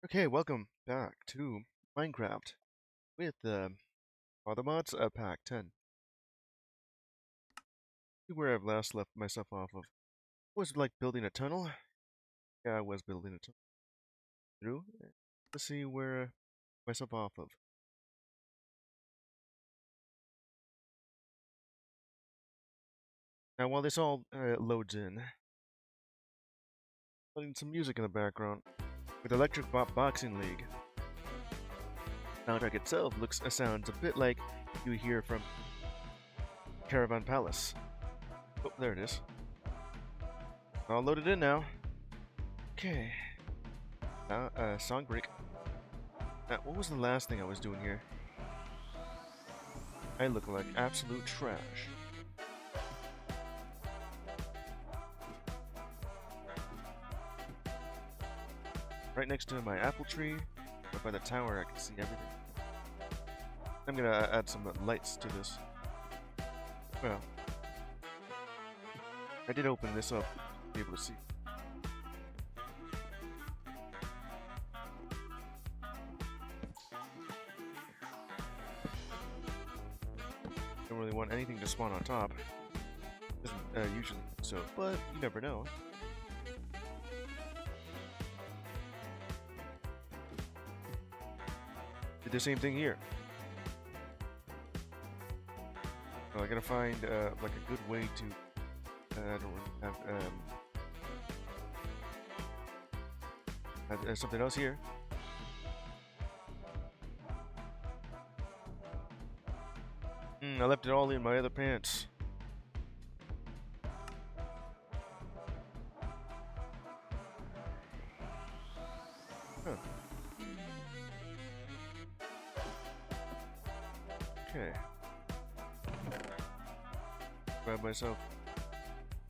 Okay, welcome back to Minecraft with Other Mods Pack 10. See where I've last left myself off of. Was like building a tunnel? Yeah, I was building a tunnel through. Let's see where myself off of. Now, while this all loads in, putting some music in the background with Electric Boxing League. Soundtrack itself sounds a bit like you hear from Caravan Palace. Oh, there it is. All loaded in now. Okay. Song break. Now, what was the last thing I was doing here? I look like absolute trash. Right next to my apple tree, up by the tower, I can see everything. I'm gonna add some lights to this. Well, I did open this up to be able to see. Don't really want anything to spawn on top. Doesn't usually so, but you never know. Did the same thing here. Well, I gotta find like a good way to. I don't really have something else here. I left it all in my other pants. Huh. Okay. Grab myself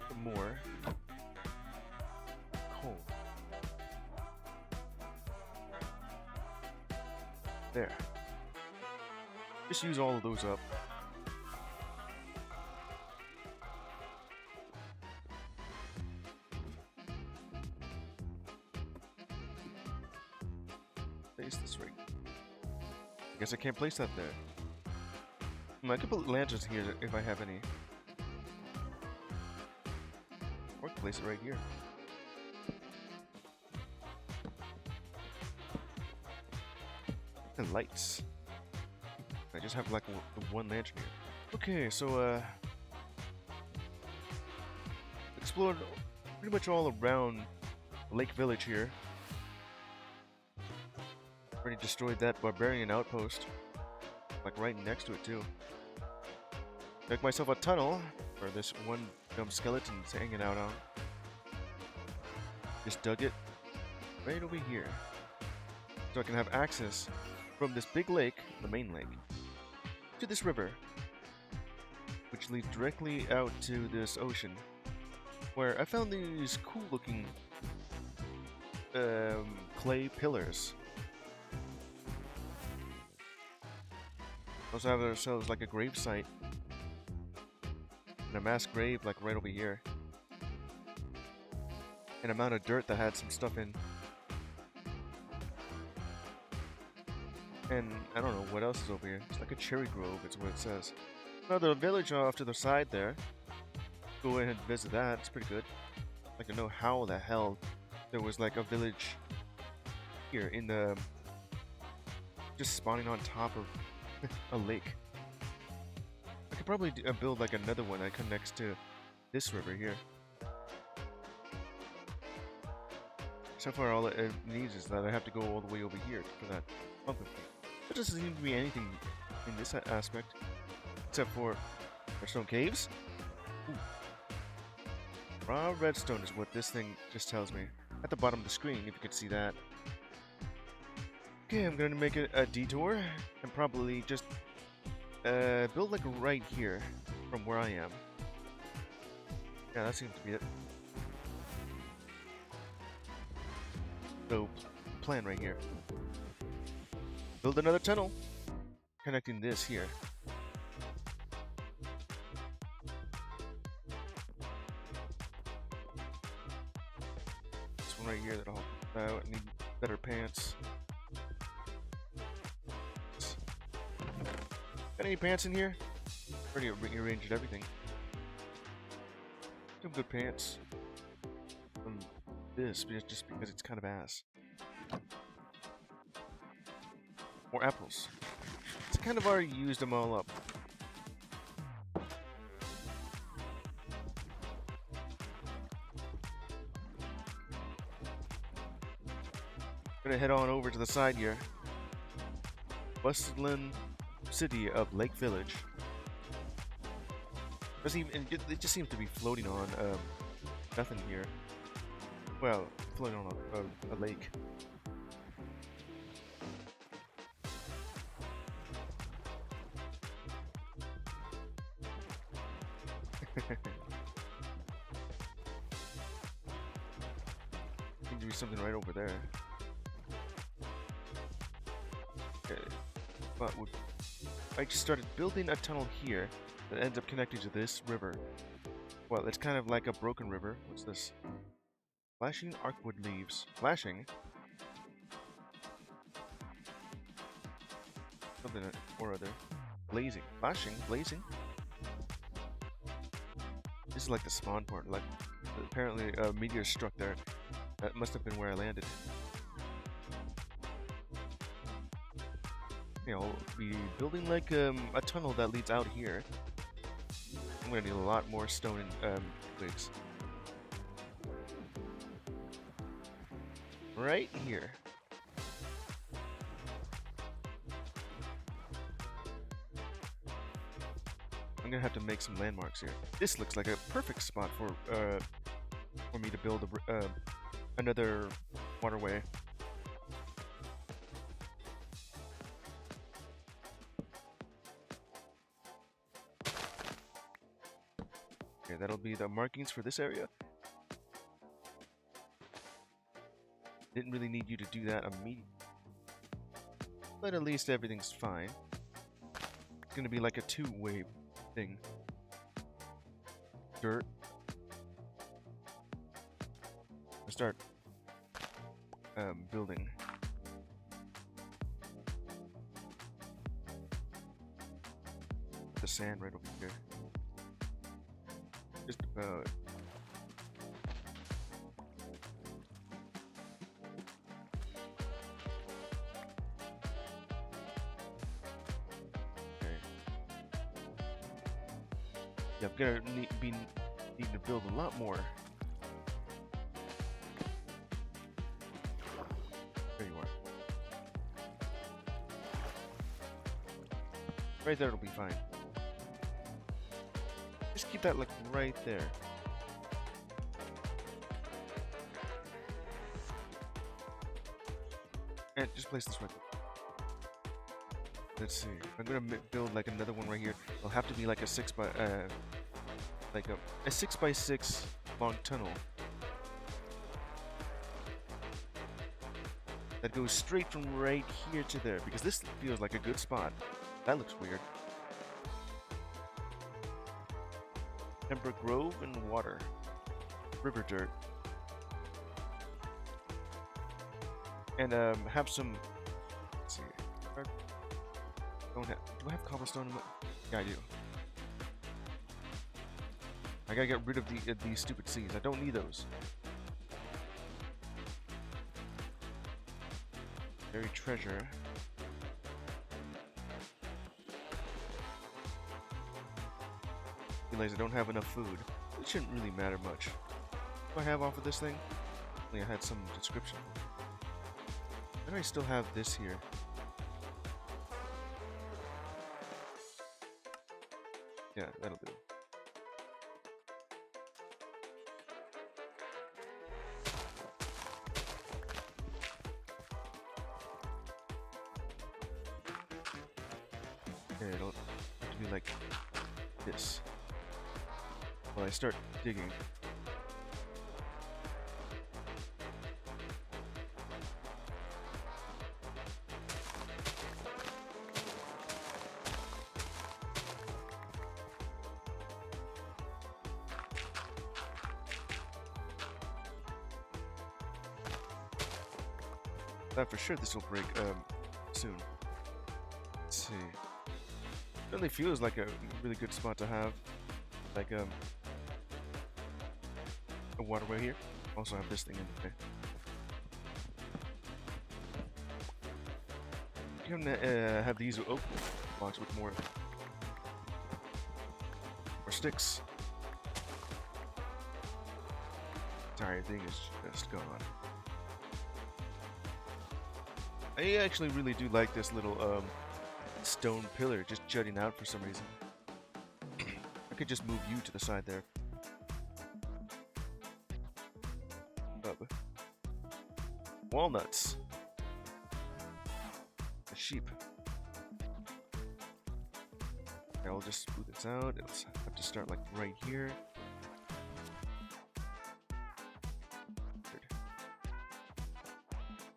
some more coal. There. Just use all of those up. Place this right. I guess I can't place that there. I could put lanterns here if I have any. Or place it right here. And lights. I just have like the one lantern here. Okay, so explored pretty much all around Lake Village here. Already destroyed that barbarian outpost. Like right next to it too. Dug myself a tunnel for this one dumb skeleton's hanging out on. Just dug it right over here. So I can have access from this big lake, the main lake, to this river, which leads directly out to this ocean, where I found these cool looking clay pillars. Also have ourselves like a grave site. And a mass grave like right over here. An amount of dirt that had some stuff in. And I don't know what else is over here. It's like a cherry grove, it's what it says. Another village off to the side there. Go ahead and visit that, it's pretty good. I'd like to know how the hell there was like a village here in the... just spawning on top of a lake. I could probably build like another one that connects to this river here. So far all it needs is that I have to go all the way over here for that pumpkin thing. There doesn't seem to be anything in this aspect, except for redstone caves. Ooh. Raw redstone is what this thing just tells me. At the bottom of the screen, if you could see that. Okay, I'm going to make a detour and probably just build like right here from where I am. Yeah, that seems to be it. So, plan right here. Build another tunnel, connecting this here. This one right here that I'll need better pants. Got any pants in here? Already rearranged everything. Some good pants. This just because it's kind of ass. More apples. It's kind of already used them all up. Gonna head on over to the side here. Bustling city of Lake Village. It just seems to be floating on nothing here. Well, floating on a lake. Seems to be something right over there. Okay, but I just started building a tunnel here that ends up connecting to this river. Well, it's kind of like a broken river. What's this? Flashing arcwood leaves. Flashing? Something or other. Blazing. Flashing? Blazing? This is like the spawn point. Like, apparently a meteor struck there. That must have been where I landed. You know, I'll be building like a tunnel that leads out here. I'm gonna need a lot more stone and twigs. Right here. I'm gonna have to make some landmarks here. This looks like a perfect spot for me to build another waterway. Okay, that'll be the markings for this area. Didn't really need you to do that immediately. But at least everything's fine. It's gonna be like a two-way thing. Dirt. I'll start building. The sand right over here. Just about. Yeah, I'm gonna need to build a lot more. There you are. Right there, it'll be fine. Just keep that like right there. And just place this right there. Let's see. I'm gonna build like another one right here. It'll have to be like a 6x6 long tunnel that goes straight from right here to there, because this feels like a good spot. That looks weird. Ember Grove and water. River dirt. And have some. Let's see. Do I have cobblestone in my... Yeah, I do. I gotta get rid of these stupid seeds. I don't need those. Buried treasure. Realize I don't have enough food. It shouldn't really matter much. What do I have off of this thing? I had some description. Why do I still have this here? Yeah, that'll do. Okay, it'll have to be like this. While I start digging. That for sure this will break soon. Let's see. Really feels like a really good spot to have, like a waterway here. Also have this thing in there. You can have these oak blocks with more sticks. Entire thing is just gone. I actually really do like this little stone pillar just jutting out for some reason. I could just move you to the side there. Walnuts. A sheep. Okay, I'll just smooth this out. It'll have to start like right here.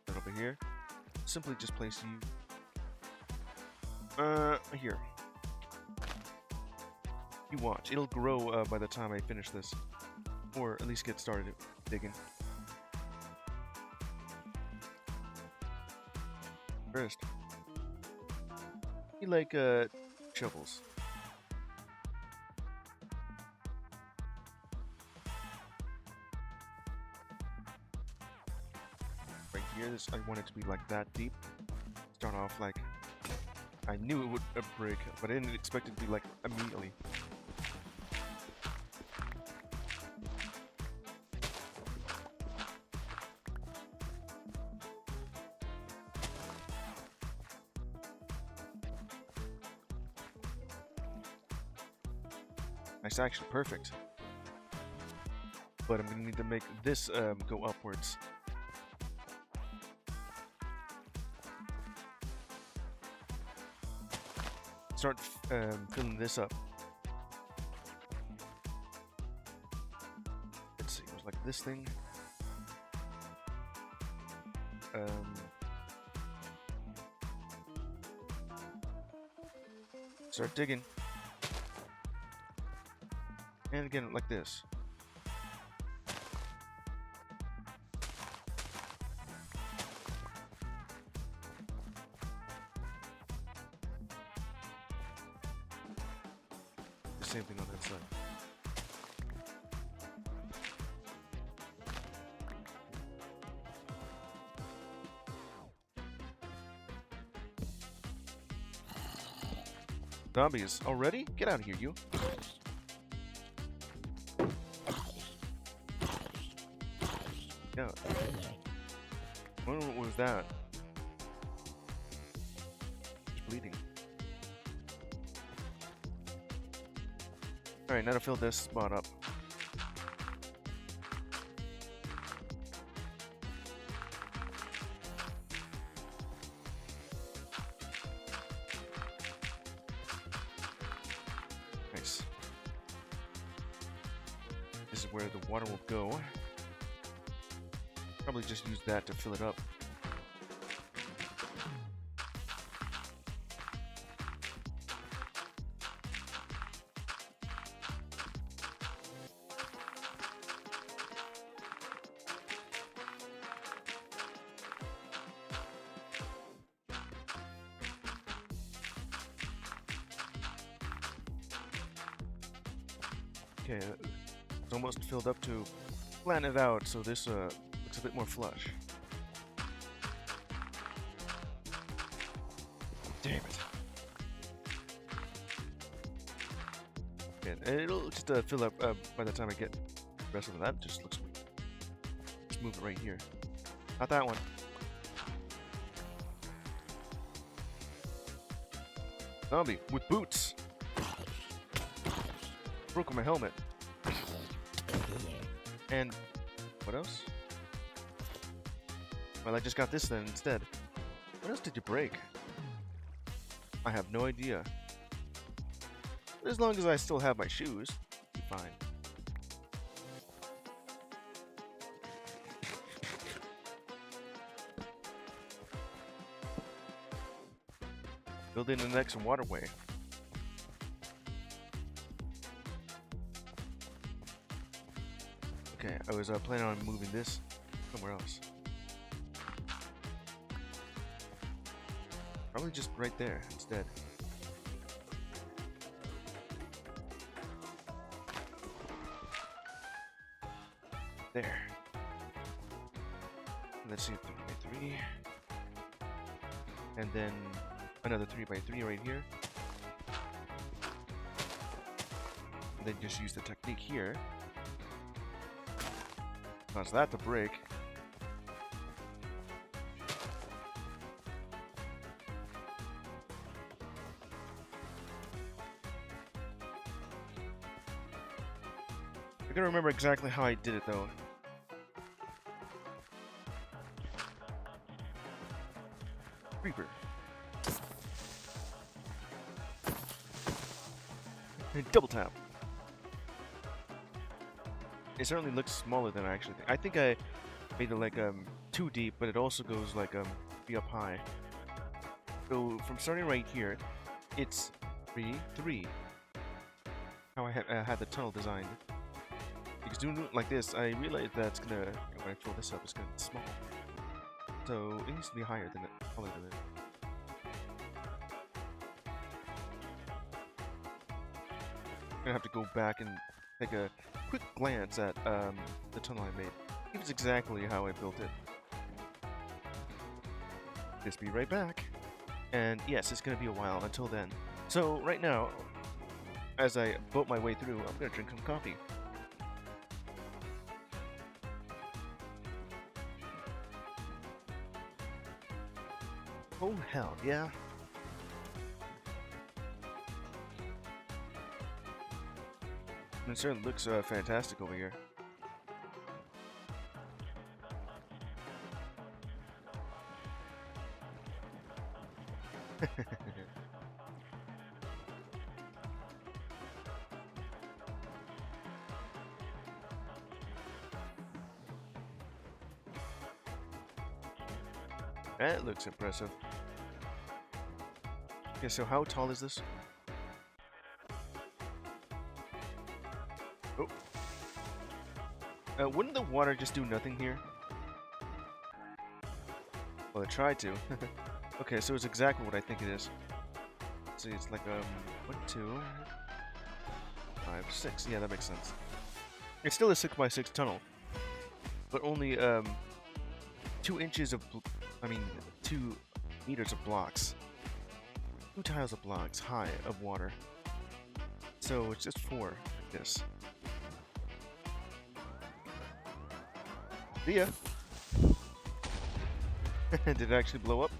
Right over here. Simply just place you here. You watch. It'll grow by the time I finish this. Or at least get started digging. First, you like shovels. Right here, this I want it to be like that deep. Start off like I knew it would break, but I didn't expect it to be like immediately. It's actually perfect. But I'm gonna need to make this go upwards. Start filling this up. Let's see, it was like this thing. Start digging. And again, like this. The same thing on that side. Zombies already? Get out of here, you. Yeah. What was that? It's bleeding. Alright, now to fill this spot up. Nice. This is where the water will go. Probably just use that to fill it up. Okay, it's almost filled up to plan it out so this looks a bit more flush. Damn it. Okay, and it'll just fill up by the time I get the rest of that. Just looks weird. Just move it right here. Not that one. Zombie with boots. Broke my helmet. And what else? Well, I just got this then instead. What else did you break? I have no idea. But as long as I still have my shoes, be fine. Building the next waterway. Okay, I was planning on moving this somewhere else. Probably just right there instead. There. Let's see, 3x3. And then another 3x3 right here. And then just use the technique here. Cause that to break. I gotta remember exactly how I did it though. Creeper. And double tap. It certainly looks smaller than I actually think. I think I made it like too deep, but it also goes like be up high. So from starting right here, it's 3, 3. How I had the tunnel designed. Because doing it like this, I realized that it's gonna, when I fill this up, it's gonna be small. So it needs to be higher than it, taller than it. I'm gonna have to go back and take a quick glance at the tunnel I made. It's exactly how I built it. Just be right back. And yes, it's gonna be a while until then. So right now, as I boat my way through, I'm gonna drink some coffee. Oh hell yeah. And it certainly looks fantastic over here. That looks impressive. Okay, so how tall is this? Oh. Wouldn't the water just do nothing here? Well, it tried to. Okay, so it's exactly what I think it is. So it's like 1, 2, 5, 6. Yeah, that makes sense. It's still a 6x6 tunnel, but only 2 inches of, 2 meters of blocks. 2 tiles of blocks high of water. So it's just 4 like this. See ya. Did it actually blow up?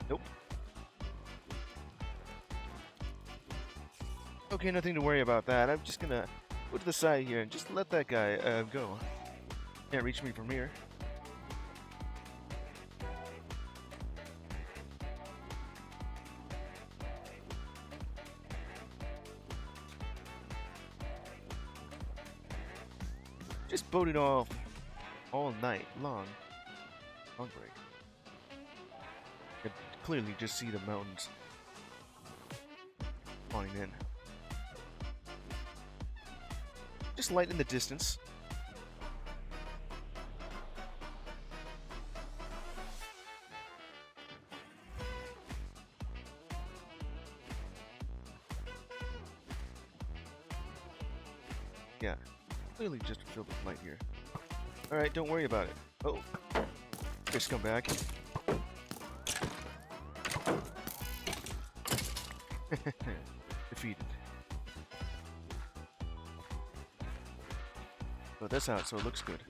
Nope. Okay, nothing to worry about that. I'm just gonna go to the side here and just let that guy go. Can't reach me from here. Just boated off all night long. Long break. I could clearly just see the mountains falling in. Just light in the distance. Yeah, clearly just filled with light here. Alright, don't worry about it. Oh, fish come back. Defeated. But that's out, so it looks good.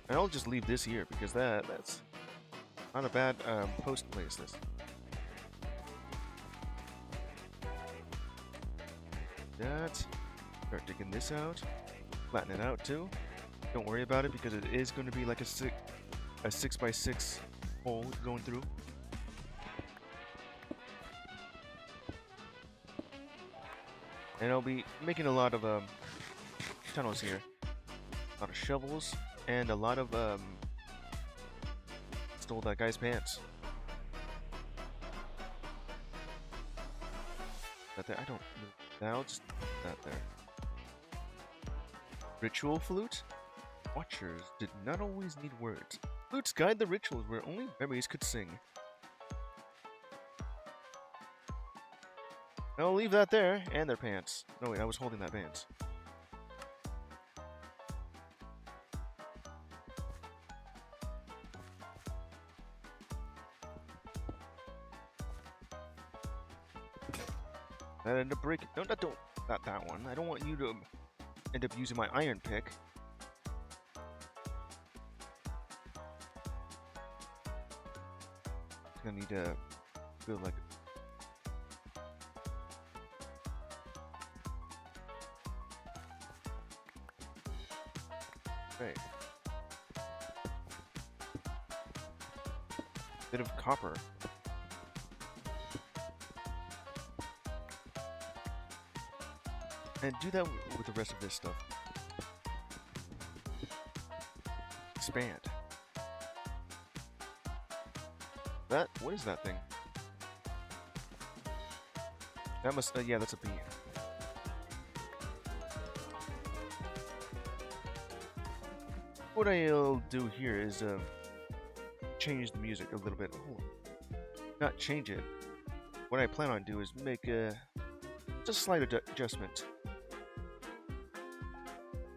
And I'll just leave this here because that's not a bad post place. This. That. Start digging this out. Flatten it out too. Don't worry about it because it is going to be like a 6x6 hole going through. And I'll be making a lot of tunnels here. A lot of shovels and a lot of stole that guy's pants. That there? I don't. Now just that there. Ritual flute? Watchers did not always need words. Flutes guide the rituals where only memories could sing. I'll leave that there, and their pants. No wait, I was holding that pants. That ended up breaking. No, not that one. I don't want you to end up using my iron pick. Gonna need to build like. Okay. Bit of copper. And do that with the rest of this stuff. Expand. What is that thing? That must, yeah, that's a bee. What I'll do here is, change the music a little bit. Not change it. What I plan on doing is make just a slight adjustment.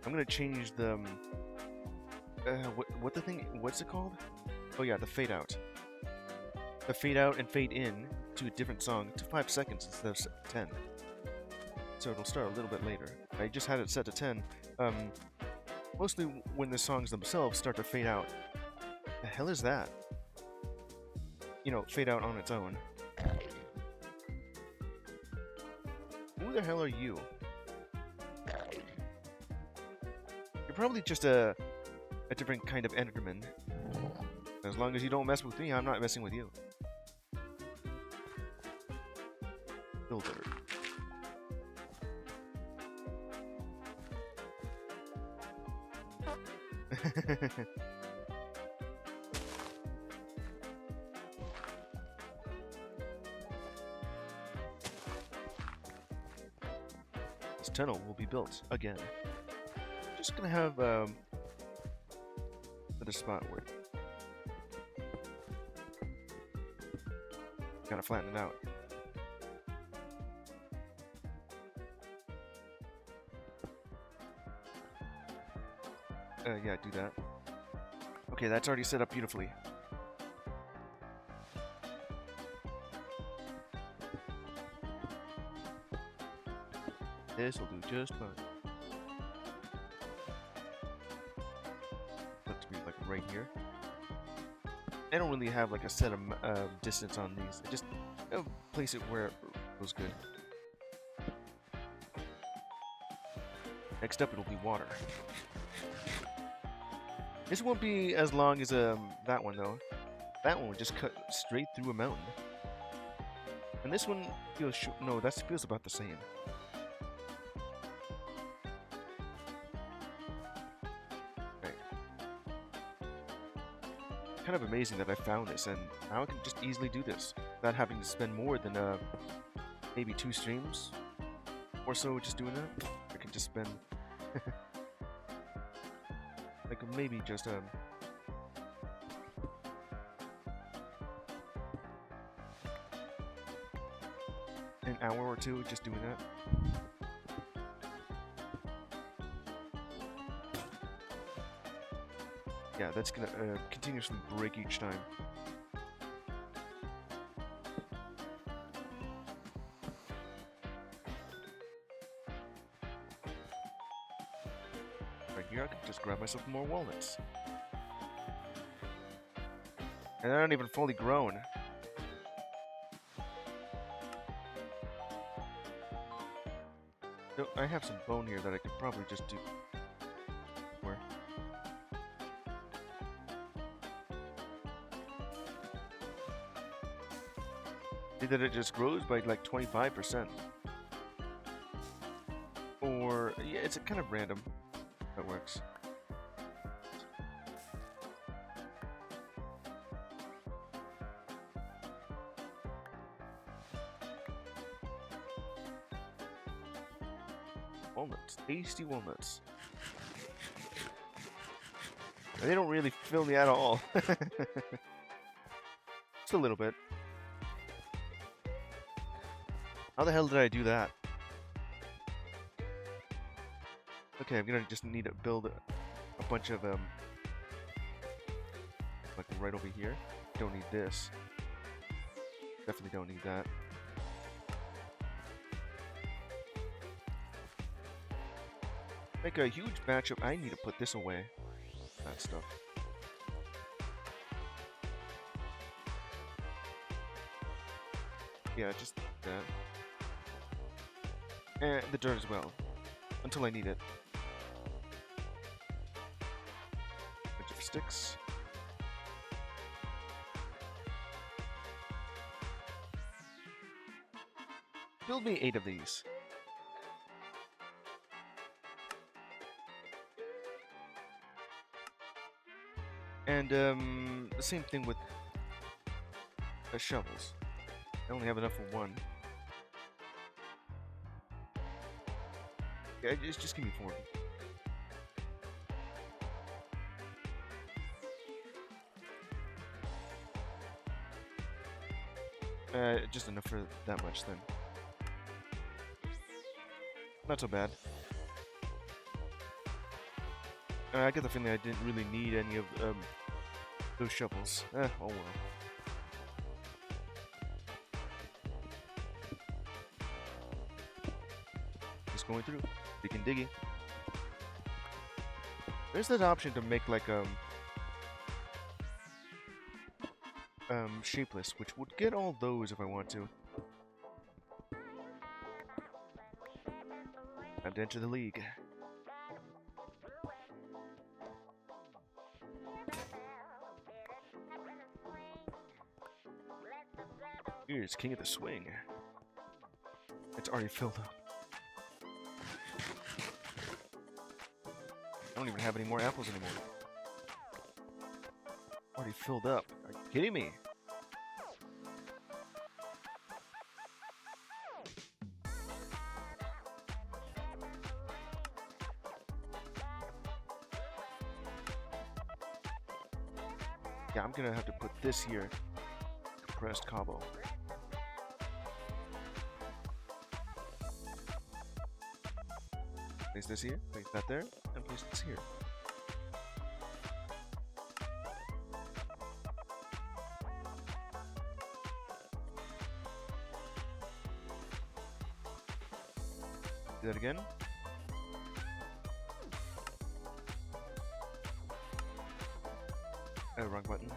I'm gonna change the, what's it called? Oh yeah, the fade out. The fade out and fade in to a different song to 5 seconds instead of 10. So it'll start a little bit later. I just had it set to 10. Mostly when the songs themselves start to fade out. The hell is that? You know, fade out on its own. Who the hell are you? You're probably just a different kind of Enderman. As long as you don't mess with me, I'm not messing with you. Builder. This tunnel will be built again. Just gonna have another spot where gotta flatten it out. Yeah, do that. Okay, that's already set up beautifully. This will do just fine. Let's be like right here. I don't really have like a set of distance on these. I just place it where it feels good. Next up, it'll be water. This won't be as long as that one though. That one would just cut straight through a mountain. And this one feels no, that feels about the same. Okay. Kind of amazing that I found this, and now I can just easily do this without having to spend more than maybe 2 streams or so just doing that. I can just spend. Like maybe just an hour or 2 just doing that. Yeah, that's gonna continuously break each time. Here I can just grab myself more walnuts. And they're not even fully grown. So I have some bone here that I could probably just do. Where? See that it just grows by like 25%. Or, yeah, it's a kind of random. That works. Walnuts. Tasty walnuts. They don't really fill me at all. Just a little bit. How the hell did I do that? Okay, I'm gonna just need to build a bunch of like right over here. Don't need this. Definitely don't need that. Make a huge batch of. I need to put this away. That stuff. Yeah, just that. And the dirt as well. Until I need it. Bunch of sticks. Build me 8 of these. And the same thing with the shovels. I only have enough for 1. Yeah, just give me 4. Just enough for that much then. Not so bad. I get the feeling I didn't really need any of those shovels. Oh well. Just going through, digging, digging. There's that option to make like shapeless, which would get all those if I want to. Time to enter the league. Here's King of the Swing. It's already filled up. I don't even have any more apples anymore. Already filled up. Are you kidding me? Yeah, I'm gonna have to put this here. Compressed cobble. Place this here, place that there, and place this here. Do that again. Oh, wrong button.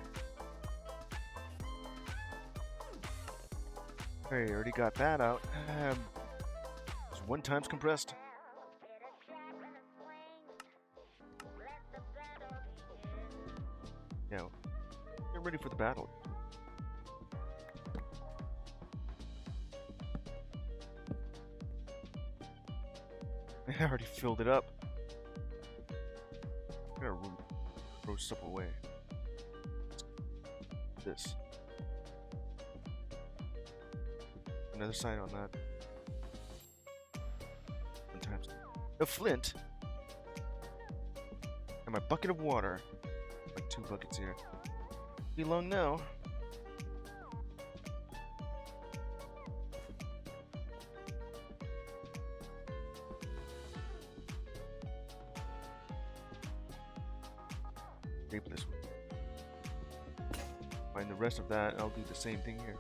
Okay, already got that out. It's 1 times compressed. Now, get ready for the battle. I already filled it up. I'm gonna throw stuff away. This. Another sign on that. 1 times. A flint. And my bucket of water. Like 2 buckets here. Be long now. Staple this one. Find the rest of that, I'll do the same thing here.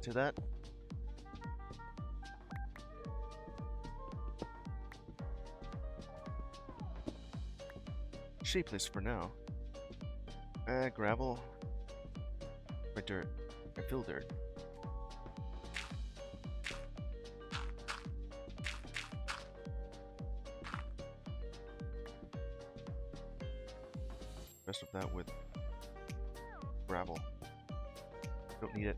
To that. Shapeless for now. Gravel. Or dirt. I fill dirt. Rest of that with gravel. Don't need it.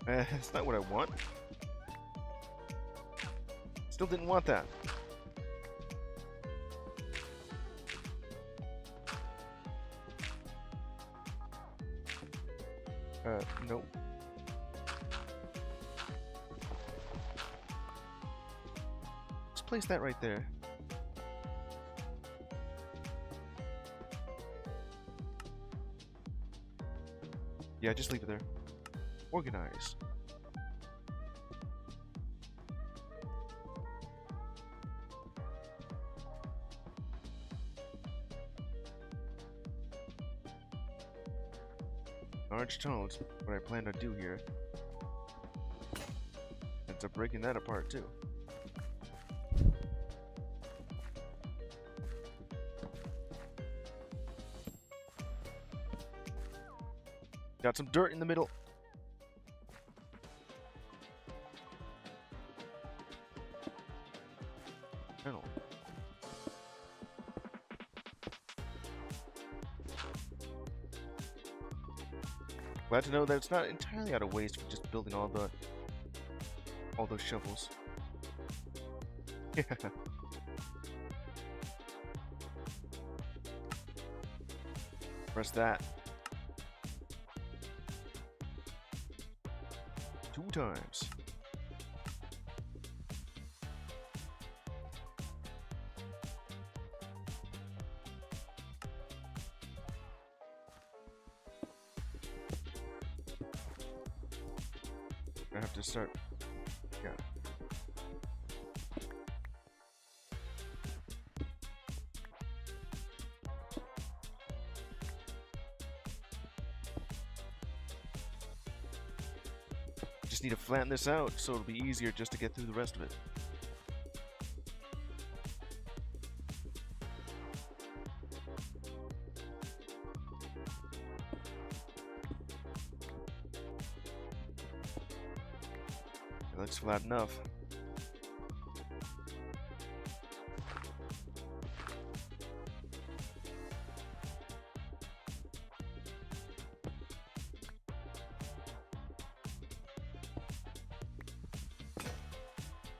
It's not what I want. Still didn't want that. Nope. Let's place that right there. Yeah, just leave it there. Organize. Large tunnels, what I plan to do here. Ends up breaking that apart too. Got some dirt in the middle. Tunnel. Glad to know that it's not entirely out of waste for just building all those shovels. Yeah. Press that. 2 times. I have to start. Yeah. Just need to flatten this out so it'll be easier just to get through the rest of it. It looks flat enough.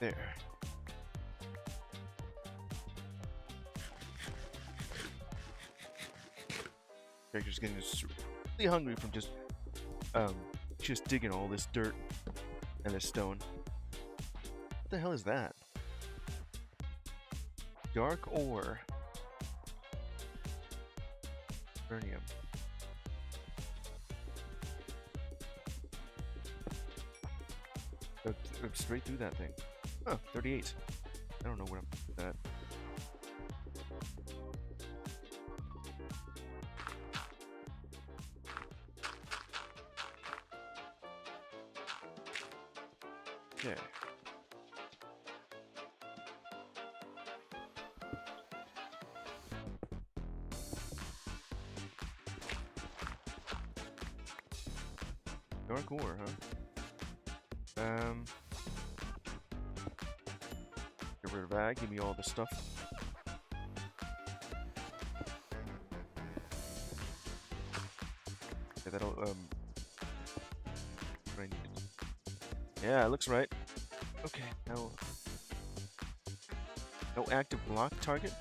There. Character's getting really hungry from just digging all this dirt and this stone. What the hell is that? Dark ore. Burnium. Straight through that thing. Huh, 38. I don't know what I'm at. Okay. Dark ore, huh? Get rid of that. Give me all the stuff. Okay, that'll what I need to do. Yeah, it looks right. Okay, now no active block target.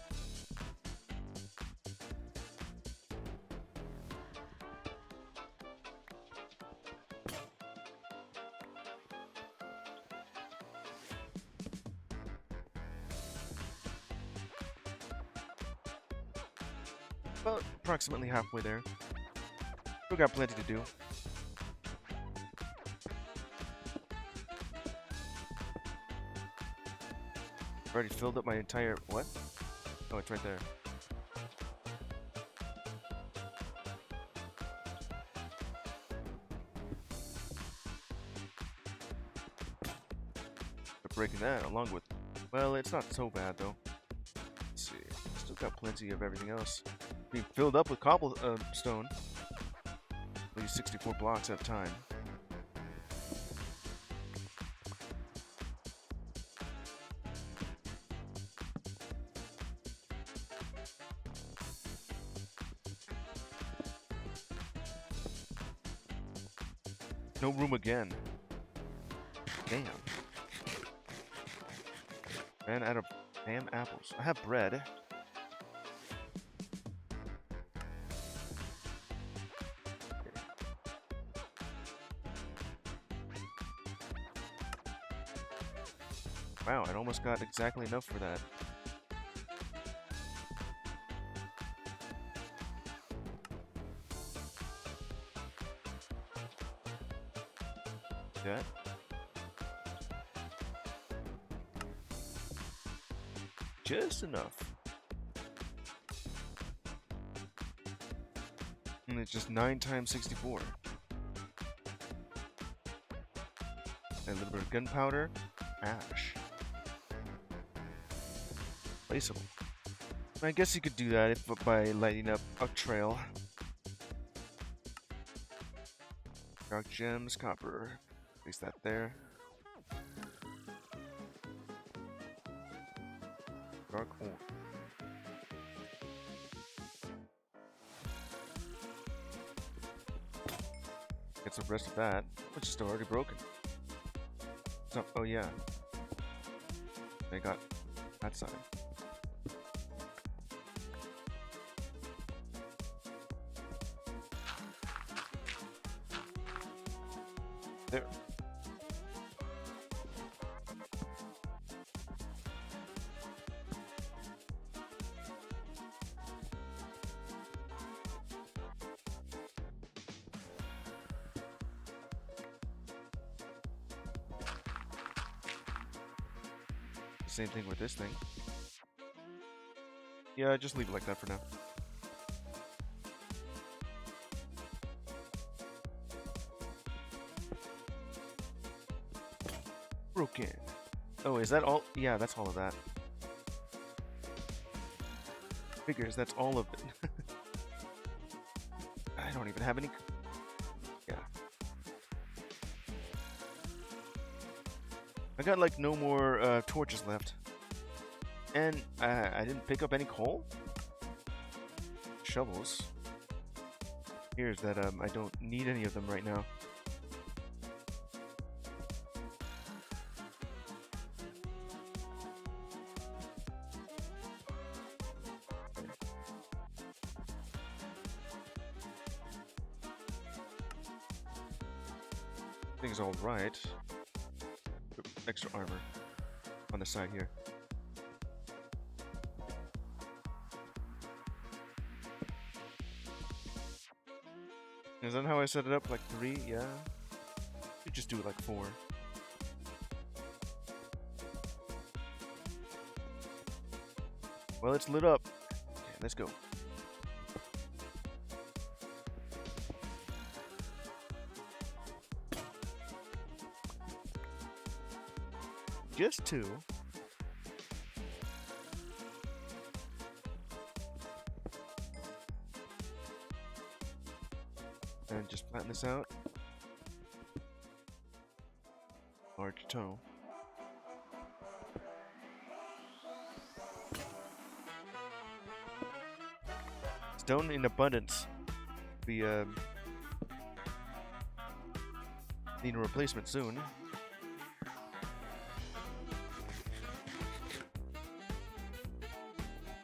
About approximately halfway there. Still got plenty to do. Already filled up my entire... what? Oh, it's right there. But breaking that along with... well, it's not so bad though. Let's see. Still got plenty of everything else. Being filled up with cobblestone. At least 64 blocks at a time. No room again. Damn. Ran out of damn apples. I have bread. Wow, I almost got exactly enough for that. That. Just enough. And it's just 9 times 64. And a little bit of gunpowder. Ash. Placeable. I guess you could do that by lighting up a trail. Dark gems, copper. Place that there. Dark ore. Get some rest of that, which is still already broken. So, oh yeah. I got that side. There. Same thing with this thing. Yeah, just leave it like that for now. Broken. Oh, is that all? Yeah, that's all of that. Figures, that's all of it. I don't even have any. Yeah. I got like no more torches left. And I didn't pick up any coal? Shovels. Here's that I don't need any of them right now. Thing's all right. Extra armor on the side here. Is that how I set it up? Like 3? Yeah. You just do it like 4. Well, it's lit up. Okay, let's go. Just 2. And just flatten this out. Large toe. Stone in abundance. We need a replacement soon.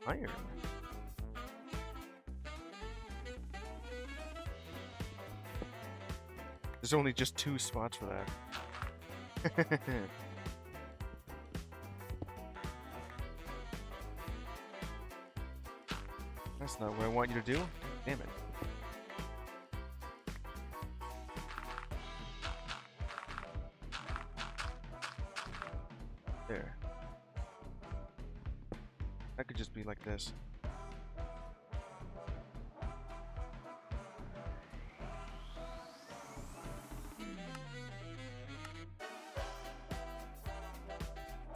Iron. There's only just 2 spots for that. That's not what I want you to do. Damn it. There. That could just be like this.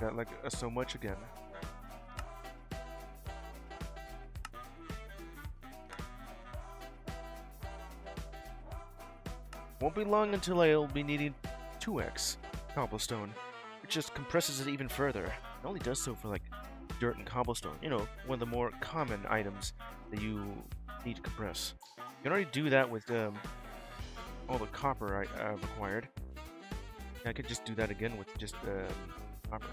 Got like so much again. Won't be long until I'll be needing 2x cobblestone, which just compresses it even further. It only does so for like dirt and cobblestone, you know, one of the more common items that you need to compress. You can already do that with all the copper I've acquired. I could just do that again with just copper.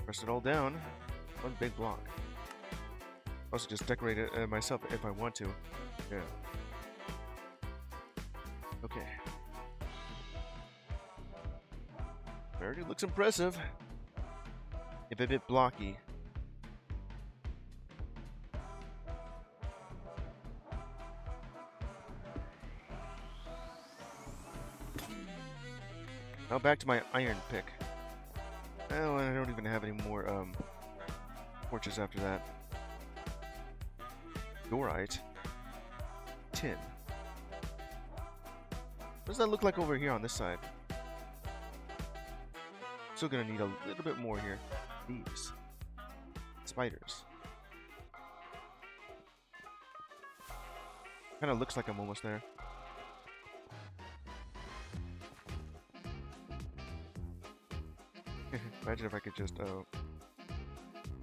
Press it all down. One big block. Also, just decorate it myself if I want to. Yeah. Okay. Already looks impressive. If a bit blocky. Now back to my iron pick. Oh, and I don't even have any more torches after that. Dorite. Tin. What does that look like over here on this side? Still gonna need a little bit more here. These. Spiders. Kinda looks like I'm almost there. Imagine if I could just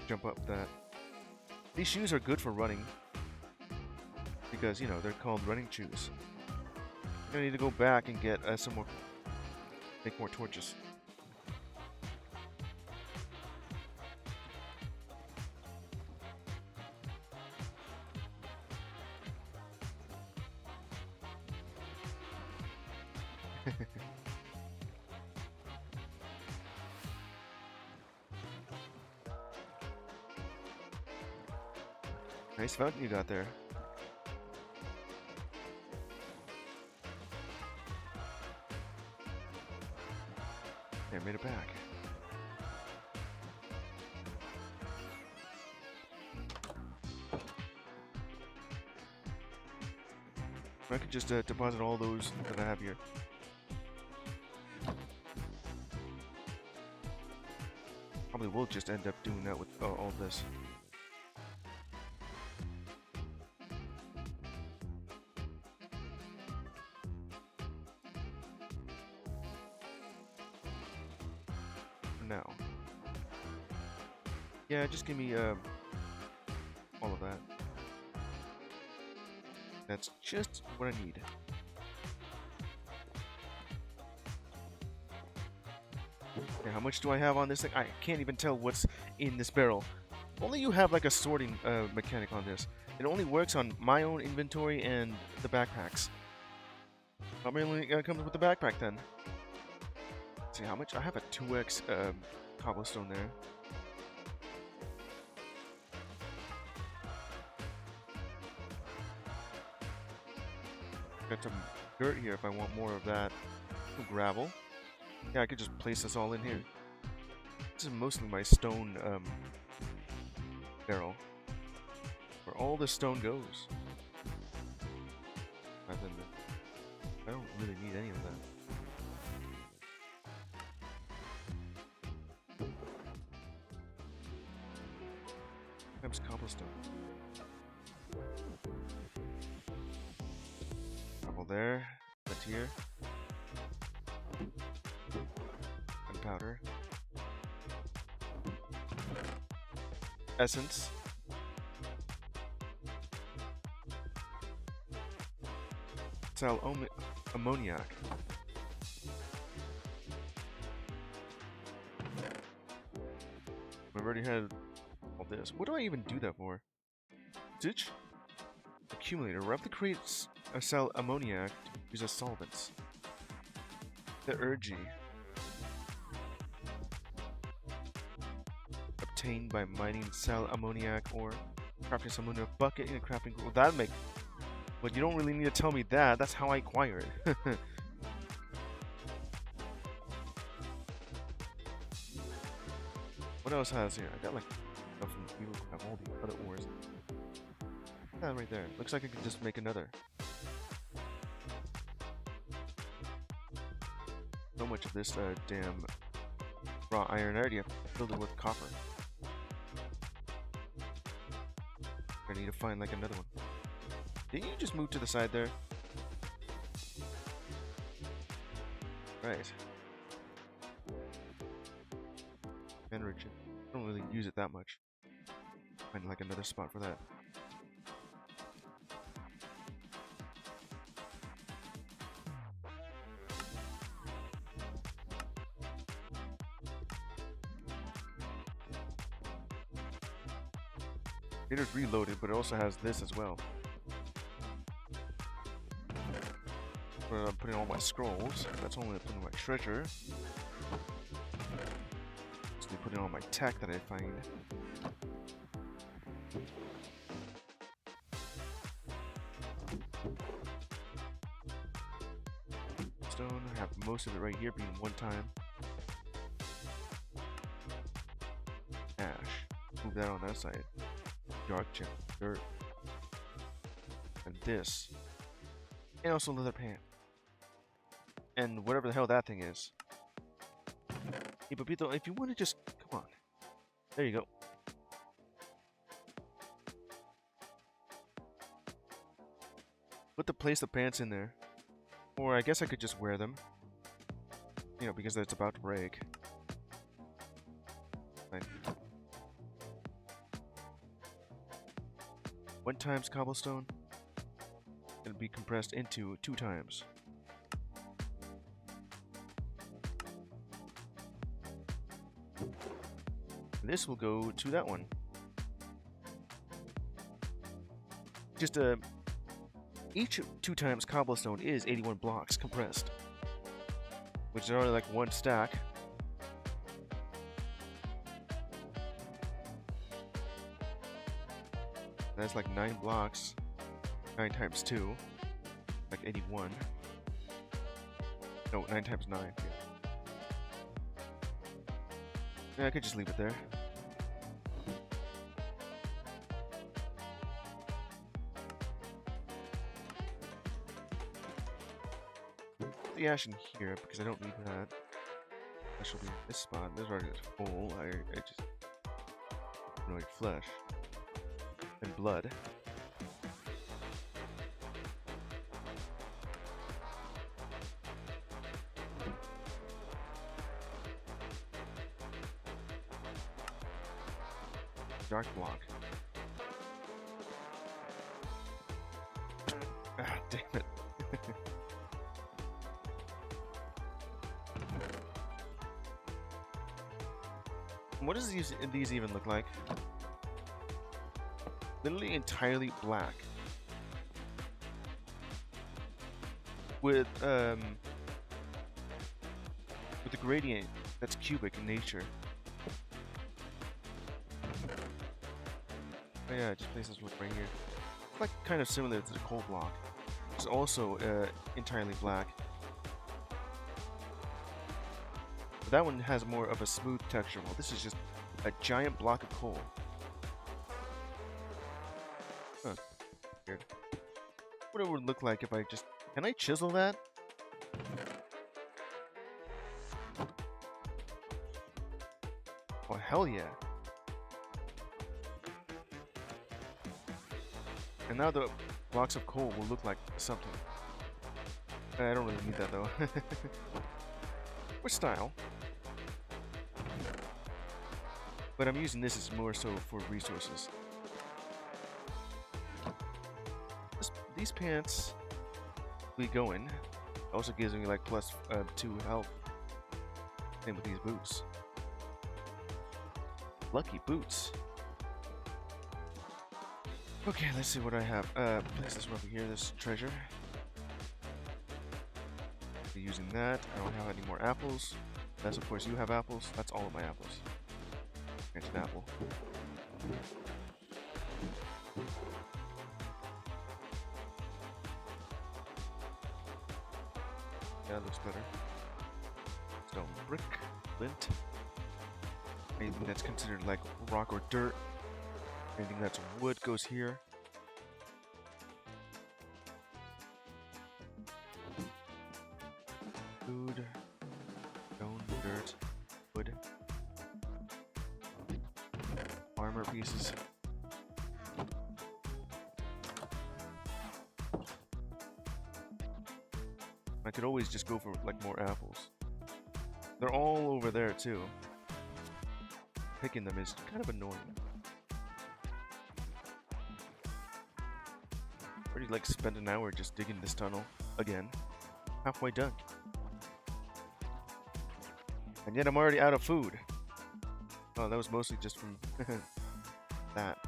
jump up that. These shoes are good for running because, you know, they're called running shoes. I'm gonna need to go back and get some more, make more torches. Nice fountain you got there. Yeah, I made it back. I could just deposit all those that I have here. Probably will just end up doing that with all this. Now. Yeah, just give me all of that. That's just what I need. Okay, how much do I have on this thing? I can't even tell what's in this barrel. Only you have like a sorting mechanic on this. It only works on my own inventory and the backpacks. Probably only comes with the backpack then. Let's see how much? I have a 2x cobblestone there. Got some dirt here if I want more of that. Some gravel. Yeah, I could just place this all in here. This is mostly my stone barrel. Where all the stone goes. I don't really need any of that. Comes cobblestone. Couple there. That's here. Gunpowder. Essence. Sell ammoniac. I've already had all this. What do I even do that for? Stitch? Accumulator. Rub the crates sell ammoniac to use as solvents. The Urgy. Obtained by mining sell ammoniac or crafting some ammoniac bucket in a crafting. Well, that'd make. But you don't really need to tell me that. That's how I acquire it. What else has here? I got like stuff from you have all the other ores. Ah, right there. Looks like I could just make another. So much of this damn raw iron. I already have filled it with copper. I need to find like another one. Didn't you just move to the side there? Right. Energy. I don't really use it that much. Find like another spot for that. It is reloaded, but it also has this as well. Where I'm putting all my scrolls. That's only putting my treasure. So I'm putting all my tech that I find. Stone. I have most of it right here being one time. Ash. Move that on that side. Dark chip. Dirt. And this. And also leather pant. And whatever the hell that thing is. Hey, Papito, if you want to just... Come on. There you go. Place the pants in there. Or I guess I could just wear them. You know, because it's about to break. Fine. 1 times cobblestone. It'll be compressed into 2 times. This will go to that one. Just each 2 times cobblestone is 81 blocks compressed, which is only like 1 stack. That's like 9 blocks. 9 times 2, like 81. No, 9 times 9. Yeah, I could just leave it there. The ash in here because I don't need that. That should be in this spot. This already is full. I just annoyed flesh and blood. Dark block. Ah, damn it. What does these even look like? Literally entirely black. With the gradient that's cubic in nature. Oh yeah, just place this one right here. It's like kind of similar to the coal block. It's also entirely black. But that one has more of a smooth texture. Well, this is just a giant block of coal. Huh. Weird. What it would look like if I just... Can I chisel that? Oh, hell yeah. And now the blocks of coal will look like something. I don't really need that though. Or style. But I'm using this as more so for resources. These pants we going. Also gives me like plus 2 health. Same with these boots. Lucky boots. Okay, let's see what I have. Place this over here, this treasure. Using that. I don't have any more apples. That's of course you have apples. That's all of my apples. There's an apple. Yeah, that looks better. Stone brick, flint. Anything that's considered like rock or dirt. Anything that's wood goes here. Food, stone, dirt, wood, armor pieces. I could always just go for like more apples. They're all over there too. Picking them is kind of annoying. Already like spent an hour just digging this tunnel again. Halfway done. And yet I'm already out of food. Oh, that was mostly just from that.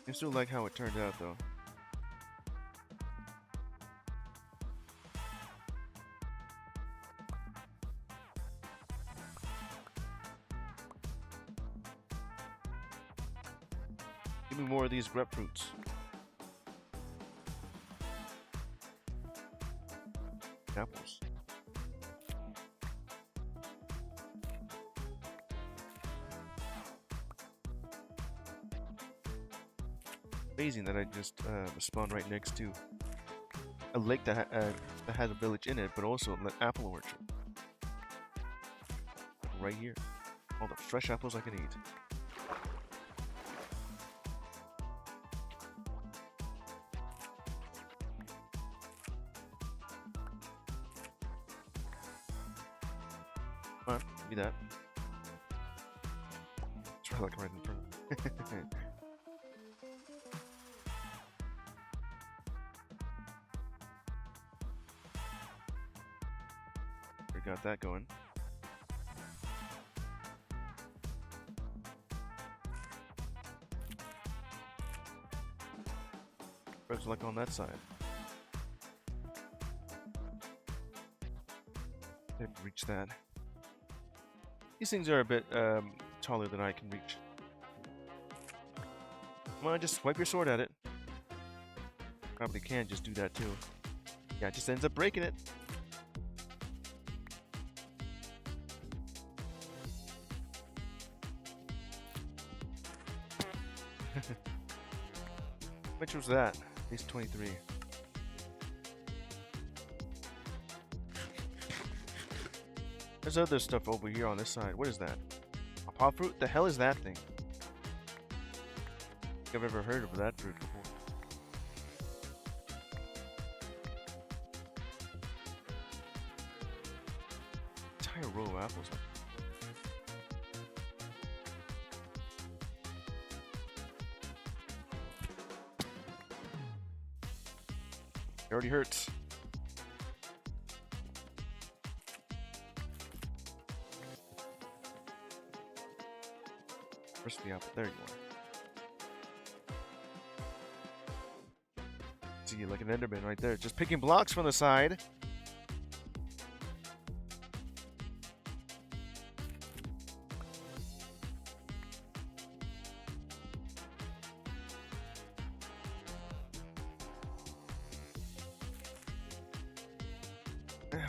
I still like how it turned out, though. Give me more of these grapefruits. Apples. Amazing that I just spawned right next to a lake that has a village in it, but also an apple orchard. Right here. All the fresh apples I can eat. Alright, give me that. Try like right in front. We got that going. First luck on that side. They've reached that. These things are a bit taller than I can reach. Come on, just swipe your sword at it. Probably can just do that too. Yeah, it just ends up breaking it. How much was that? At least 23. There's other stuff over here on this side. What is that? A paw fruit? The hell is that thing? I think I've ever heard of that fruit before. Entire row of apples. It already hurts. Where's the apple? There you are. See, like an enderman right there, just picking blocks from the side.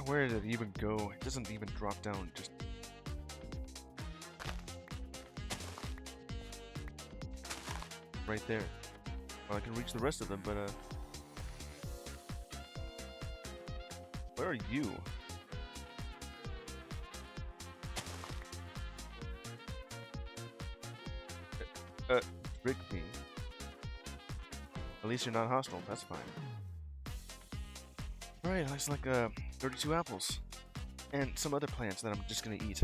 Where did it even go? It doesn't even drop down, just... right there. Well, I can reach the rest of them, but where are you? Trick me. At least you're not hostile, that's fine. Alright, that's like 32 apples. And some other plants that I'm just gonna eat.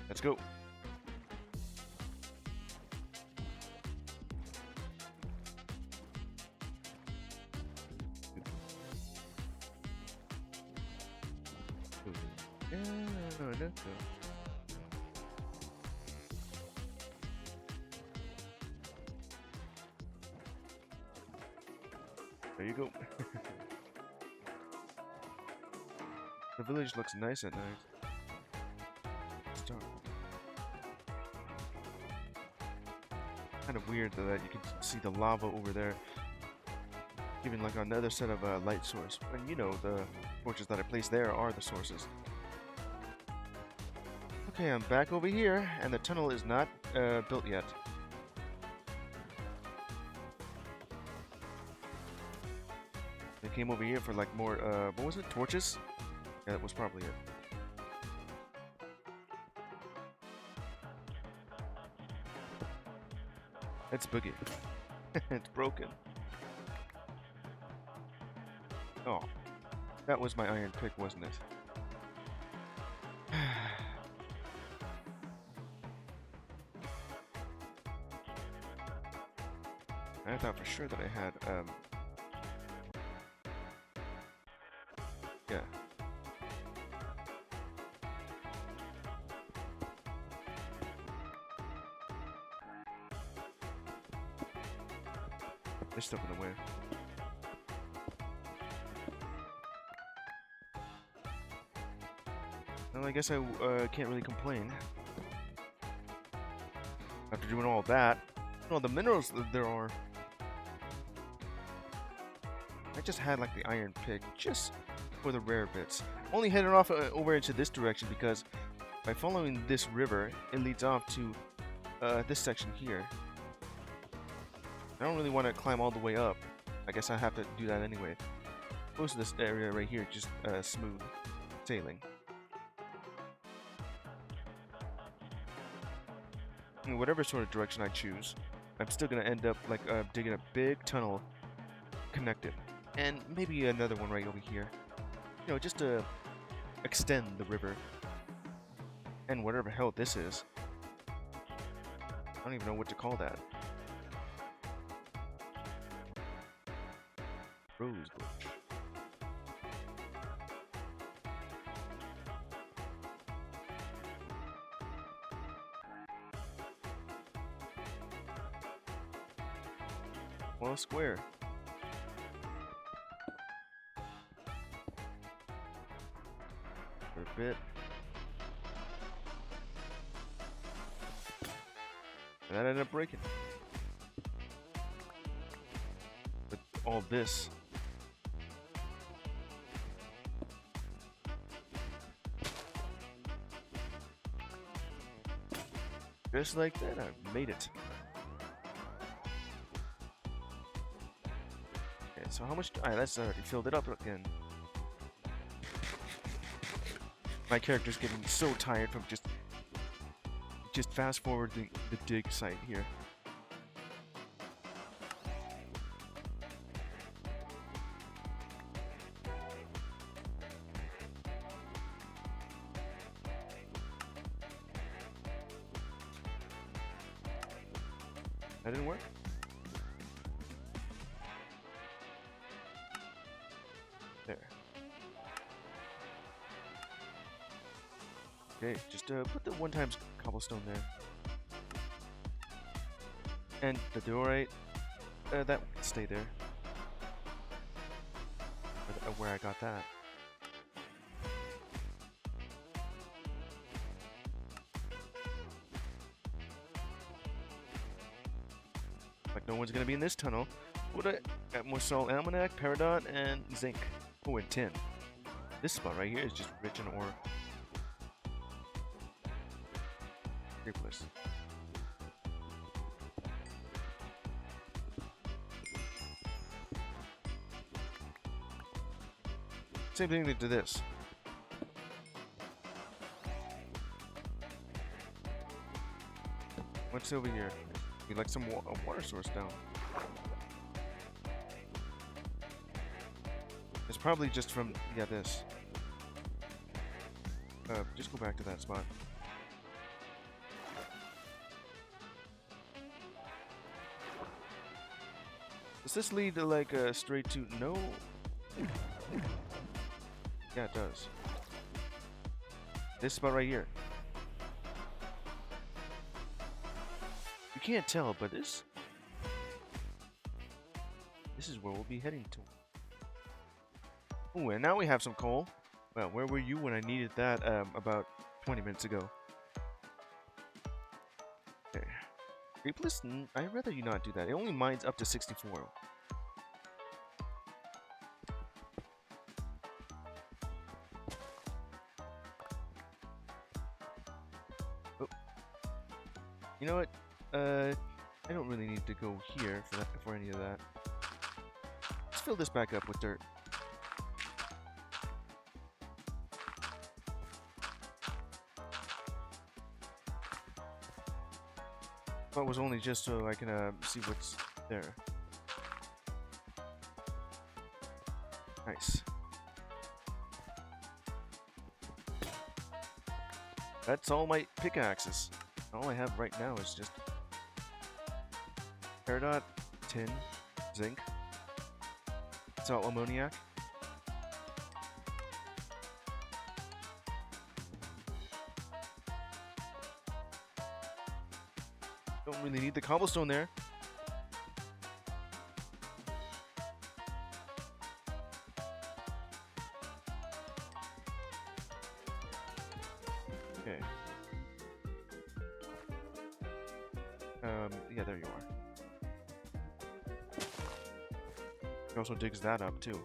Let's go. There you go. The village looks nice at night. It's dark. Kind of weird that you can see the lava over there, giving like another set of light source. And you know, the torches that I placed there are the sources. Okay, I'm back over here, and the tunnel is not built yet. They came over here for like more, what was it? Torches? Yeah, that was probably it. It's boogie. It's broken. Oh, that was my iron pick, wasn't it? I thought for sure that I had, yeah. There's stuff in the way. Well, I guess I can't really complain. After doing all that, all the minerals that there are. I just had like the iron pick just for the rare bits. Only headed off over into this direction because by following this river, it leads off to this section here. I don't really want to climb all the way up. I guess I have to do that anyway. Most of this area right here just smooth sailing. In whatever sort of direction I choose, I'm still gonna end up like digging a big tunnel connected, and maybe another one right over here. You know, just to extend the river and whatever hell this is. I don't even know what to call that. Rose bush. Well, a square. For a bit. And that ended up breaking. With all this. Just like that, I made it. Okay, so how much? Alright, that's already filled it up again. My character's getting so tired from just fast forwarding the dig site here. That didn't work? There. Okay, just put the one times cobblestone there. And the diorite, that can stay there. Where I got that. Like no one's gonna be in this tunnel. What I got more salt, almanac, peridot, and zinc. Oh, and tin. This spot right here is just rich in ore. Ridiculous. Same thing to this. What's over here? We'd like some a water source down. It's probably just from, yeah, this. Just go back to that spot. Does this lead to like straight to no? Yeah, it does. This spot right here. You can't tell, but this is where we'll be heading to. Oh, and now we have some coal. Well, where were you when I needed that about 20 minutes ago? Okay. Creepless? I'd rather you not do that. It only mines up to 64. Oh. You know what? I don't really need to go here for that, for any of that. Let's fill this back up with dirt. That was only just so I can see what's there. Nice. That's all my pickaxes. All I have right now is just peridot, tin, zinc, salt ammoniac. Don't really need the cobblestone there. Yeah, there you are. He also digs that up, too.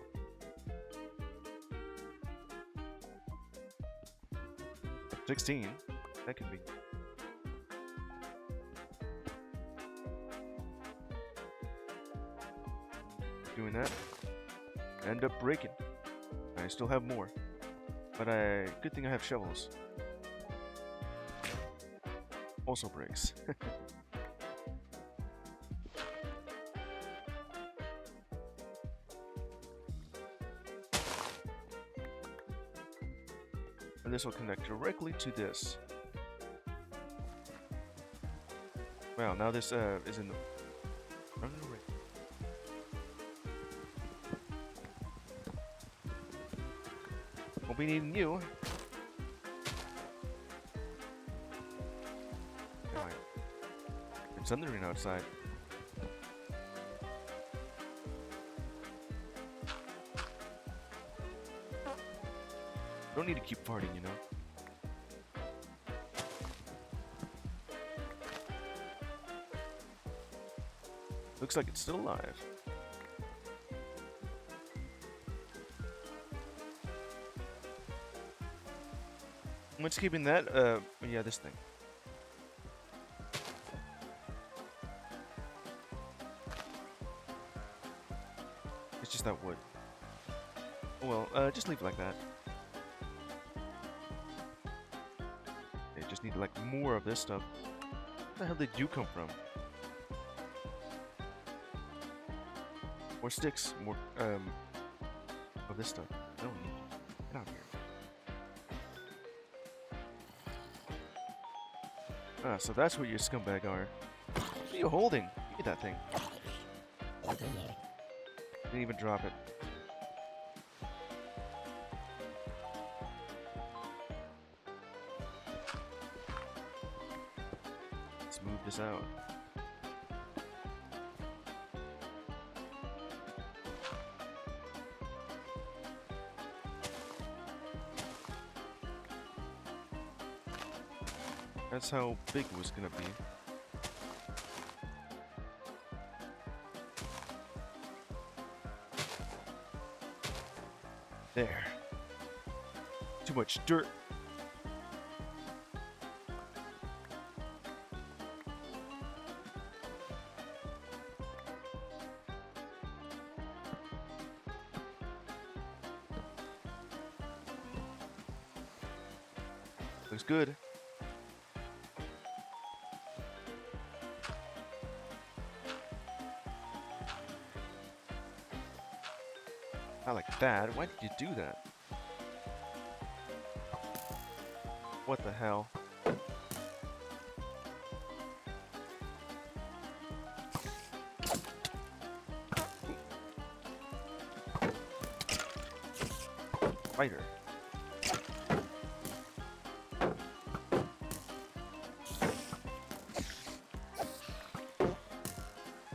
$16. That can be. Doing that. End up breaking. I still have more. But good thing I have shovels. Also breaks. And this will connect directly to this. Wow, now this is in the... We'll be needing you. It's thundering outside. Don't need to keep farting, you know. Looks like it's still alive. What's keeping that? Yeah, this thing. It's just that wood. Oh well, just leave it like that. They just need like more of this stuff. Where the hell did you come from? More sticks, more of this stuff. I don't need. Get out of here. Ah, so that's what your scumbag are. What are you holding? Look at that thing. Didn't even drop it. Let's move this out. That's how big it was gonna be. There. Too much dirt. Looks good. Not like that. Why did you do that? What the hell? Spider.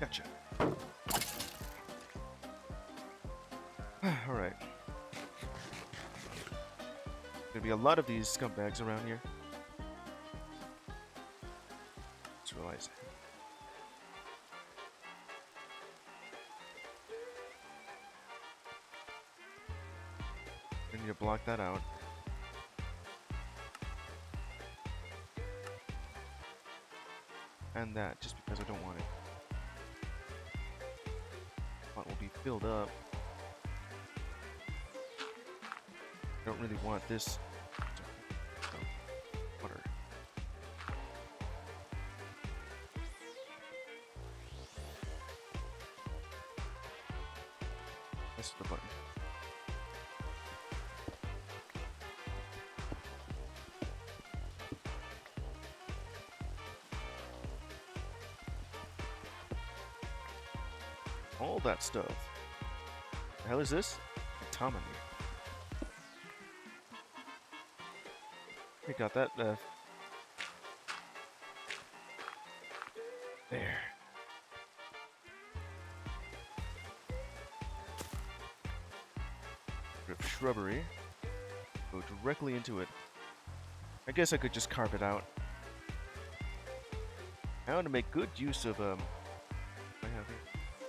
Gotcha. Alright. Gonna be a lot of these scumbags around here. Just realize. I need to block that out. And that, just because I don't want it. Pot will be filled up. I don't really want this water. This is the button. All that stuff. The hell is this? Autonomy. We got that. There. Bit of shrubbery. Go directly into it. I guess I could just carve it out. how to make good use of what I have here.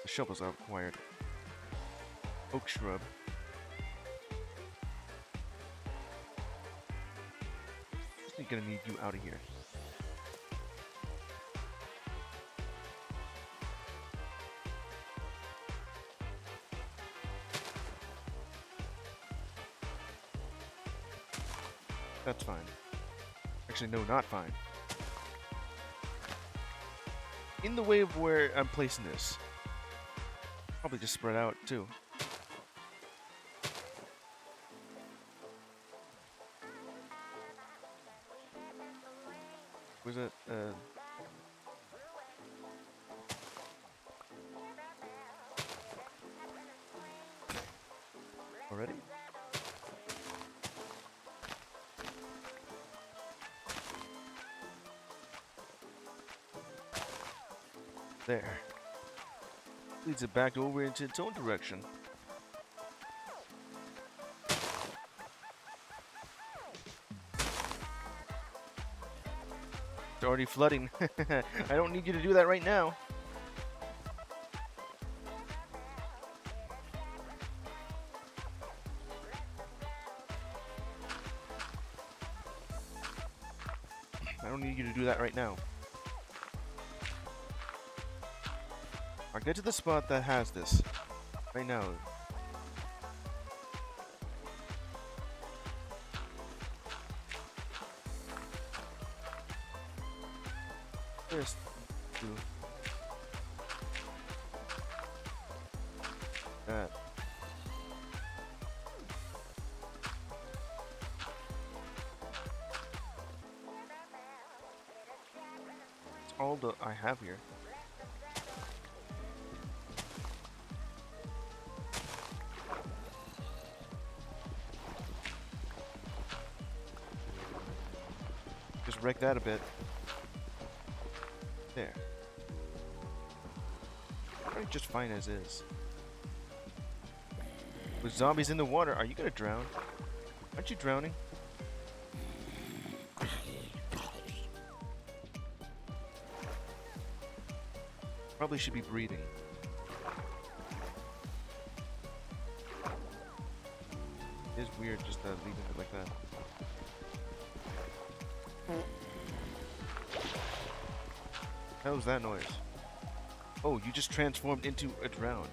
The shovels I've acquired. Oak shrub. I'm gonna need you out of here. That's fine. Actually, no, not fine. In the way of where I'm placing this. Probably just spread out, too. Was it, already? There. Leads it back over into its own direction. It's already flooding. I don't need you to do that right now. I don't need you to do that right now. I'll get to the spot that has this. Right now. Just do that. It's all that I have here. Just wreck that a bit. There. Probably just fine as is. With zombies in the water, are you gonna drown? Aren't you drowning? Probably should be breathing. It is weird just leaving it like that. How was that noise? Oh, you just transformed into a drowned.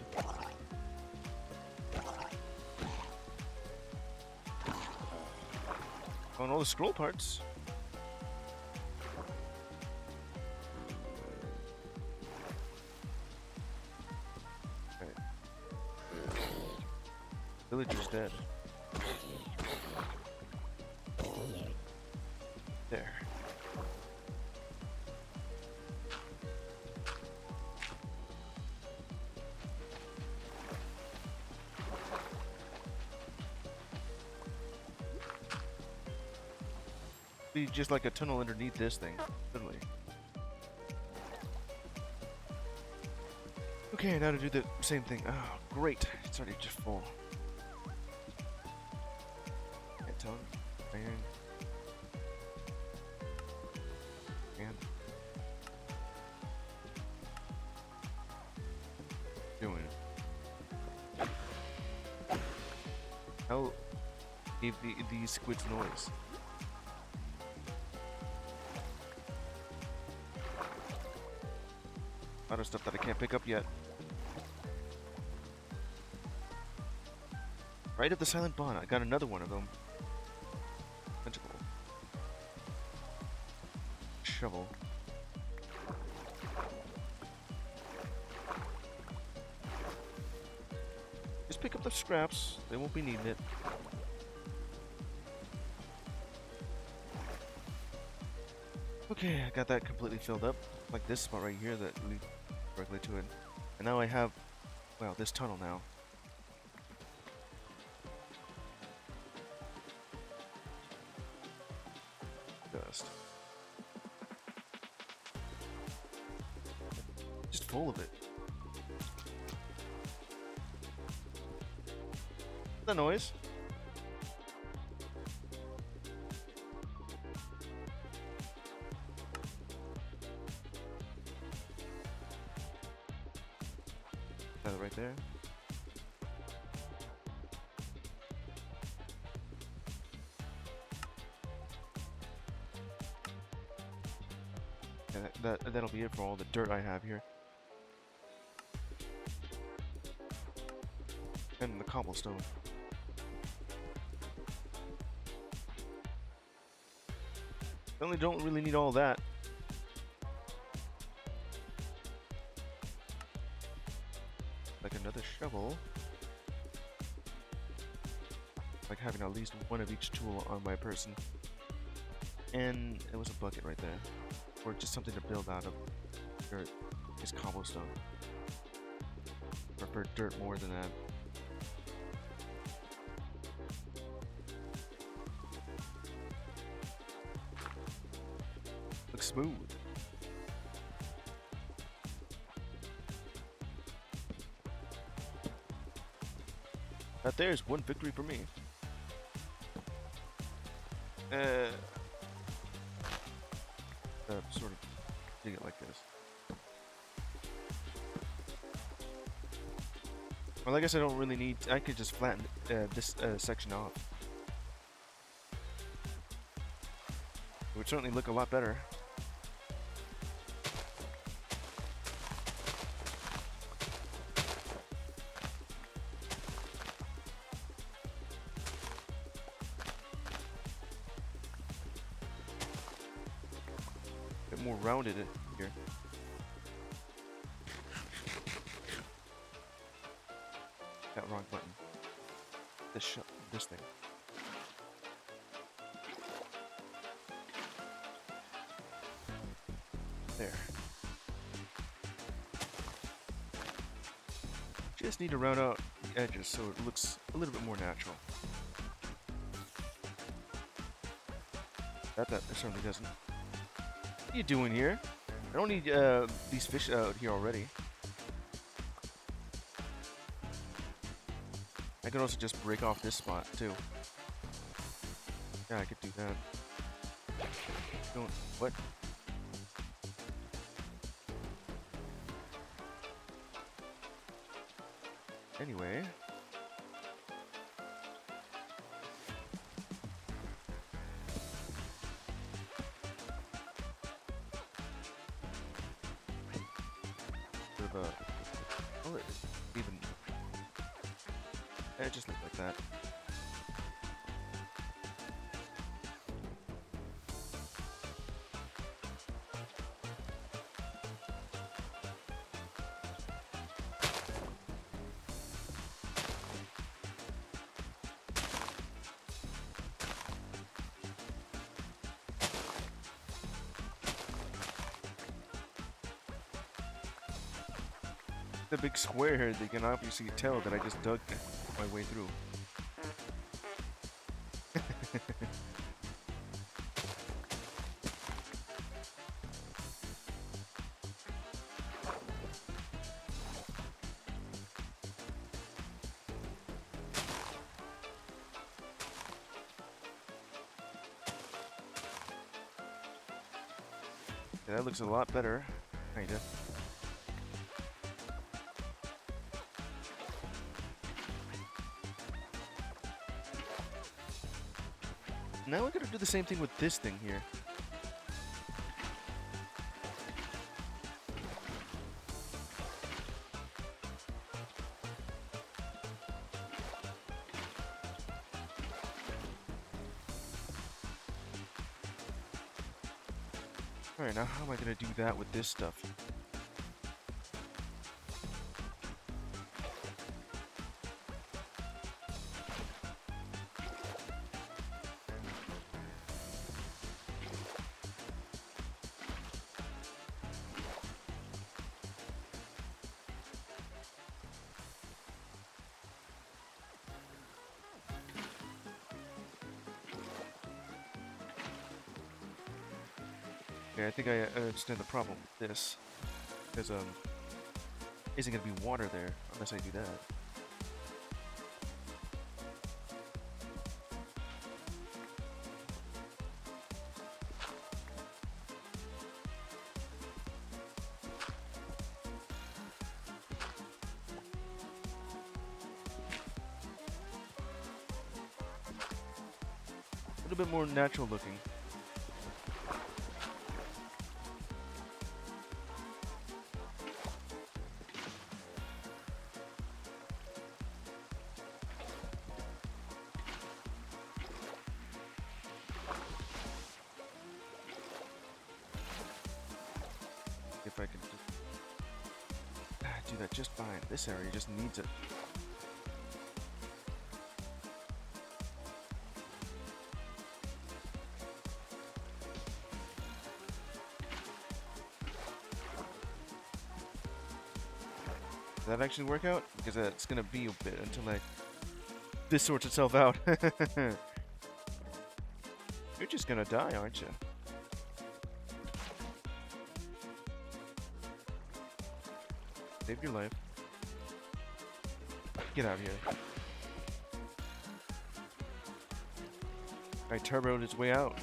On all the scroll parts. Right. Villager's dead. There. Be just like a tunnel underneath this thing, literally. Okay, now to do the same thing. Oh, great! It's already just full. Ton, iron, and doing it. How gave these squids noise? A lot of stuff that I can't pick up yet. Right at the silent bond, I got another one of them. Tentacle. Shovel. Just pick up the scraps. They won't be needing it. Okay, I got that completely filled up. Like this spot right here that leads directly to it. And now I have, well, this tunnel now. Dust. Just full of it. The noise. Got it right there. Yeah, that'll be it for all the dirt I have here. And the cobblestone. Only don't really need all that. Like another shovel. Like having at least one of each tool on my person. And it was a bucket right there. Or just something to build out of dirt. Is cobblestone. Prefer dirt more than that. Looks smooth. That there's one victory for me. Sort of dig it like this. Well, I guess I don't really need. I could just flatten this section off. It would certainly look a lot better. More rounded here. That wrong button. This thing. There. Just need to round out the edges so it looks a little bit more natural. That certainly doesn't. What are you doing here? I don't need these fish out here already. I could also just break off this spot too. Yeah, I could do that. Don't what? Anyway. Well, even just look like that. The big square here, they can obviously tell that I just dug my way through. Yeah, that looks a lot better, kinda. Now we're gonna do the same thing with this thing here. Alright, now how am I gonna do that with this stuff? Okay, I think I understand the problem with this. Because, isn't gonna be water there unless I do that. little bit more natural looking. If I can just do that just fine. This area just needs it. Does that actually work out? Because it's gonna be a bit until like this sorts itself out. You're just gonna die, aren't you? Save your life. Get out of here. I turboed its way out.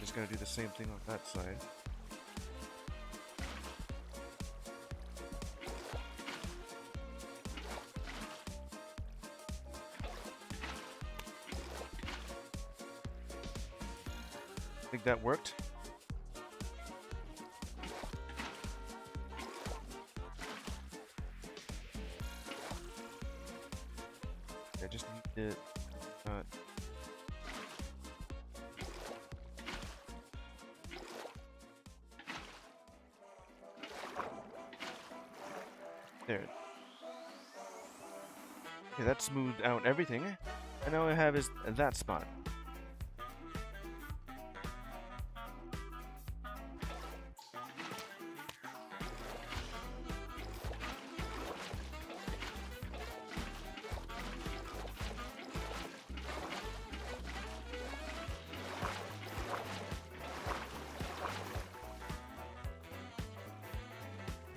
Just gonna do the same thing on that side. Think that worked? I just need to there. Okay, that smoothed out everything. And now I have is that spot.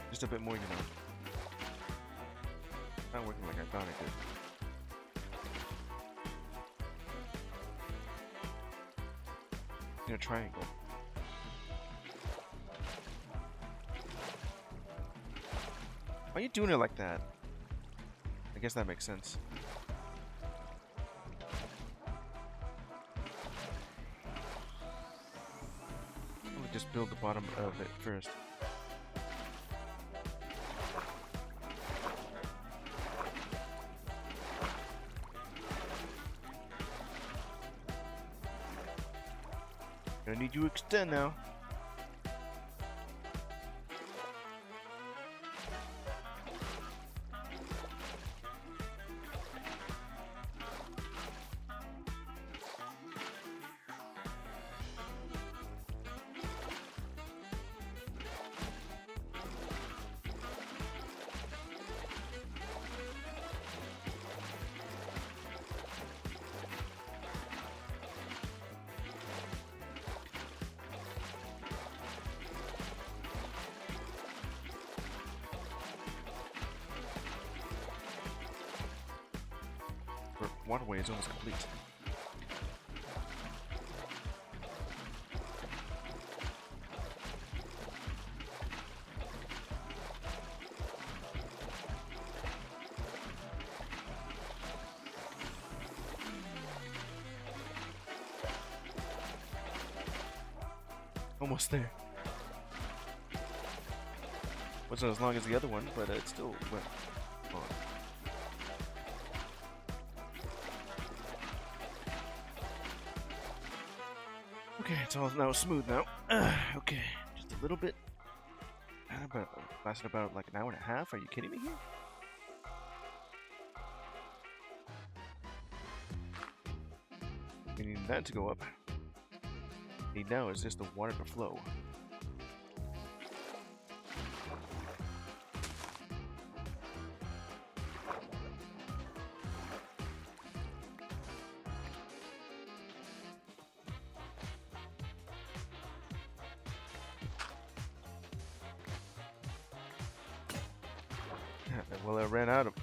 Just a bit more, you know. Not working like I thought it did. In a triangle. Why are you doing it like that? I guess that makes sense. Let me just build the bottom of it first. I need you to extend now. Waterway is almost complete. Almost there. Wasn't as long as the other one, but it still went on. Okay, it's all now smooth now. Okay, just a little bit. Lasted about like an hour and a half. Are you kidding me here? We need that to go up. Need now is just the water to flow. Well, I ran out of...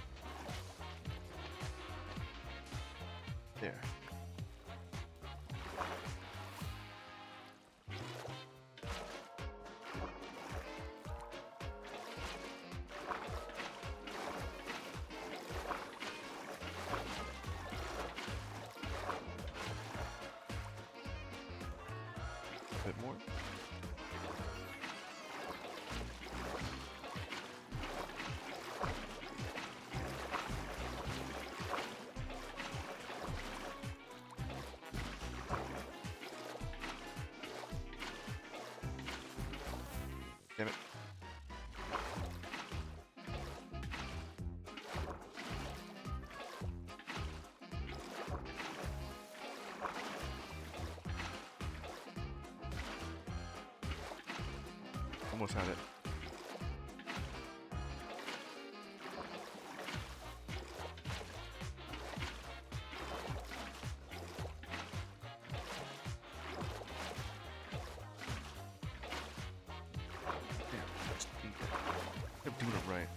There. A bit more. Damn it. Almost had it. I'm doing it right.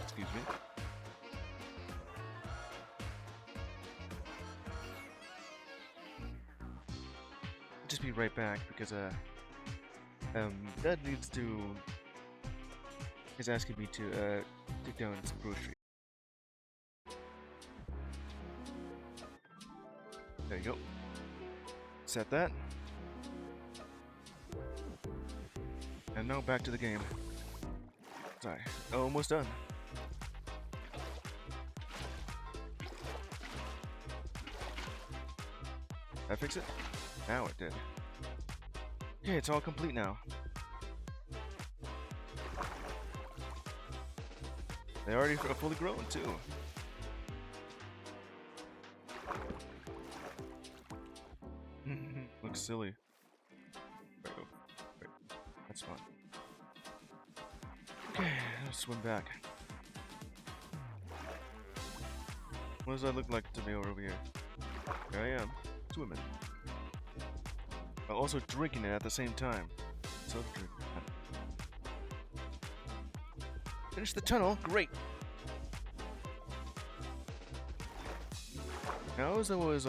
Excuse me. I'll just be right back because Dad is asking me to take down some groceries. There you go. Set that. And now back to the game. Sorry, almost done. Did I fix it? Now it did. Okay, it's all complete now. They already are fully grown too. Looks silly. There we go. Wait, that's fine. Okay, let's swim back. What does that look like to me over here? Here I am, swimming. While also drinking it at the same time. So drink. Finish the tunnel, great! Now as I was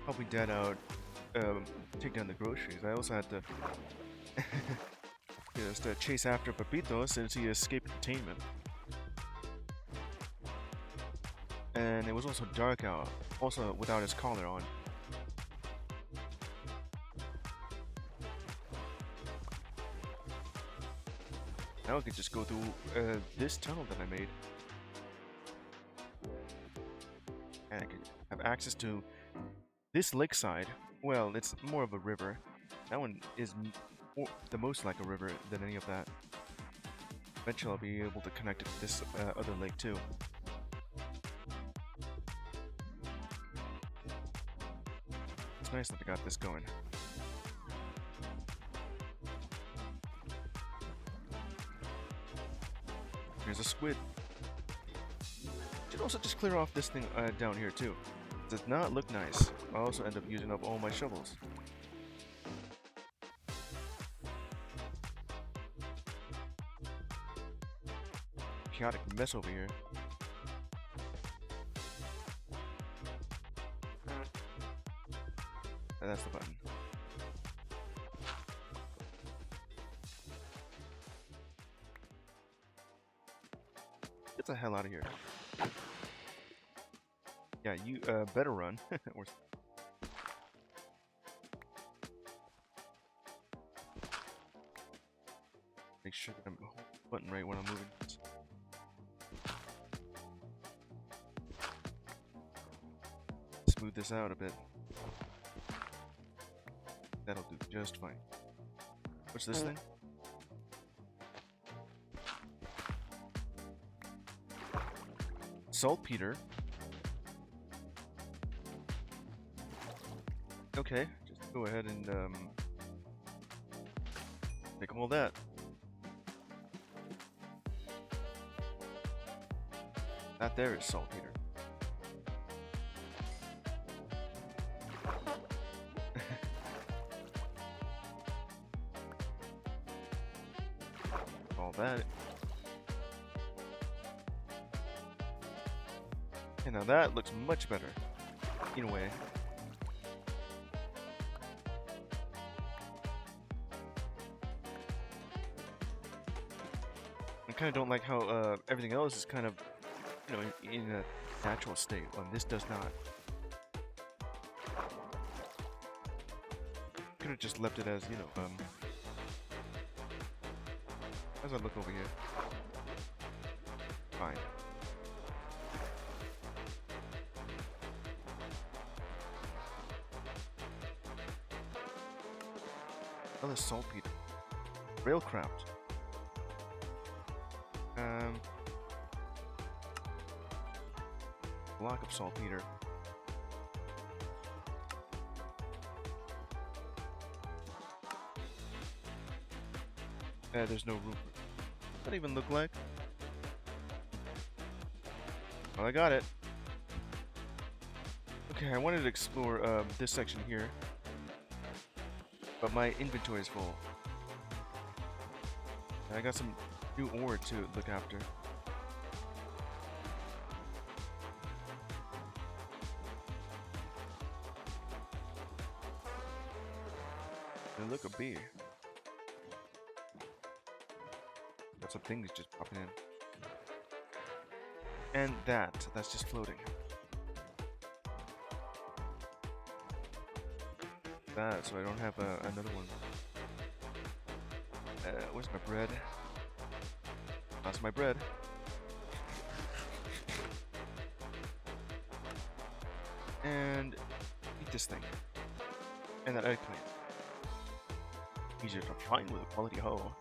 helping Dad out take down the groceries, I also had to just chase after Pepito since he escaped containment. And it was also dark out, also without his collar on. Now I could just go through this tunnel that I made. And I could have access to this lakeside. Well, it's more of a river. That one is the most like a river than any of that. Eventually I'll be able to connect it to this other lake too. It's nice that I got this going. Here's a squid. Should also just clear off this thing down here too. It does not look nice. I also end up using up all my shovels. Chaotic mess over here. And that's the button. Get the hell out of here. Yeah, you better run. Or make sure that I'm holding the button right when I'm moving. Smooth this out a bit. That'll do just fine. What's this thing? Saltpeter. Okay, just go ahead and make them all that. there is saltpeter. All that. And now that looks much better, in a way. I kind of don't like how everything else is kind of, you know, in a natural state, when this does not. Could have just left it as, you know, as I look over here. Fine. Another saltpeter. Railcraft. Block of saltpeter. There's no room. What does that even look like? Well, I got it. Okay, I wanted to explore this section here, but my inventory is full. And I got some new ore to look after. And look, a bee. Got some things just popping in. And that's just floating. That, so I don't have another one. Where's my bread? That's my bread. And eat this thing. And that eggplant. Easier to find with a quality hoe.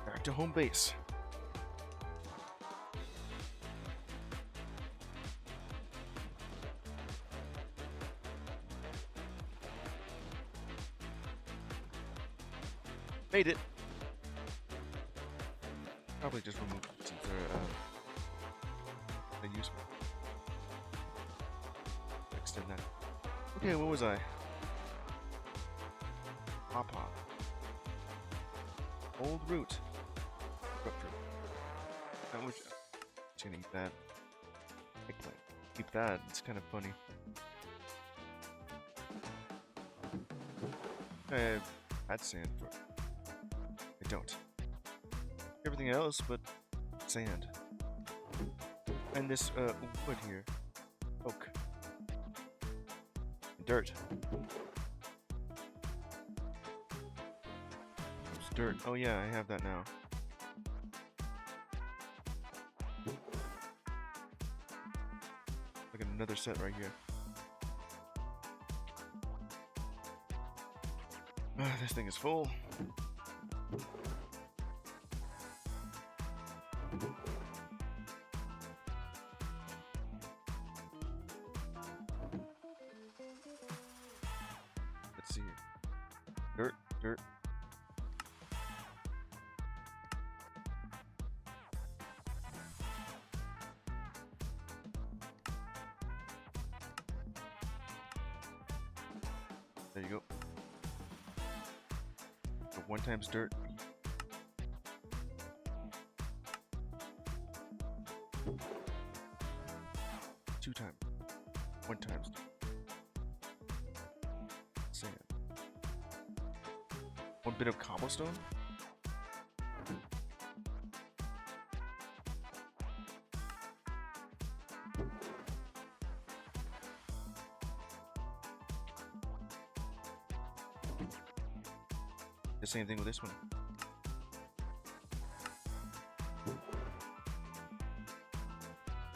Back to home base. Made it. Probably just remove it since they're useful. Extend that. Okay, what was I? Pawpaw. Old root. How much? Just gonna eat that. Eggplant. Keep that. It's kind of funny. I had sand for. I don't. Everything else but sand. And this wood here. Oak. Dirt. There's dirt. Oh yeah, I have that now. Look at another set right here. This thing is full. Let's see. Dirt, dirt. There you go. So 1 times dirt. 2 times. 1 times sand. 1 bit of cobblestone. The same thing with this one.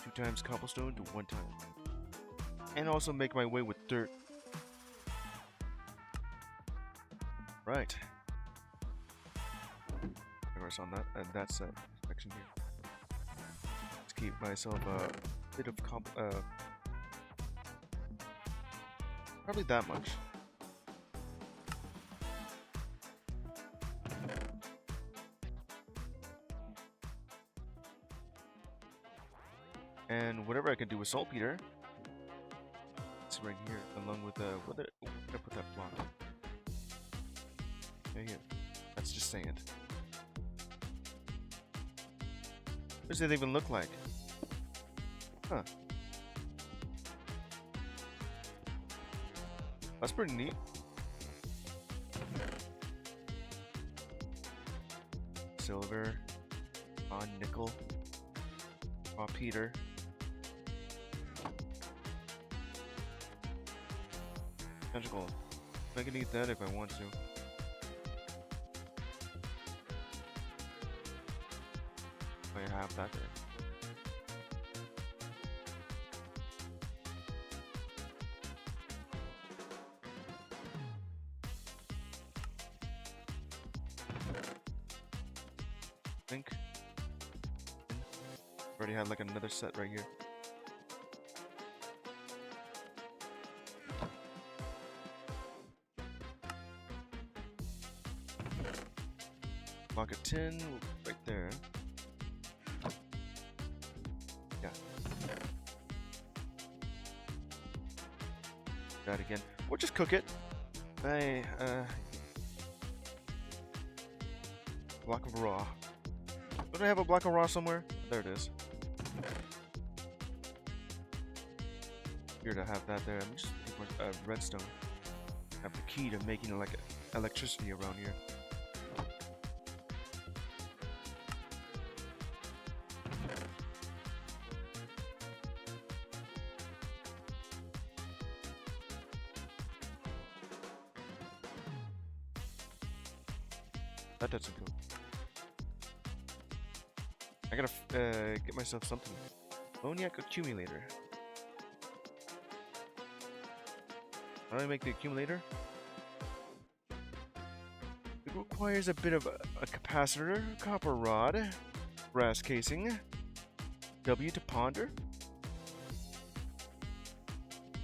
Two times cobblestone to 1 time. And also make my way with dirt. Right. Progress on that, and that's that section here. Let's keep myself a bit of probably that much. And whatever I can do with saltpeter. It's right here, along with where did I put that block? Okay, here. That's just sand. What does it even look like? Huh. That's pretty neat. Silver, nickel, Peter. Magical. I can eat that if I want to. I have that there. I think already had like another set right here. Block of tin right there. Yeah. That again. Or just cook it. Block of raw. Don't I have a block of raw somewhere? There it is. Here to have that there. I'm just looking for redstone. Have the key to making like electricity around here. That doesn't go. I gotta get myself something. Ammoniac accumulator. How do I make the accumulator? It requires a bit of a capacitor, copper rod, brass casing, W to ponder.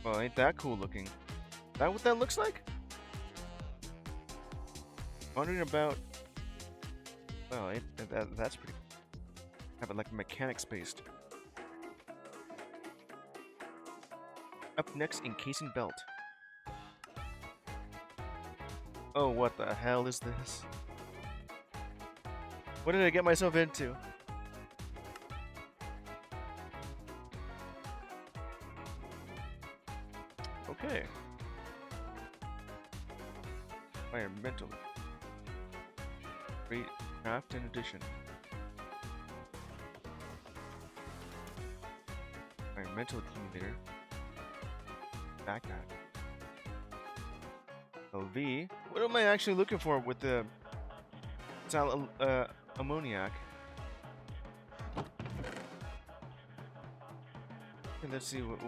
Well, ain't that cool looking? Is that what that looks like? Wondering about. Well, that's pretty. Have it like mechanics based. Up next, encasing belt. Oh, what the hell is this? What did I get myself into? Okay. Environmental. Great craft and addition. Environmental accumulator. Backpack. LV. What am I actually looking for with the ammoniac? Okay, let's see what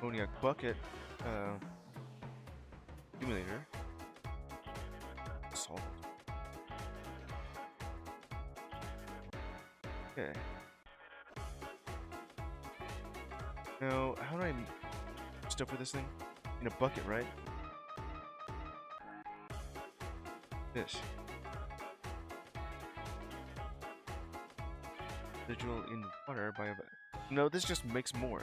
ammoniac bucket accumulator. Salt. Okay. Now, how do I stuff with this thing? In a bucket, right? This. Residual in water by a... No, this just makes more.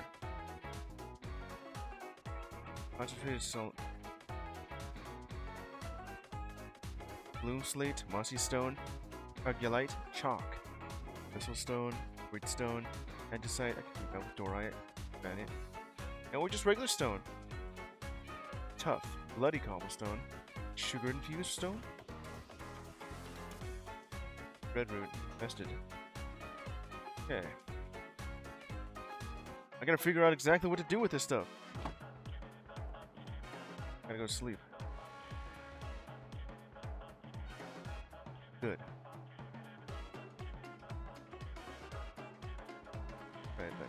Concentrated salt. Bloom slate, mossy stone, coagulite, chalk. Thistle stone, grit stone, andesite, I can do that with dorite, granite. And we're just regular stone. Tough, bloody cobblestone, sugar infused stone, red root, invested. Okay. I gotta figure out exactly what to do with this stuff. Gotta go to sleep. Good. Right then.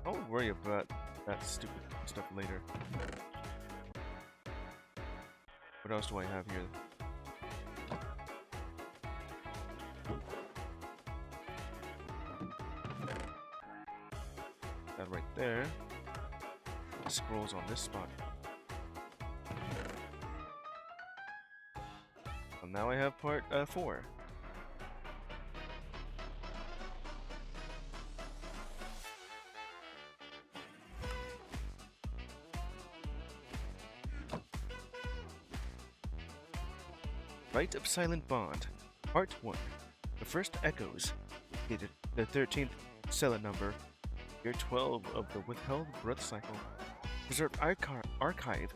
Don't worry about that stupid stuff later. What else do I have here? That right there. Scrolls on this spot. now I have part 4. Rite of Silent Bond, Part 1. The first echoes, dated the 13th cell number, year 12 of the Withheld Breath Cycle. Preserved archive,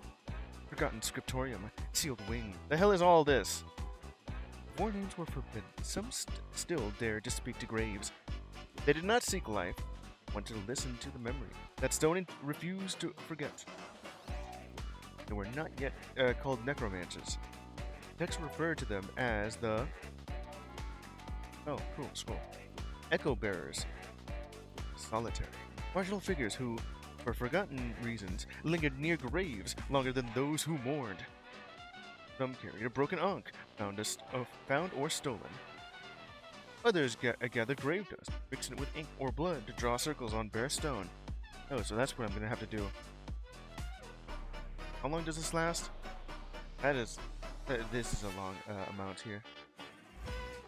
forgotten scriptorium, sealed wing. The hell is all this? Warnings were forbidden. Some still dared to speak to graves. They did not seek life, wanted to listen to the memory that Stone refused to forget. They were not yet called necromancers. Text referred to them as the... Oh, cool, scroll. Echo Bearers. Solitary. Marginal figures who, for forgotten reasons, lingered near graves longer than those who mourned. Some carried a broken ankh, found or stolen. Others gathered grave dust, mixing it with ink or blood to draw circles on bare stone. Oh, so that's what I'm gonna have to do. How long does this last? This is a long amount here.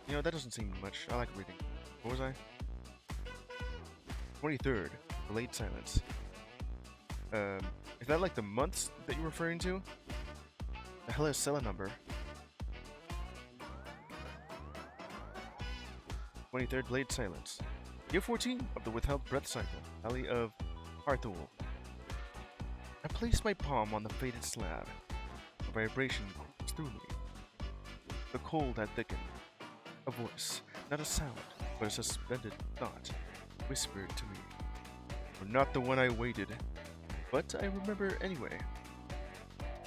You know, that doesn't seem much. I like reading. What was I? 23rd, Delayed Silence. Is that like the months that you're referring to? The hell is cell number? 23rd Blade Silence. Year 14 of the Withheld Breath Cycle, Valley of Harthul. I placed my palm on the faded slab. A vibration coursed through me. The cold had thickened. A voice, not a sound, but a suspended thought, whispered to me. You're not the one I waited, but I remember anyway.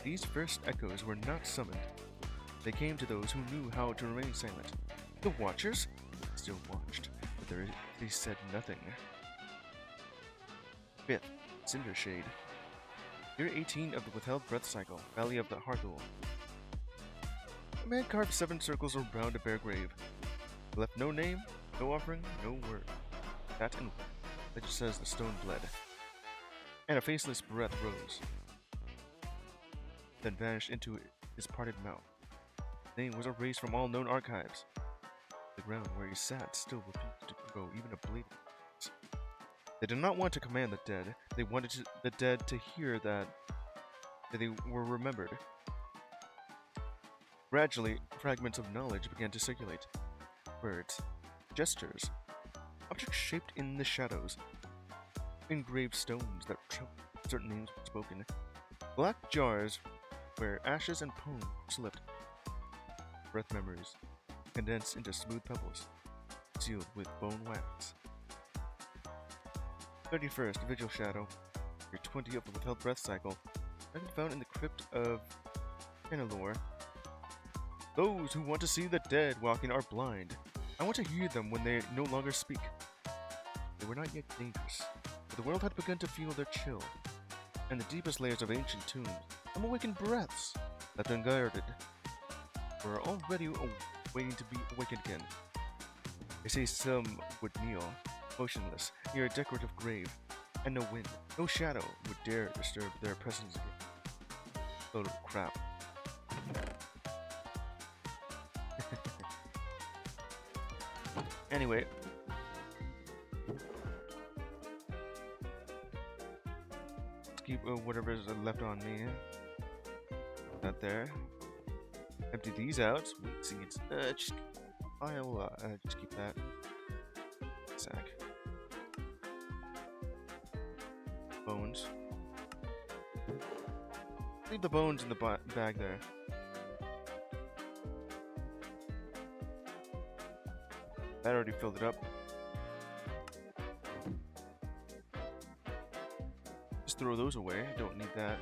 These first echoes were not summoned. They came to those who knew how to remain silent. The Watchers still watched, but they said nothing. 5th, Cinder Shade. Year 18 of the Withheld Breath Cycle, Valley of the Harthul. A man carved 7 circles around a bare grave. He left no name, no offering, no word. That and it just says the stone bled. And a faceless breath rose, then vanished into his parted mouth. His name was erased from all known archives. The ground where he sat still refused to grow even a blade. They did not want to command the dead. They wanted the dead to hear that they were remembered. Gradually, fragments of knowledge began to circulate. Words, gestures, objects shaped in the shadows, engraved stones that trembled. Certain names were spoken. Black jars where ashes and poem slipped. Breath memories condensed into smooth pebbles, sealed with bone wax. 31st, Vigil Shadow. Year 20 of the Withheld Breath Cycle. Dragon found in the crypt of Penelor. Those who want to see the dead walking are blind. I want to hear them when they no longer speak. They were not yet dangerous, but the world had begun to feel their chill, and the deepest layers of ancient tombs, some awakened breaths, left unguarded, were already waiting to be awakened again. They say some would kneel, motionless, near a decorative grave, and no wind, no shadow would dare disturb their presence again. Total crap. Anyway. Let's keep whatever is left on me. Not there. Empty these out. Sweet seeds. I'll just keep that. Sack. Bones. Leave the bones in the bag there. That already filled it up. Just throw those away. Don't need that.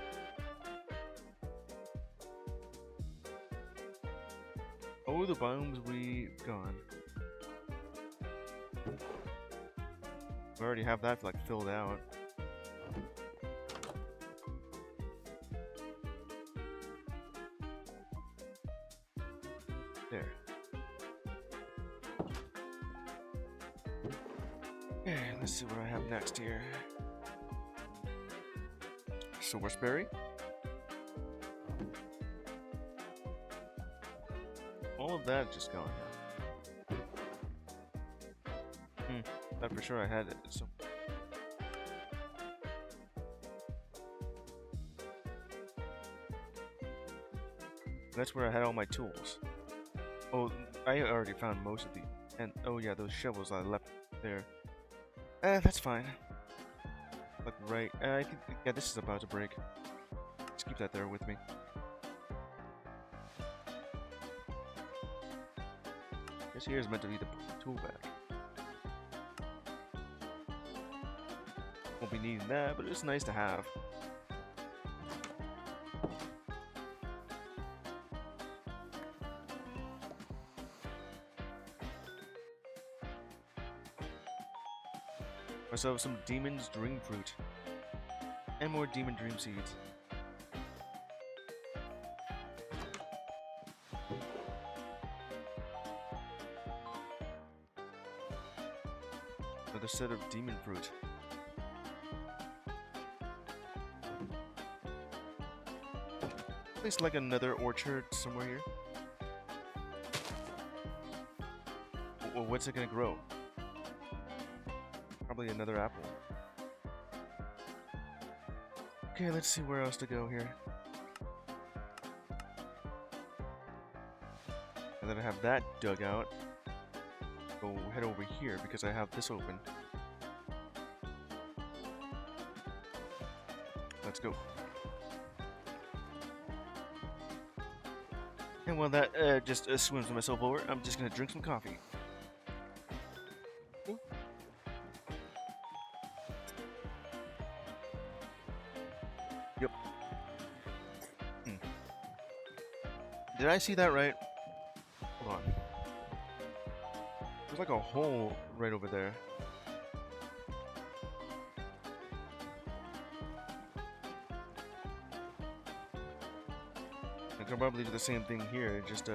Oh, the bombs we gone. We already have that like filled out. There. Okay, let's see what I have next here. Silverberry. that just gone now? Thought for sure I had it. So that's where I had all my tools. Oh, I already found most of the. And oh yeah, those shovels I left there. That's fine. Look right. I think yeah, this is about to break. Just keep that there with me. This here is meant to be the tool bag. Won't be needing that, but it's nice to have. Myself some demon's dream fruit. And more demon dream seeds. Another set of demon fruit. Place like another orchard somewhere here. Well, what's it gonna grow? Probably another apple. Okay, let's see where else to go here. And then I have that dug out. Go head over here because I have this open. Let's go. And while that just swims myself over, I'm just gonna drink some coffee. Yep. Did I see that right? Hold on. There's like a hole right over there. I can probably do the same thing here, just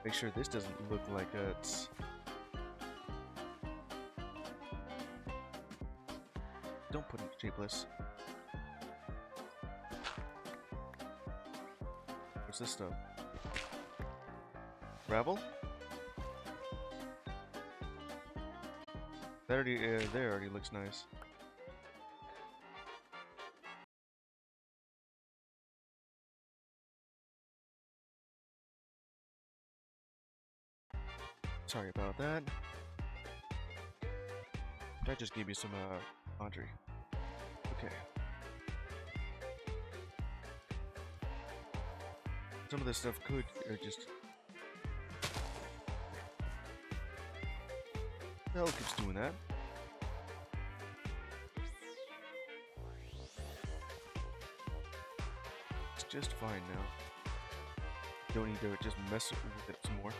make sure this doesn't look like it's... Don't put it shapeless. What's this stuff? Gravel? That already, there already looks nice. Sorry about that. That just gave me some laundry. Okay. Some of this stuff could just... Hell keeps doing that. It's just fine now. Don't need to just mess with it some more.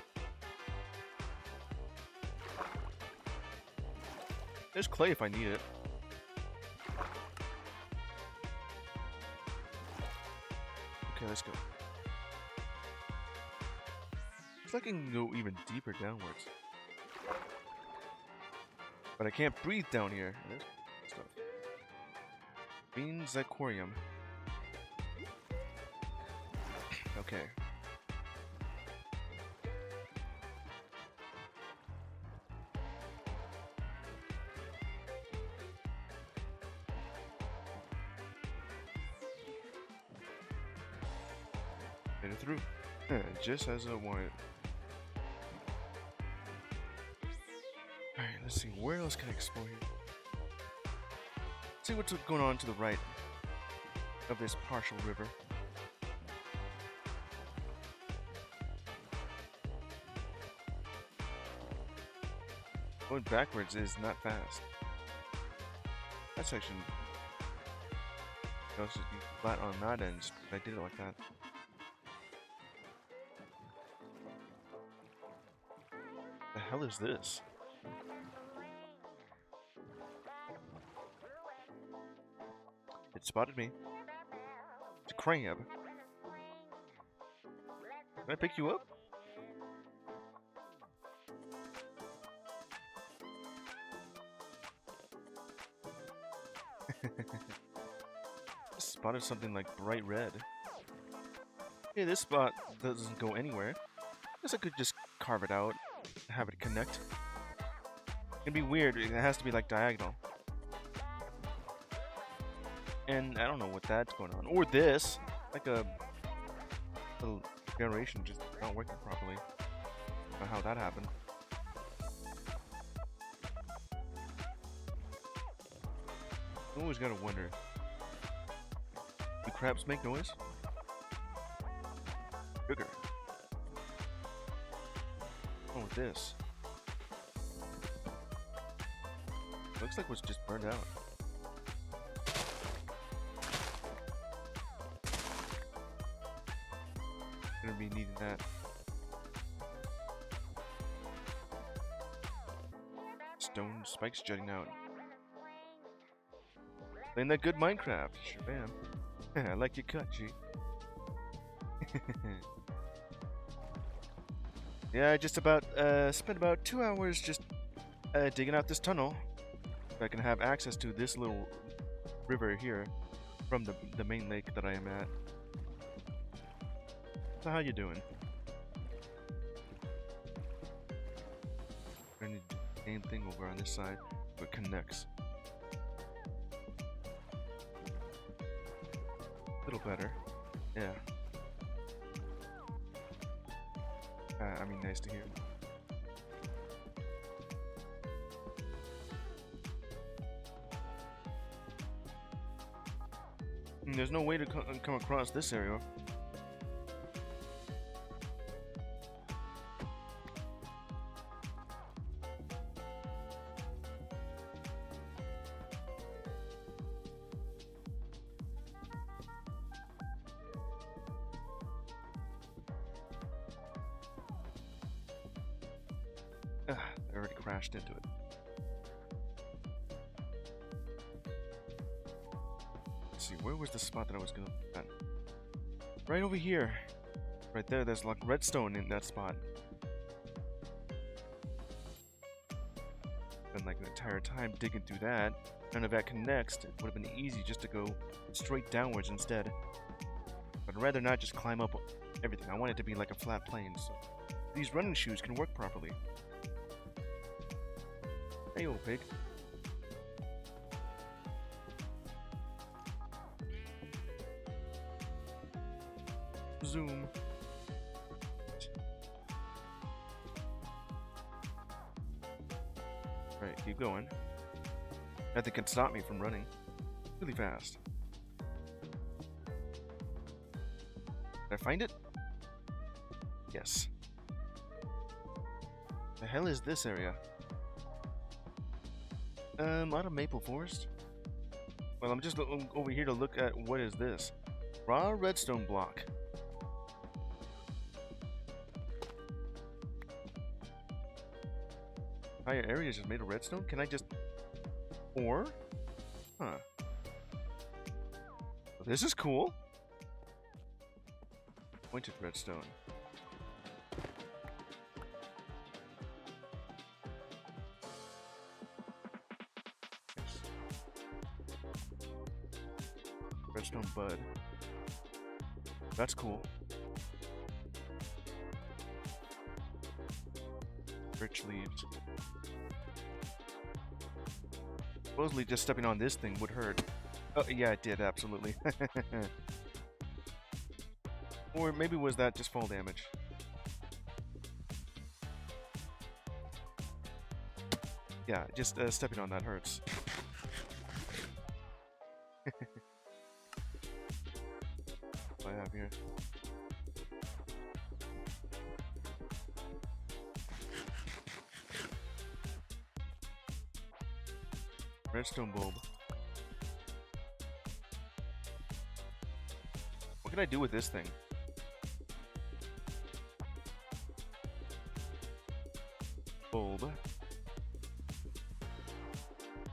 There's clay if I need it. Okay, let's go. It's like I can go even deeper downwards. But I can't breathe down here. There's stuff. Beans aquarium. Okay. Made it through. Just as I wanted. Alright, let's see. Where else can I explore here? Let's see what's going on to the right of this partial river. Going backwards is not fast. That section goes to be flat on that end. I did it like that. The hell is this? It spotted me. It's a crab. Can I pick you up? Spotted something like bright red. Hey, this spot doesn't go anywhere. guess I could just carve it out, have it connect. It'd be weird. It has to be like diagonal. And I don't know what that's going on. Or this, like a little generation just not working properly. I don't know how that happened. I always gotta wonder. Do crabs make noise? Sugar. Oh, this. Looks like it was just burned out. Gonna be needing that. Stone spikes jutting out. Playing that good Minecraft. Sure am. I like your cut, G. Yeah, I just about spent about 2 hours just digging out this tunnel. So I can have access to this little river here from the main lake that I am at. So how you doing? I need the same thing over on this side, but connects. A little better, yeah. I mean, nice to hear. There's no way to come across this area. I already crashed into it. Let's see, where was the spot that I was gonna at? Right over here. Right there, there's like redstone in that spot. Been like an entire time digging through that. None of that connects. It would have been easy just to go straight downwards instead. But I'd rather not just climb up everything. I want it to be like a flat plane, so these running shoes can work properly. Hey, old pig. Zoom. Right, keep going. Nothing can stop me from running really fast. Did I find it? Yes. The hell is this area? Out of maple forest. Well, I'm just over here to look at what is this? Raw redstone block. Entire area is just made of redstone? Can I just... Or? Huh. Well, this is cool. Pointed redstone. Redstone bud. That's cool. Rich leaves. Supposedly just stepping on this thing would hurt. Oh, yeah, it did, absolutely. Or maybe was that just fall damage? Yeah, just stepping on that hurts. What I have here. Redstone bulb. What can I do with this thing? Bulb.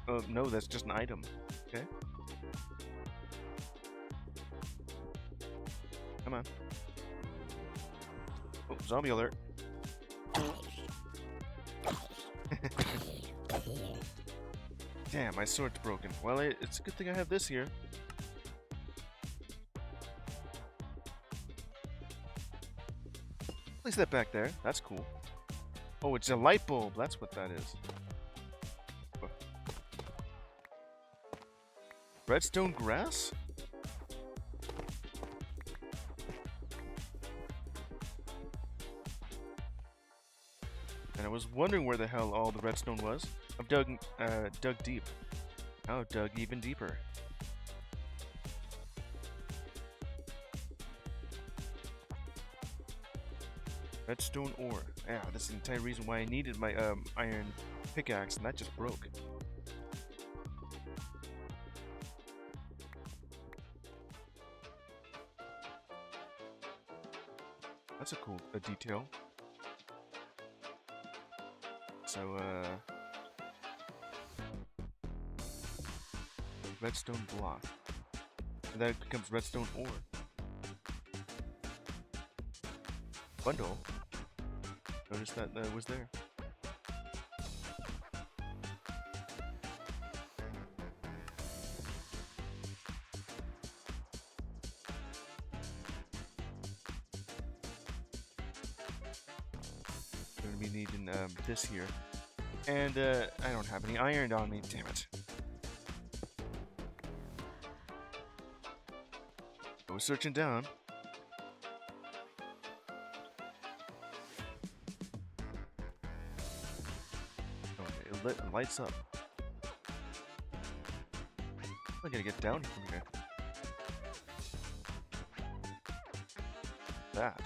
Oh, no, that's just an item. Okay. Come on. Oh, zombie alert. Damn, my sword's broken. Well, it's a good thing I have this here. Place that back there. That's cool. Oh, it's a light bulb. That's what that is. Redstone grass? And I was wondering where the hell all the redstone was. I've dug deep. Now I've dug even deeper. Redstone ore. Yeah, that's the entire reason why I needed my iron pickaxe, and that just broke. That's a cool detail. So, redstone block. And that becomes redstone ore. Bundle. Notice that was there. Gonna be needing this here. And I don't have any iron on me, damn it. I was searching down. Oh, it lights up. I gotta get down from here. That.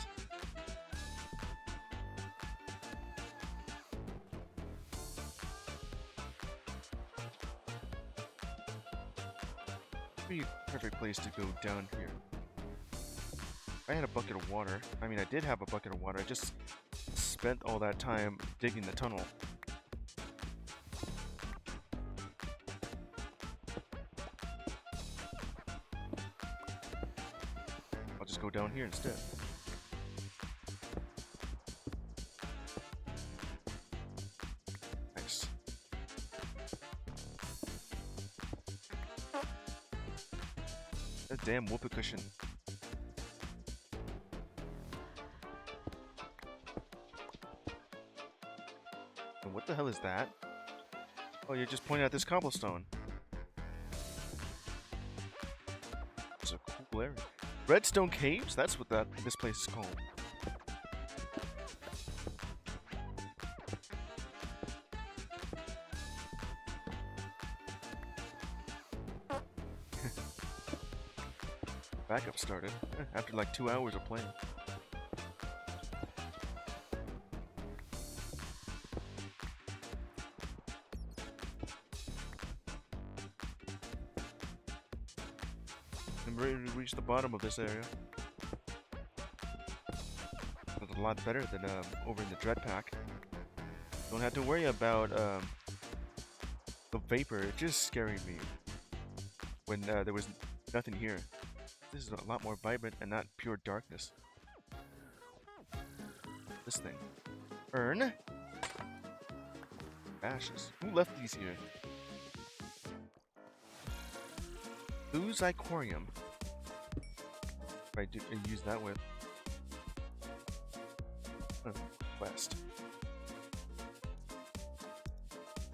Pretty perfect place to go down here. I had a bucket of water. I mean, I did have a bucket of water. I just spent all that time digging the tunnel. I'll just go down here instead. Nice. That damn whoopee cushion. And what the hell is that? Oh, you're just pointing at this cobblestone. It's a cool area. Redstone caves? That's what this place is called. Backup started after like 2 hours of playing. I'm ready to reach the bottom of this area. It's a lot better than over in the dread pack. Don't have to worry about the vapor just scaring me when there was nothing here. This is a lot more vibrant and not pure darkness. This thing. Urn. Ashes. Who left these here? Whose Icorium? If I use that with. West.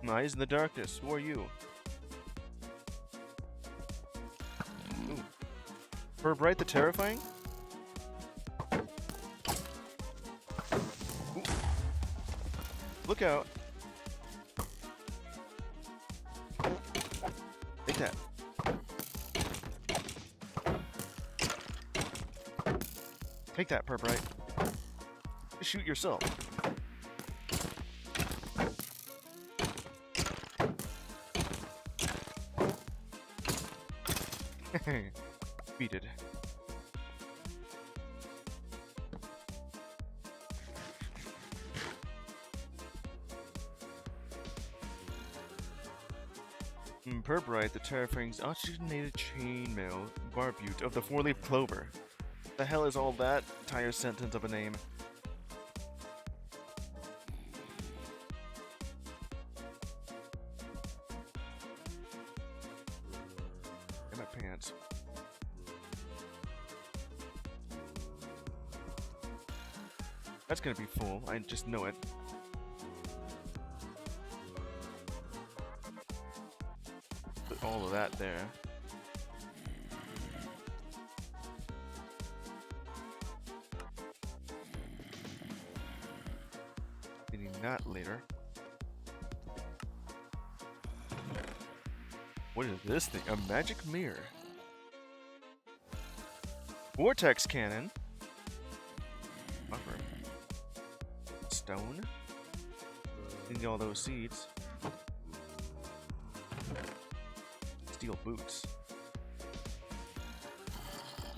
Eyes in the darkness. Who are you? Ooh. Bright the Terrifying? Ooh. Look out. Take that. Take that, Bright. Just shoot yourself. Defeated. Purbright, the Terrifying's oxygenated chainmail barbute of the four-leaf clover. The hell is all that entire sentence of a name? In my pants. That's gonna be full. I just know it. Put all of that there. Getting that later. What is this thing? A magic mirror. Vortex cannon. Bumper. Stone. Need all those seeds. Steel boots.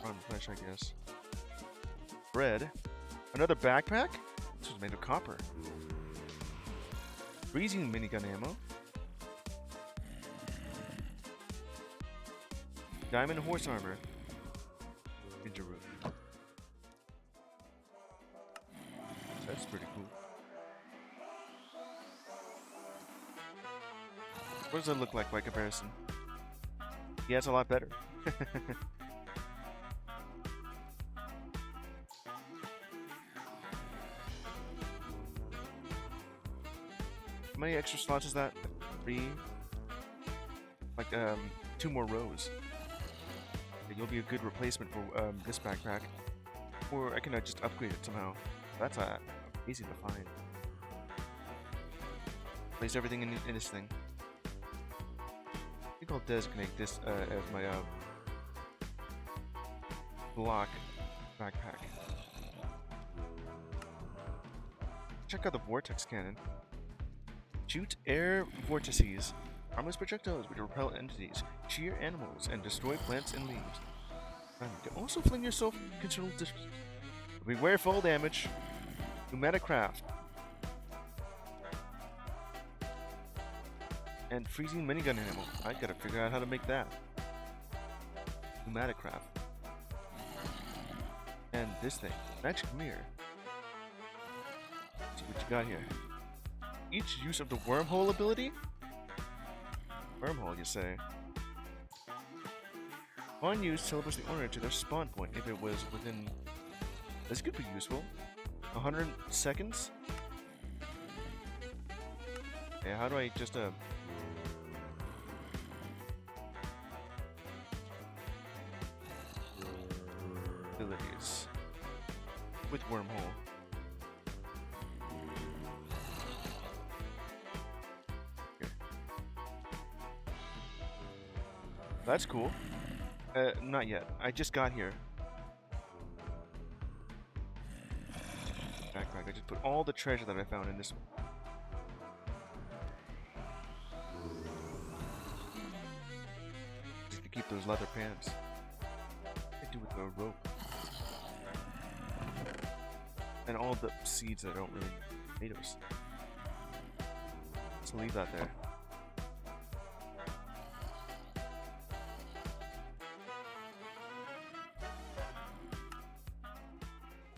Run flesh, I guess. Bread. Another backpack? This was made of copper. Freezing minigun ammo. Diamond horse armor. Ninja root. That's pretty cool. What does that look like by comparison? Yeah, it's a lot better. How many extra slots is that? 3? Like, 2 more rows. You'll be a good replacement for this backpack. Or I can just upgrade it somehow. That's easy to find. Place everything in this thing. I think I'll designate this as my block backpack. Check out the vortex cannon. Shoot air vortices. Harmless projectiles which repel entities, shear animals, and destroy plants and leaves. You can also fling yourself considerable distance. Beware fall damage. Pneumatic craft. And freezing minigun ammo. I gotta figure out how to make that. Pneumatic craft. And this thing. Magic mirror. Let's see what you got here. Each use of the wormhole ability? Wormhole, you say? Upon use, teleports the owner to their spawn point if it was within... This could be useful. 100 seconds? Yeah, how do I just, abilities. With wormhole. Here. That's cool. Not yet. I just got here. Backpack. I just put all the treasure that I found in this one. Just to keep those leather pants. What do I do with the rope? And all the seeds that I don't really need. Tomatoes. Let's leave that there.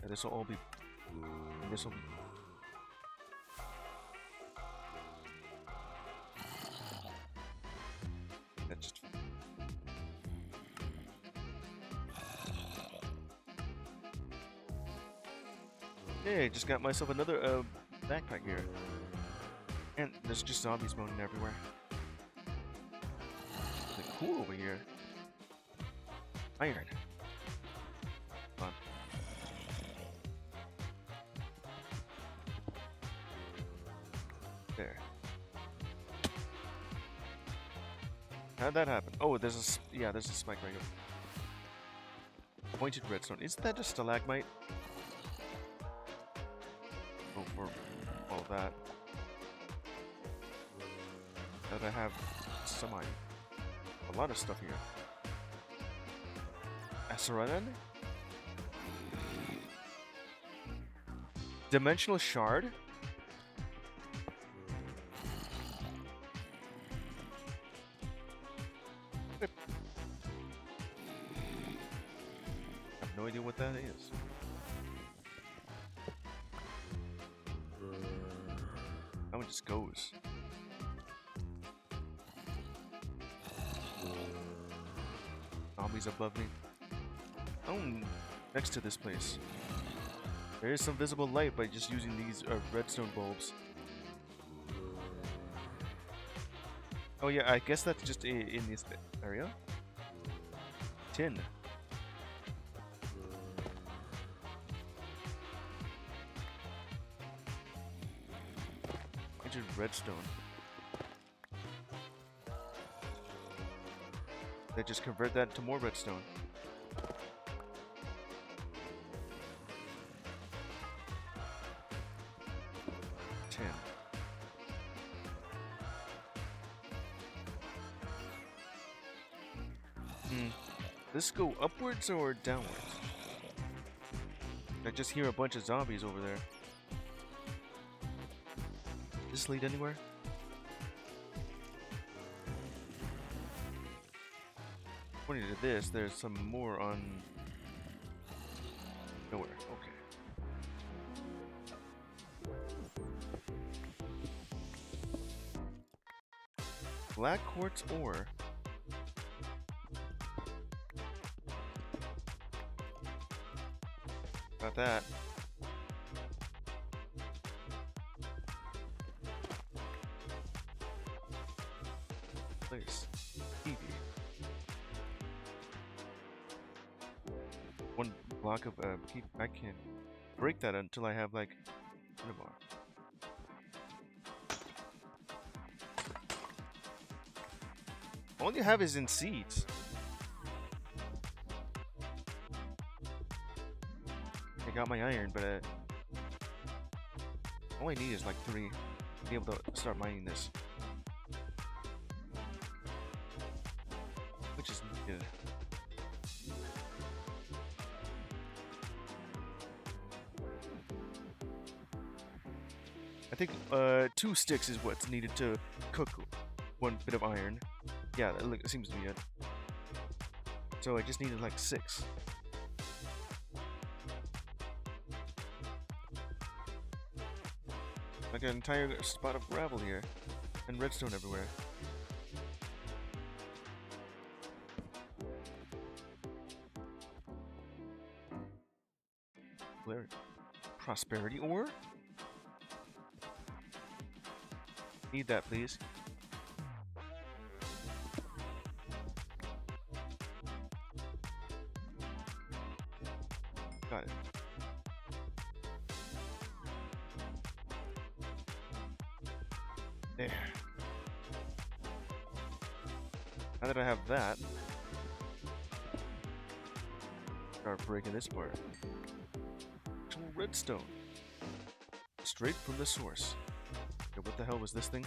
This will all be. This will be. That's just. Hey, just got myself another backpack here, and there's just zombies moaning everywhere. Something cool over here. Iron. Fun. There. How'd that happen? Oh, there's a spike right here. Pointed redstone. Isn't that just stalagmite? Oh, for all that. That I have a lot of stuff here. Acerine? Dimensional shard? I have no idea what that is. That one just goes. Zombies above me. Oh, next to this place. There is some visible light by just using these redstone bulbs. Oh yeah, I guess that's just in this area. Tin. Entered redstone. They just convert that to more redstone. Tin. Does this go upwards or downwards? I just hear a bunch of zombies over there. Does this lead anywhere? According to this, there's some more on nowhere. Okay. Black quartz ore. Got that. Place. Eevee. One block of I can't break that until I have like bar. All you have is in seeds. I got my iron, but all I need is like 3 to be able to start mining this. Which is good. I think 2 sticks is what's needed to cook 1 bit of iron. Yeah, that seems to be it. So I just needed like 6. Like an entire spot of gravel here, and redstone everywhere. Where? Prosperity ore? Need that, please. Got it. There. Now that I have that, start breaking this part. Actual redstone. Straight from the source. Okay, what the hell was this thing?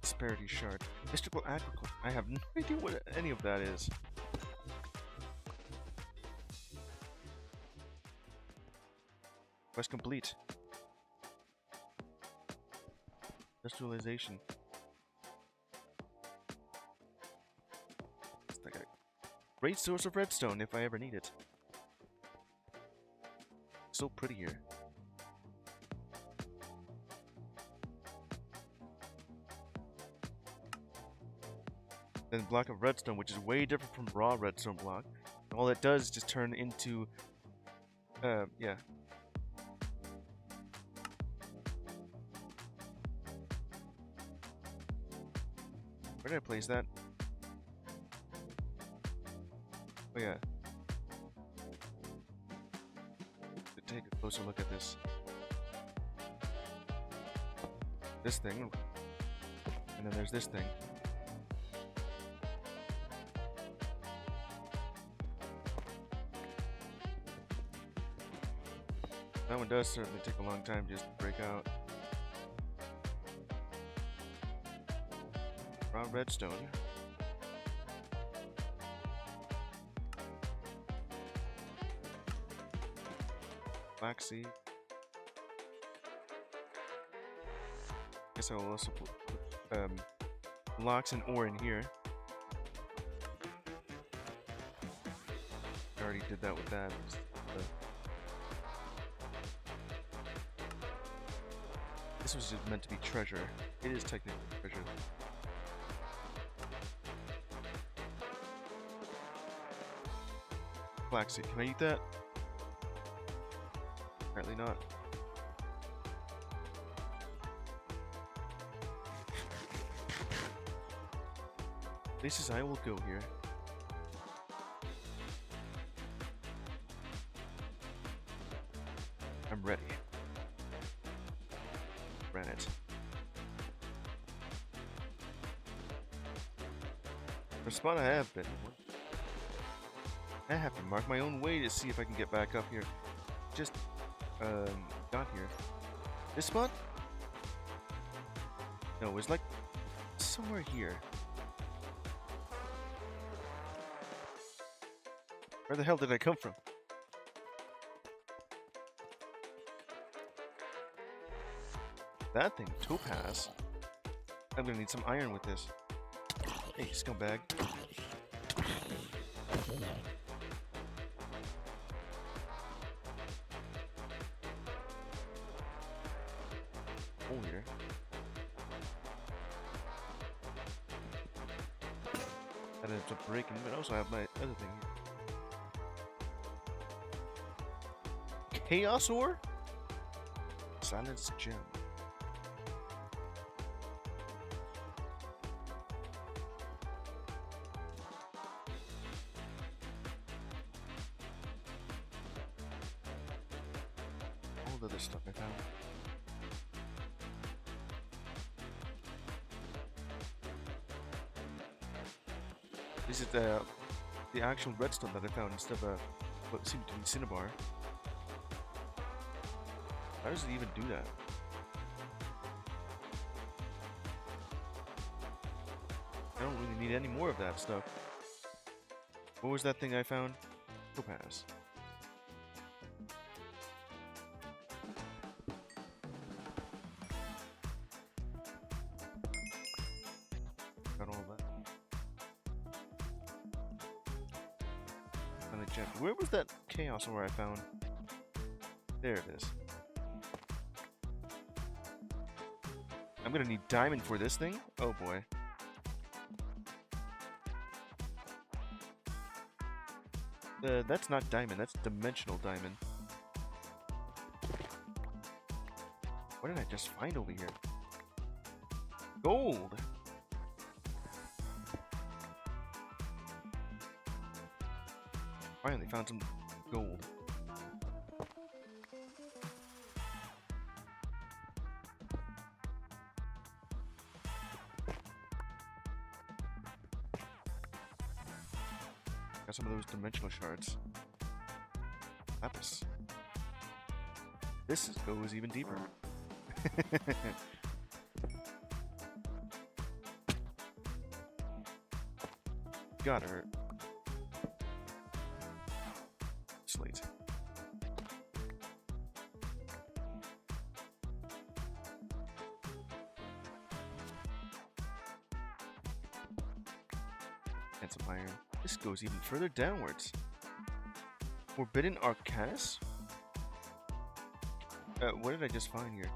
Prosperity shard. Mystical agriculture. I have no idea what any of that is. Quest complete. Industrialization. It's like a great source of redstone if I ever need it. So pretty here. Then block of redstone, which is way different from raw redstone block. And all it does is just turn into, yeah. Where did I place that? Oh yeah. Take a closer look at this. This thing. And then there's this thing. That one does certainly take a long time just to break out. Raw redstone. Black seed. Guess I will also put blocks and ore in here. I already did that with that. This was just meant to be treasure. It is technically treasure. Flaxseed. Can I eat that? Apparently not. Places I will go here. I'm ready. Ran it. The spot I have been. I have to mark my own way to see if I can get back up here. Just, got here. This spot? No, it was like somewhere here. Where the hell did I come from? That thing, topaz. I'm gonna need some iron with this. Hey, scumbag. Oh, here. I ended up breaking, but I also have my other thing here. Chaos ore? Silence gem. All the other stuff I found. This is the actual redstone that I found instead of what seemed to be cinnabar. How does it even do that? I don't really need any more of that stuff. What was that thing I found? Topaz. Got all that. And the gem. Where was that chaos ore I found? There it is. I'm gonna need diamond for this thing? Oh boy. That's not diamond, that's dimensional diamond. What did I just find over here? Gold! Finally found some gold. Got some of those dimensional shards. Lapis. This goes even deeper. Gotta hurt. Slate. And some iron. This goes even further downwards. Forbidden Arcanus? What did I just find here?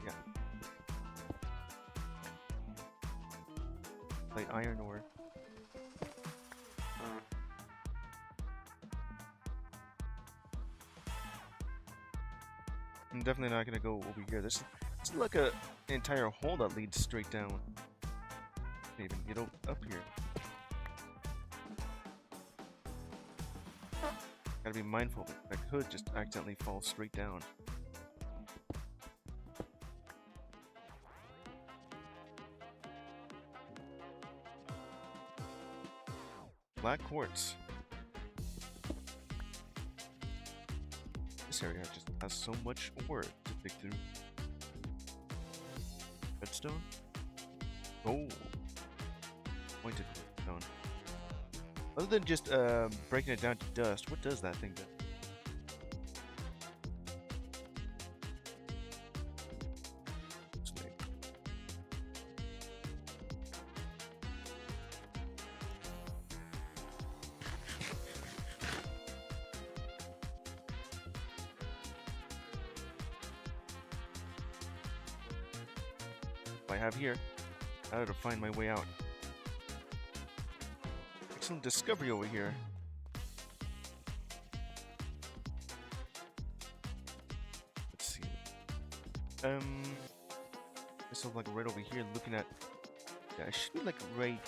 Yeah. Light iron ore. I'm definitely not gonna go over here. This is like an entire hole that leads straight down. Can't even get up here. Gotta be mindful. I could just accidentally fall straight down. Black quartz. This area just has so much ore to dig through. Redstone? Gold. Pointed redstone. Other than just breaking it down to dust, what does that thing do? I have here. I had to find my way out. Excellent discovery over here. Let's see. So like right over here, looking at. Yeah, it should be like right.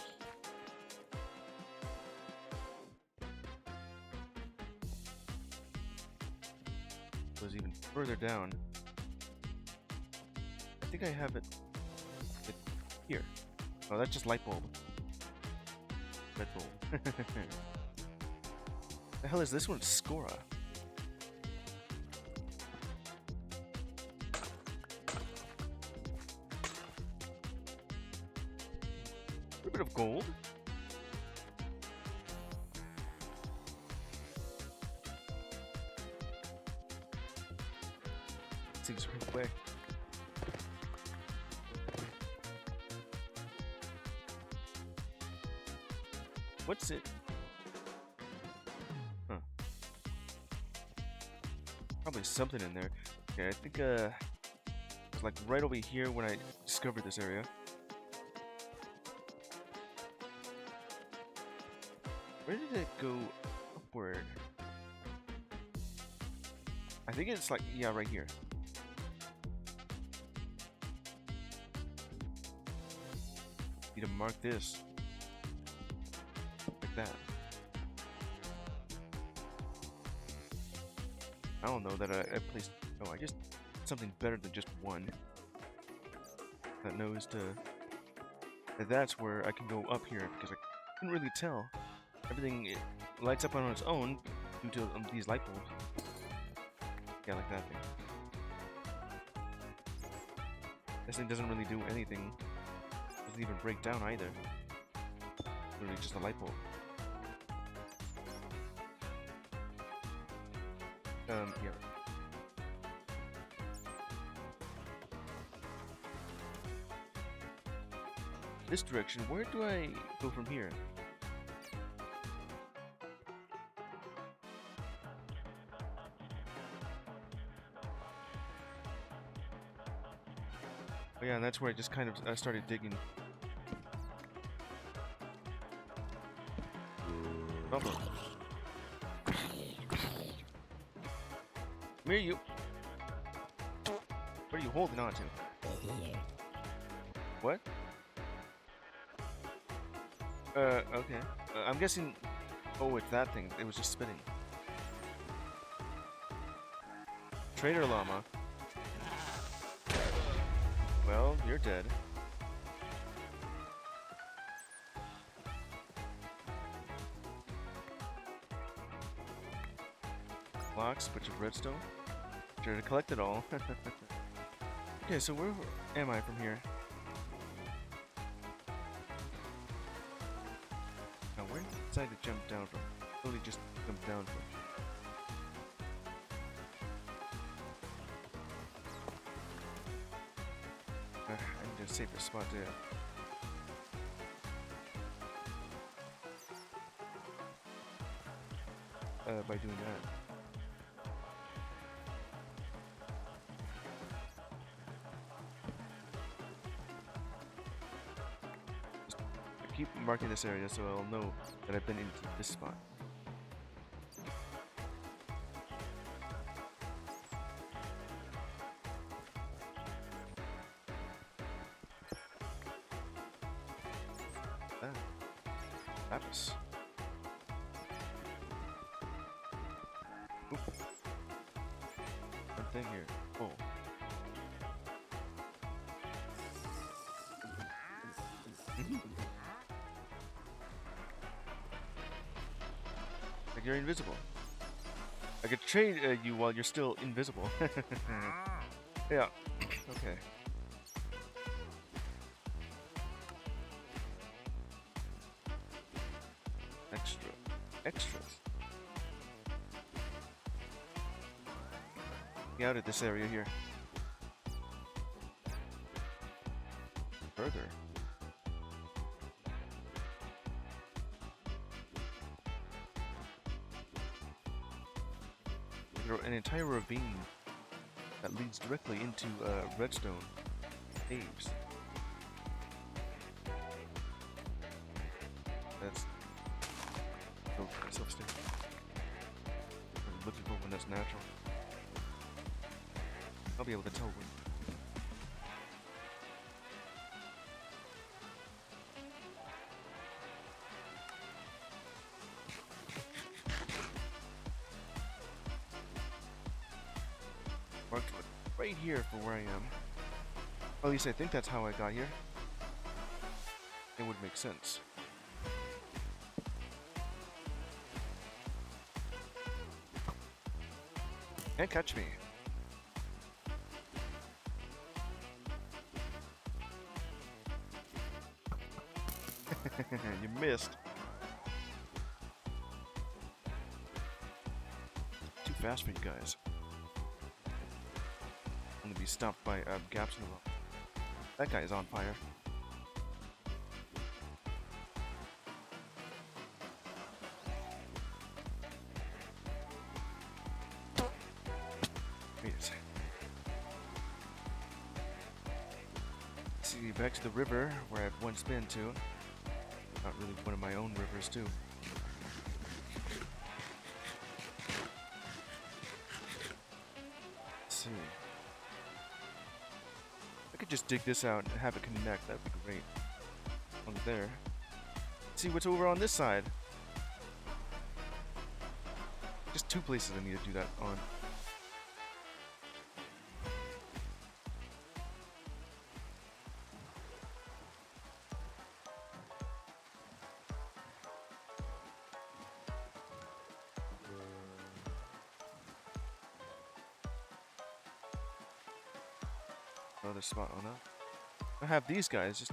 Goes even further down. I think I have it here. Oh, that's just light bulb. Red bulb. The hell is this one? Scora. A bit of gold. Seems right away. What's it? Huh. Probably something in there. Okay, I think it was like right over here when I discovered this area. Where did it go upward? I think it's like, yeah, right here. Need to mark this. Like that. I don't know that I placed... Oh, I just... Something better than just one. That knows to... That's where I can go up here, because I couldn't really tell. Everything it lights up on its own due to these light bulbs. Yeah, like that thing. This thing doesn't really do anything. Doesn't even break down either. Literally just a light bulb. Yeah. This direction, where do I go from here? Oh yeah, and that's where I just kind of started digging. Bubble. Come here, you. What are you holding on to? What? Okay. I'm guessing... Oh, it's that thing. It was just spinning. Trader llama. Well, you're dead. Blocks, bunch of redstone. Try to collect it all. Okay, so where am I from here? Now, where did I decide to jump down from? Totally just jump down from. I need a safer spot there. By doing that. Keep marking this area so I'll know that I've been into this spot. Ah, lapis. Oop. One thing here. Oh. Like you're invisible. I could trade you while you're still invisible. Yeah. Okay. Extras. Get out of this area here. Further. An entire ravine that leads directly into redstone caves. myself stay. I'm looking for one that's natural. I'll be able to tell when. Marked right here for where I am. Or at least I think that's how I got here. It would make sense. Can't catch me. You missed. Too fast for you guys. I'm gonna be stopped by gaps in the road. That guy is on fire. Wait a second. See, back to the river where I've once been to. Not really one of my own rivers, too. Let's see. I could just dig this out and have it connect. That'd be great. On there. Let's see what's over on this side. Just two places I need to do that on. Another spot on that. I have these guys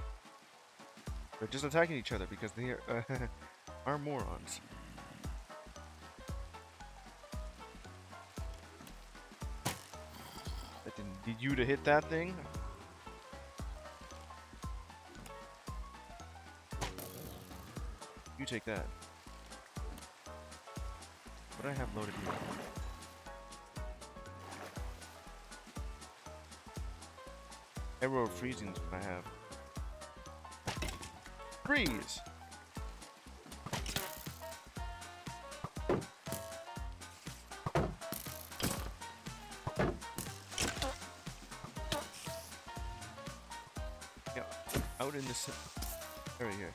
they're just attacking each other because they are morons. I didn't need you to hit that thing. You take that. What do I have loaded here? Arrow of freezing is what I have. Freeze! Yeah, out in this area here.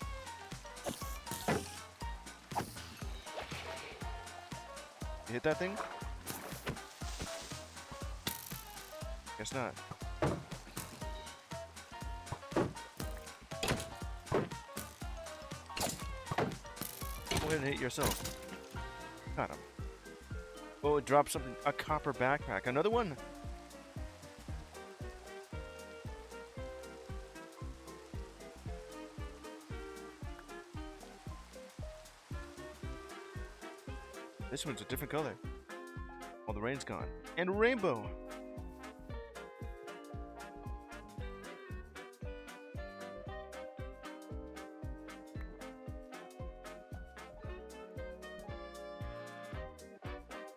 You hit that thing? Guess not. Go ahead and hit yourself. Got him. Oh, it dropped something. A copper backpack. Another one? This one's a different color. Oh, the rain's gone. And rainbow!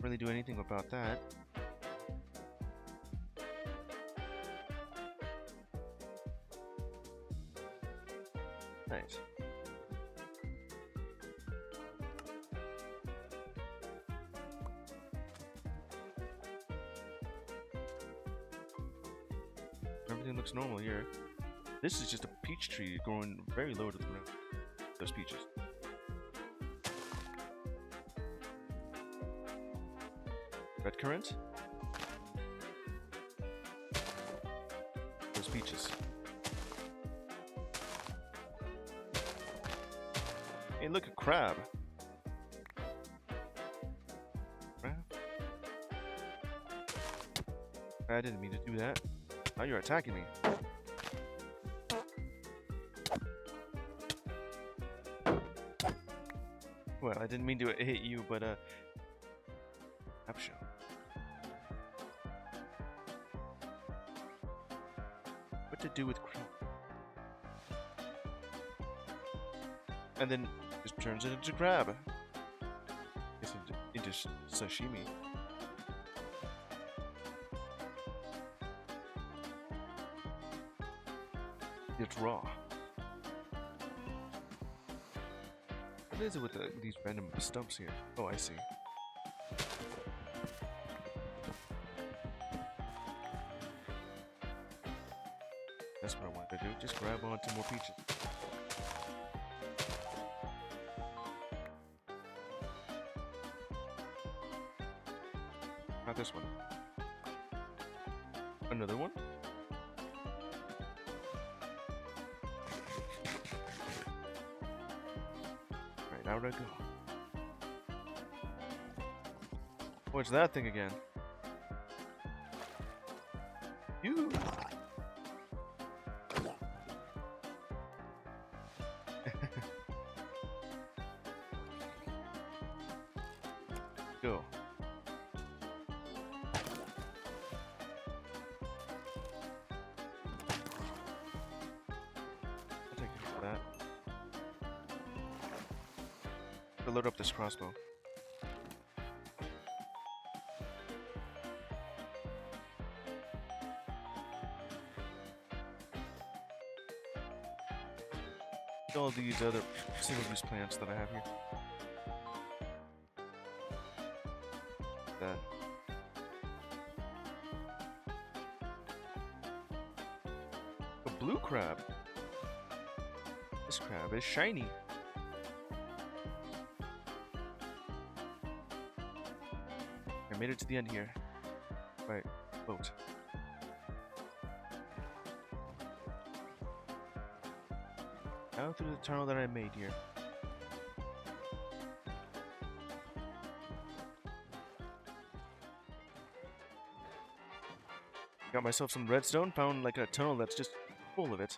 Really do anything about that. Nice. Everything looks normal here. This is just a peach tree growing very low to the ground. Those peaches. Red currant. Those peaches. Hey, look, a crab. Crab? I didn't mean to do that. Now you're attacking me. Well, I didn't mean to hit you, but capture. What to do with crab? And then just turns it into crab. It's into sashimi. It's raw. What is it with these random stumps here? Oh, I see. That's what I wanted to do. Just grab onto more peaches. Not this one. Another one? Right, out I go. What's that thing again? You. Go. I'll take it for that. To load up this crossbow. All these other single-use plants that I have here. That. A blue crab. This crab is shiny. I made it to the end here. Right, boat. Down through the tunnel that I made here. Got myself some redstone, found like a tunnel that's just full of it.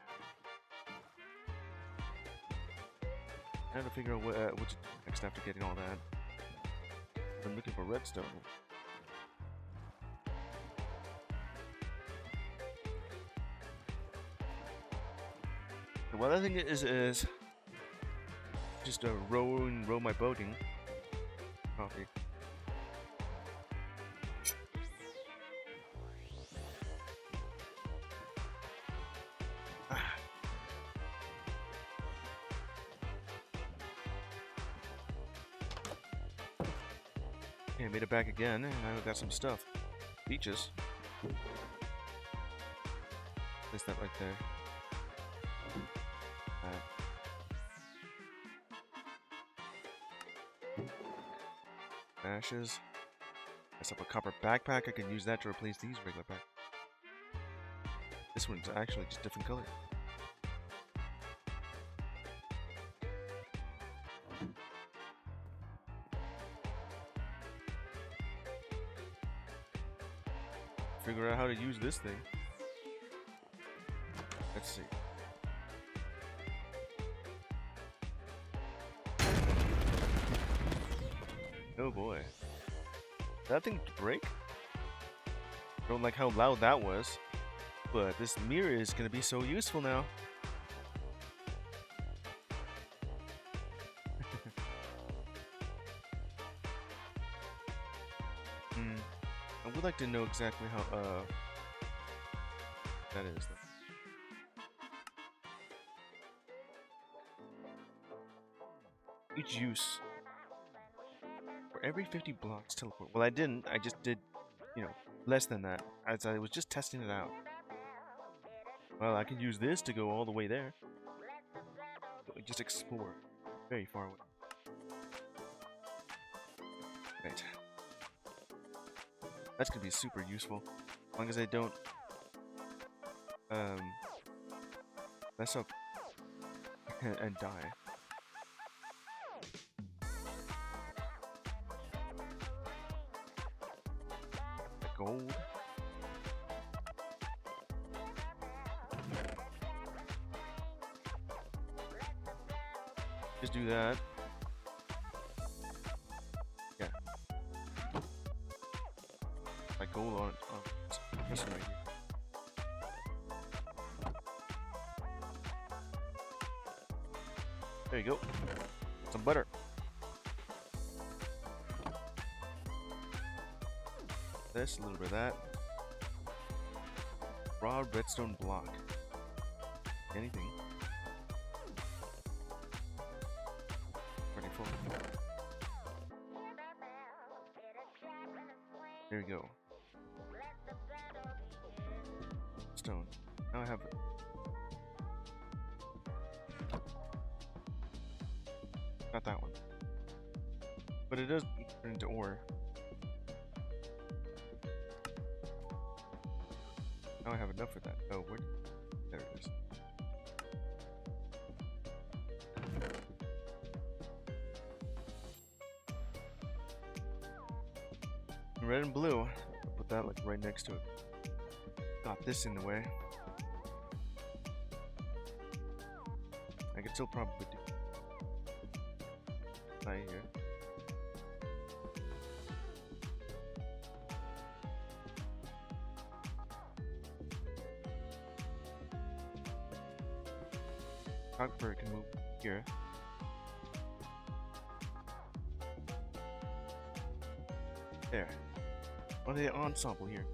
I had to figure out what to do next after getting all that. I'm looking for redstone. What I think is just row my boating. Coffee. Okay, I made it back again, and I got some stuff. Peaches. Place that right there. Ashes. I set up a copper backpack. I can use that to replace these regular backpacks. This one's actually just different color. Figure out how to use this thing. Let's see. Oh boy. Did that thing break? I don't like how loud that was. But this mirror is going to be so useful now. I would like to know exactly how that is though. Each use for every 50 blocks teleport. Well, I didn't. I just did, less than that, as I was just testing it out. Well, I can use this to go all the way there. Just explore very far away. Right. That's gonna be super useful, as long as I don't mess up and die. Gold. Just do that. Yeah. My gold on this one right here. There you go. Some butter. This, a little bit of that. Raw redstone block. Anything. There you go. Stone. Now I have. Not that one. But it does turn into ore. Now I have enough for that. Oh, where? There it is. Red and blue. Put that like right next to it. Got this in the way. I could still probably do. Right here. Cockbird can move here. There. What the ensemble here?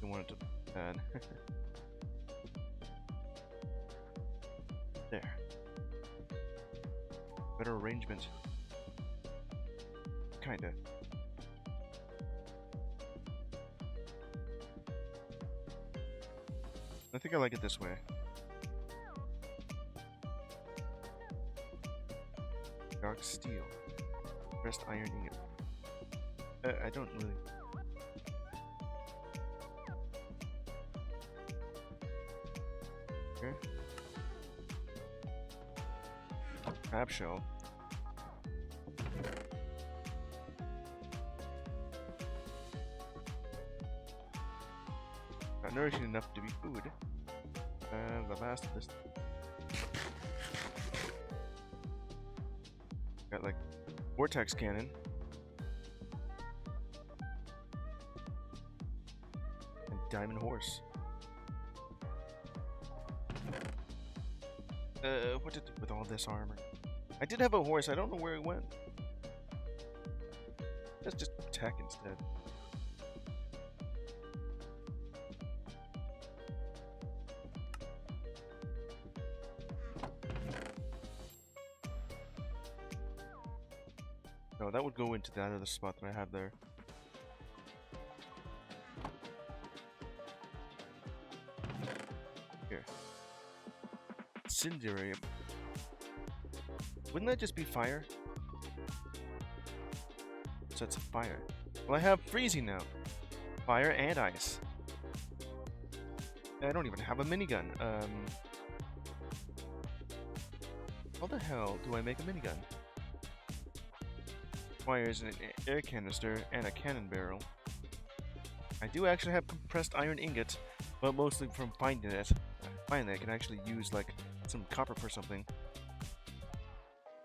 I wanted to add. There. Better arrangement. Kinda. I think I like it this way. Dark steel. Pressed iron ingot. I don't really. Here. Crab shell. Not nourishing enough to be food. The last of this. Got like vortex cannon. And diamond horse. What did I do with all this armor? I did have a horse, I don't know where it went. Let's just attack instead. No, that would go into that other spot that I have there. Here. Incendiary. Wouldn't that just be fire? Sets of fire. Well, I have freezing now. Fire and ice. I don't even have a minigun. How the hell do I make a minigun? Requires an air canister and a cannon barrel. I do actually have compressed iron ingot, but mostly from finding it. Finally, I can actually use like some copper for something.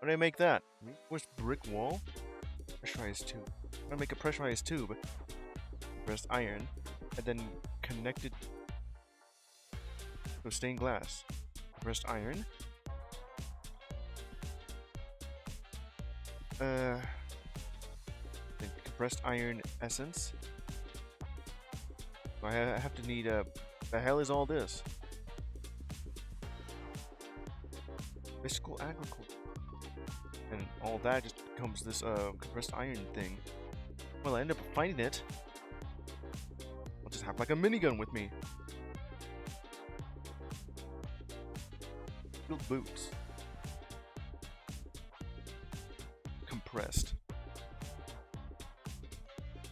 How do I make that? Reinforced brick wall? Pressurized tube. I'm gonna make a pressurized tube. Compressed iron, and then connected to stained glass. Compressed iron. Then compressed iron essence. So I have to need a. The hell is all this? Physical agriculture. And all that just becomes this compressed iron thing. Well, I end up finding it. I'll just have like a minigun with me. Steel boots. Compressed.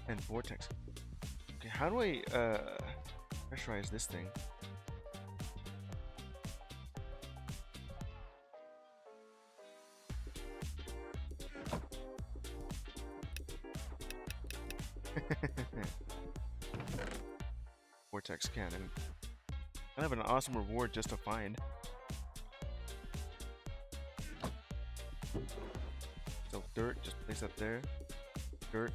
And vortex. Okay, how do I pressurize this thing? Vortex cannon. I have an awesome reward just to find. So dirt, just place that there. Dirt.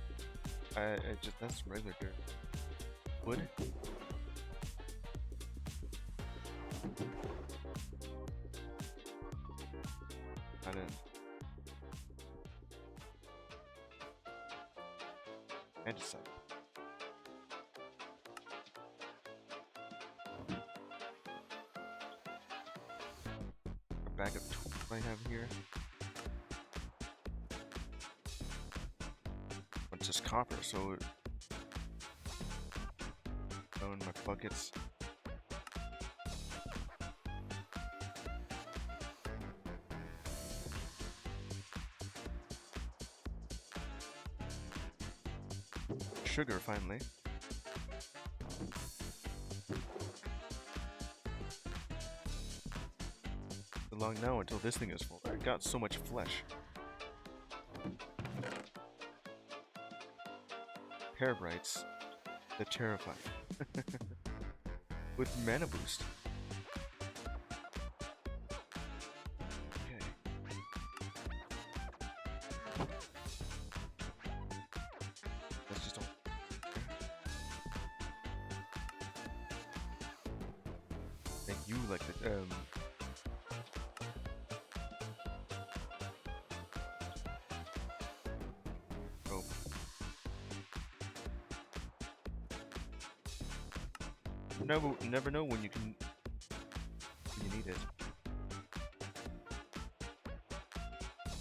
That's regular dirt. Wood. Not in. Andesite. A bag of I have here. It's just copper, so go in my buckets. Sugar, finally. Long now until this thing is full. I got so much flesh. Parabrites. The terrifying. With mana boost. Okay. That's just all. And you like the never know when you need it.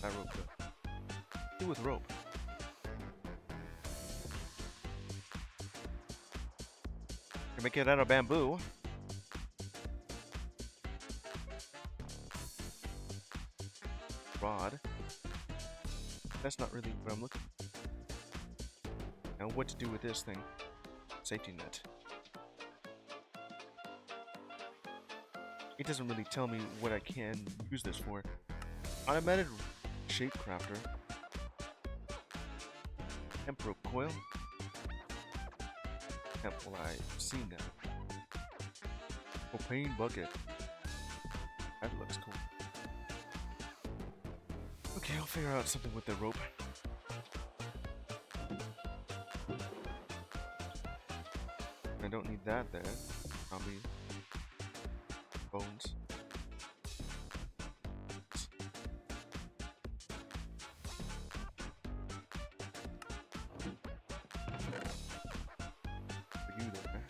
That rope though. Do with rope. Can make it out of bamboo. Rod. That's not really what I'm looking for. Now what to do with this thing? Safety net. It doesn't really tell me what I can use this for. Automated shape crafter. Hemp rope coil. Hemp, well, I've seen that. Propane bucket. That looks cool. Okay, I'll figure out something with the rope. I don't need that there. Probably bones. For you there.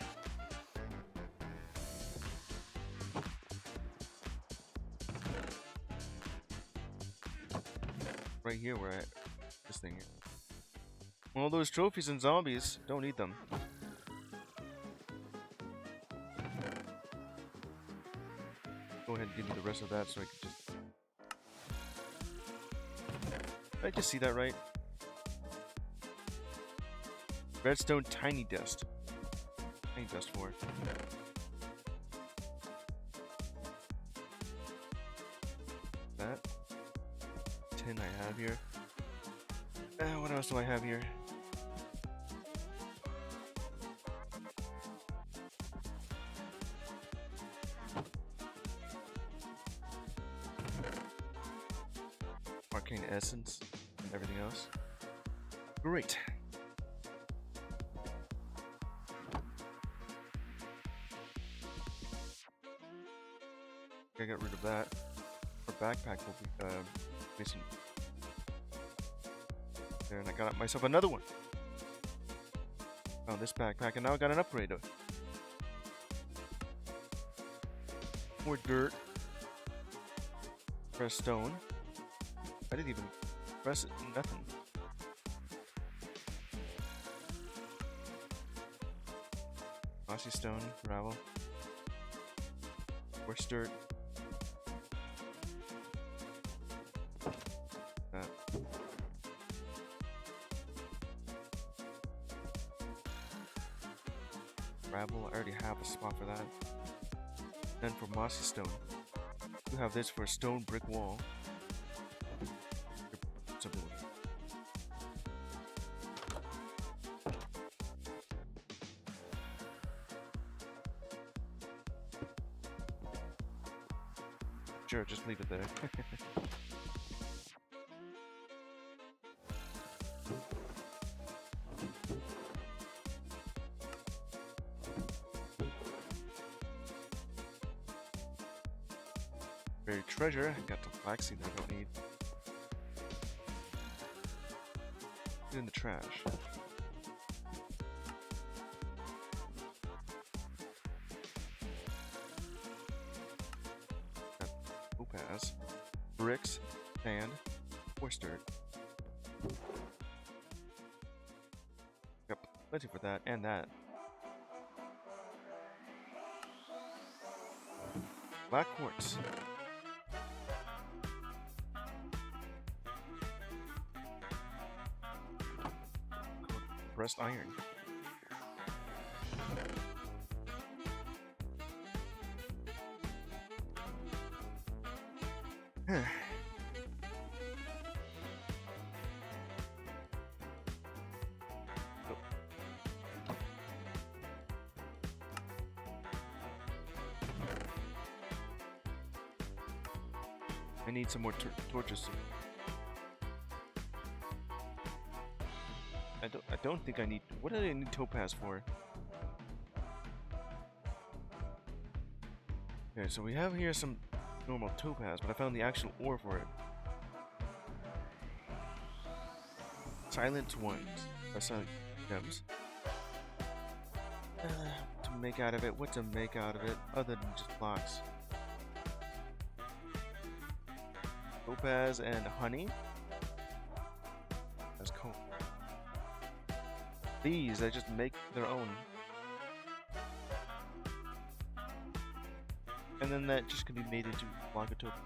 Right here where this thing is. All those trophies and zombies, don't need them. Go ahead and give me the rest of that so I can just... Did I just see that right? Redstone tiny dust. Tiny dust for it. That. Tin I have here. What else do I have here? Arcane essence and everything else. Great. I got rid of that. Our backpack will be missing. There, and I got myself another one. Found this backpack, and now I got an upgrade. More dirt. Press stone. I didn't even press it. Nothing. Mossy stone, gravel. More dirt. Gravel, I already have a spot for that. Then for mossy stone, you have this for a stone brick wall. Something like that. Sure, just leave it there. Buried treasure. I got the flaxseed I don't need. Put it in the trash. Got topaz. Brick. sand, or dirt. Got plenty for that and that. Black quartz. Compressed iron. I need some more torches. I don't think I need. What do I need topaz for? Okay, so we have here some normal topaz, but I found the actual ore for it. Silent ones. Silent gems. What to make out of it? What to make out of it other than just blocks? Topaz and honey. That's cool. These, I just make their own. And then that just can be made into block of topaz.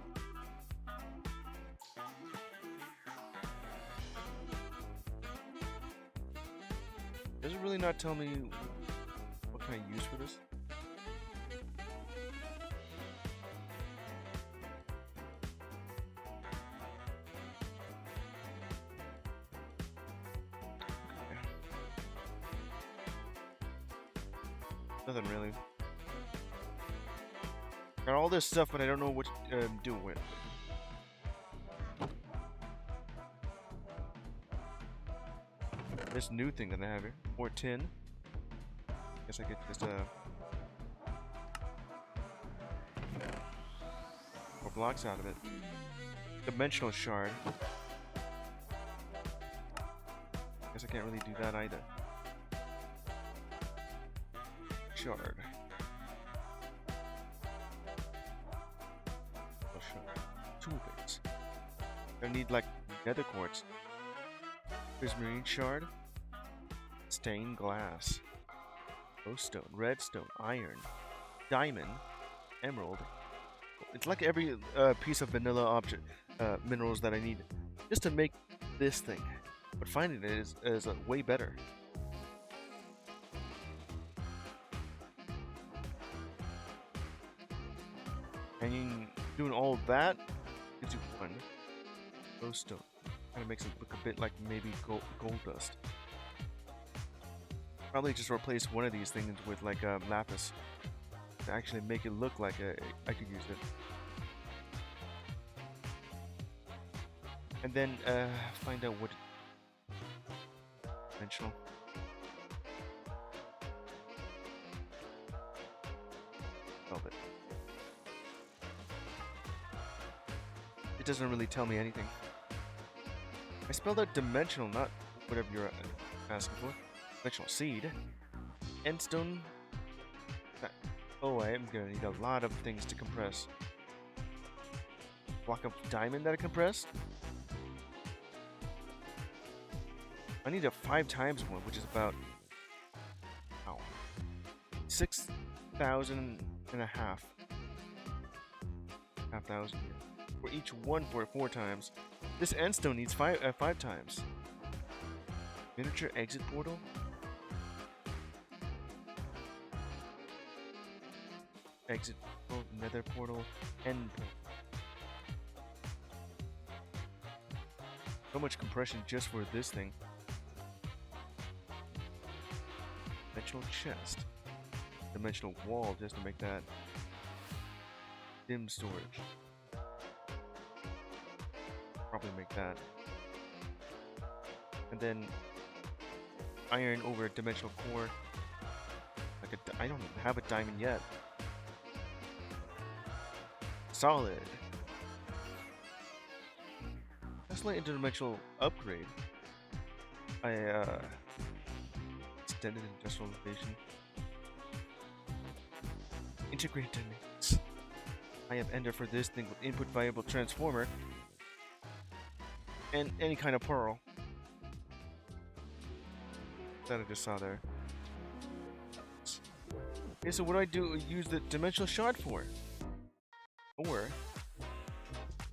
Does it really not tell me what can I use for this? Nothing really. Got all this stuff, but I don't know what to do with it. This new thing that I have here. More tin. Guess I get just more blocks out of it. Dimensional shard. Guess I can't really do that either. Shard. Oh, shard. Two bits. I need like nether quartz. Prismarine shard. Stained glass. Glowstone. Redstone. Iron. Diamond. Emerald. It's like every piece of vanilla object, minerals that I need just to make this thing. But finding it is way better. And doing all of that gives you one. Glowstone. Kind of makes it look a bit like maybe gold dust. Probably just replace one of these things with like lapis to actually make it look like I could use it. And then find out what dimensional. Velvet. It doesn't really tell me anything. I spelled out dimensional, not whatever you're asking for. Dimensional seed. Endstone. Oh, I am gonna need a lot of things to compress. Block of diamond that I compressed. I need a 5 times one, which is about 6,000 and a half. 5,000 for each one for 4 times. This endstone needs 5 times. Miniature exit portal. Exit portal, nether portal, end portal. So much compression just for this thing. Dimensional chest. Dimensional wall just to make that. Dim storage. Probably make that. And then iron over dimensional core. Like I don't even have a diamond yet. Solid. Excellent interdimensional upgrade. Extended industrialization. Integrated techniques. I have ender for this thing with input variable transformer. and any kind of pearl that I just saw there. Okay, so what do I do? Use the dimensional shard for? Or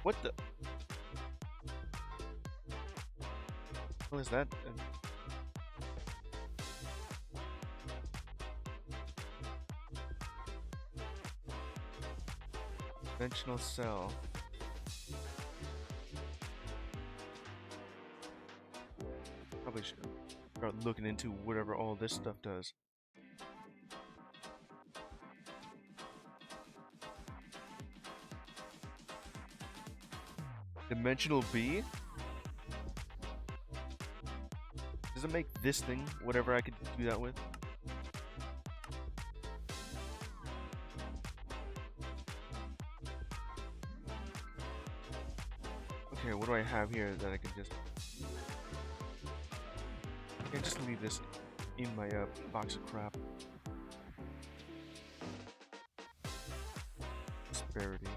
what the? What is that? Dimensional cell. Probably should start looking into whatever all this stuff does. Dimensional B? Does it make this thing whatever I could do that with? Okay, what do I have here that I can just... I can just leave this in my box of crap. Prosperity.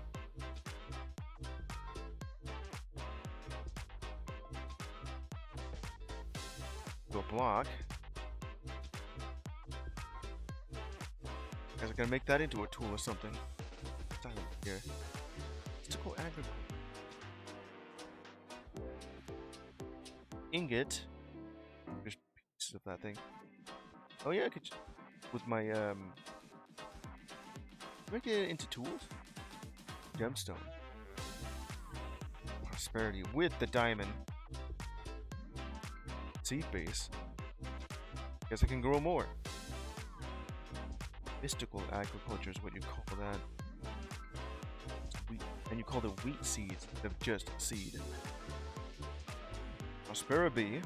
Do a block. Guys, I gotta make that into a tool or something. Silent here. Mystical agriculture. Ingot. There's pieces of that thing. Oh yeah, I could with my make it into tools. Gemstone. Prosperity with the diamond. Seed base. Guess I can grow more. Mystical agriculture is what you call that. Wheat. And you call the wheat seeds instead of just seed. Prosperity.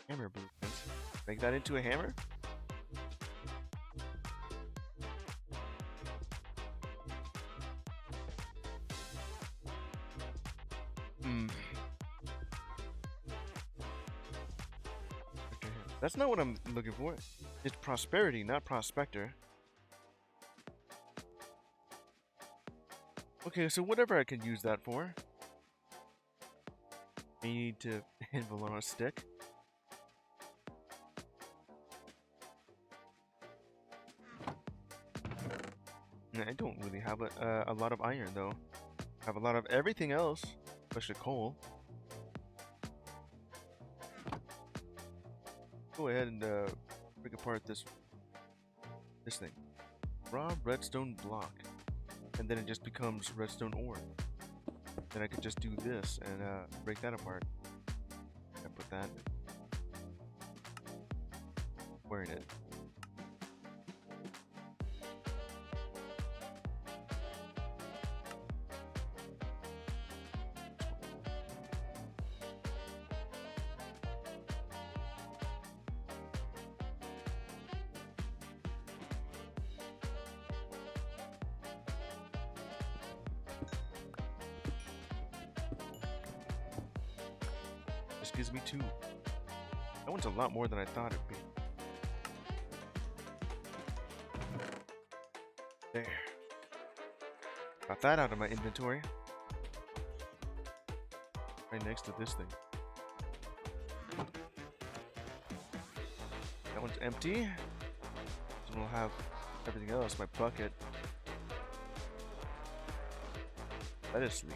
Hammer blueprint. Make that into a hammer? That's not what I'm looking for. It's prosperity, not prospector. Okay, so whatever I can use that for. I need to anvil on a stick. I don't really have a lot of iron though. I have a lot of everything else, especially coal. Go ahead and break apart this thing. Raw redstone block, and then it just becomes redstone ore. Then I could just do this and break that apart. I put that where in it. Gives me 2. That one's a lot more than I thought it'd be. There. Got that out of my inventory. Right next to this thing. That one's empty. So we'll have everything else. My bucket. Lettuce leaf.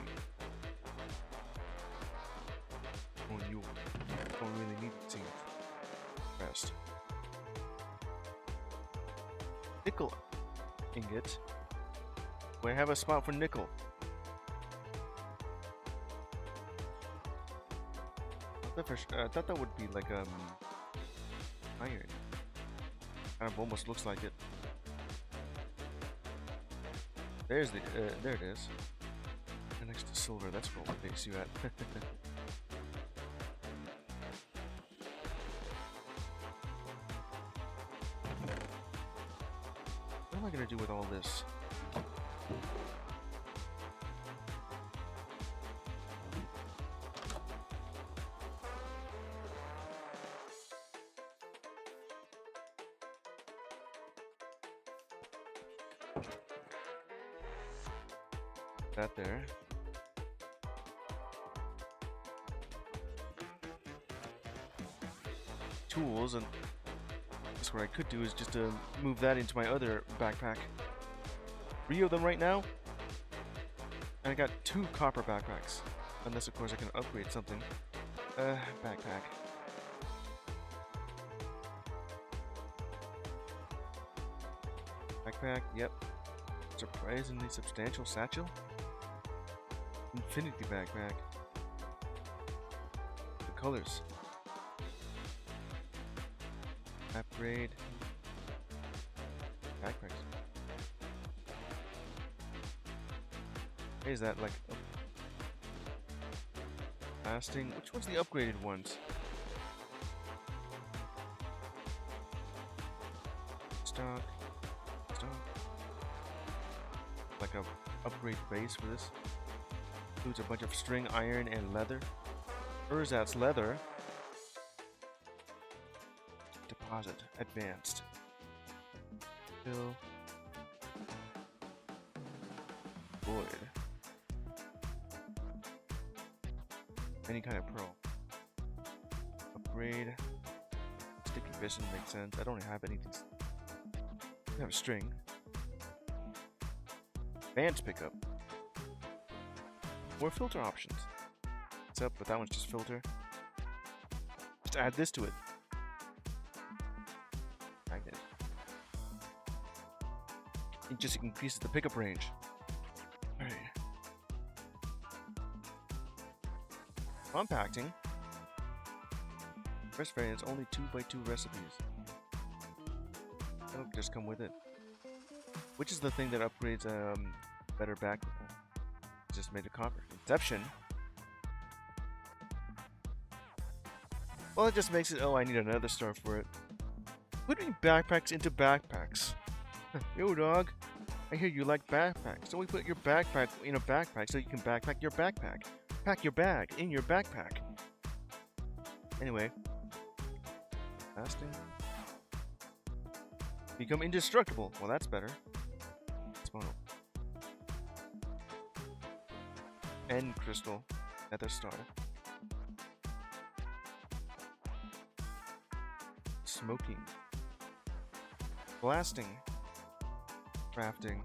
You don't really need to rest. Nickel ingot. We have a spot for nickel. I thought that would be like iron. Kind of almost looks like it. There's the there it is. And next to silver. That's what we'll base you at. What am I gonna do with all this? that there. Tools, and that's what I could do is just move that into my other backpack. 3 of them right now. And I got 2 copper backpacks. Unless, of course, I can upgrade something. Backpack. Backpack, yep. Surprisingly substantial satchel. Infinity backpack. The colors. Upgrade. Backpacks. Is that like lasting? Which one's the upgraded ones? Stock. Like a upgrade base for this. Includes a bunch of string, iron, and leather. Erzatz leather. Deposit. Advanced. Fill. Void. Any kind of pearl. Upgrade. Sticky piston makes sense. I don't have anything. I have a string. Advanced pickup. More filter options. What's up? But that one's just filter. Just add this to it. Magnet. It just increases the pickup range. Alright. Compacting. First variant's only 2x2 recipes. That'll just come with it. Which is the thing that upgrades better back? Just made a copper. Inception. Well, it just makes it. Oh, I need another star for it. Putting backpacks into backpacks. Yo, dog. I hear you like backpacks. So we put your backpack in a backpack so you can backpack your backpack. Pack your bag in your backpack. Anyway. Fasting. Become indestructible. Well, that's better. Spawnal. End crystal. Nether star. Smoking. Blasting. Crafting.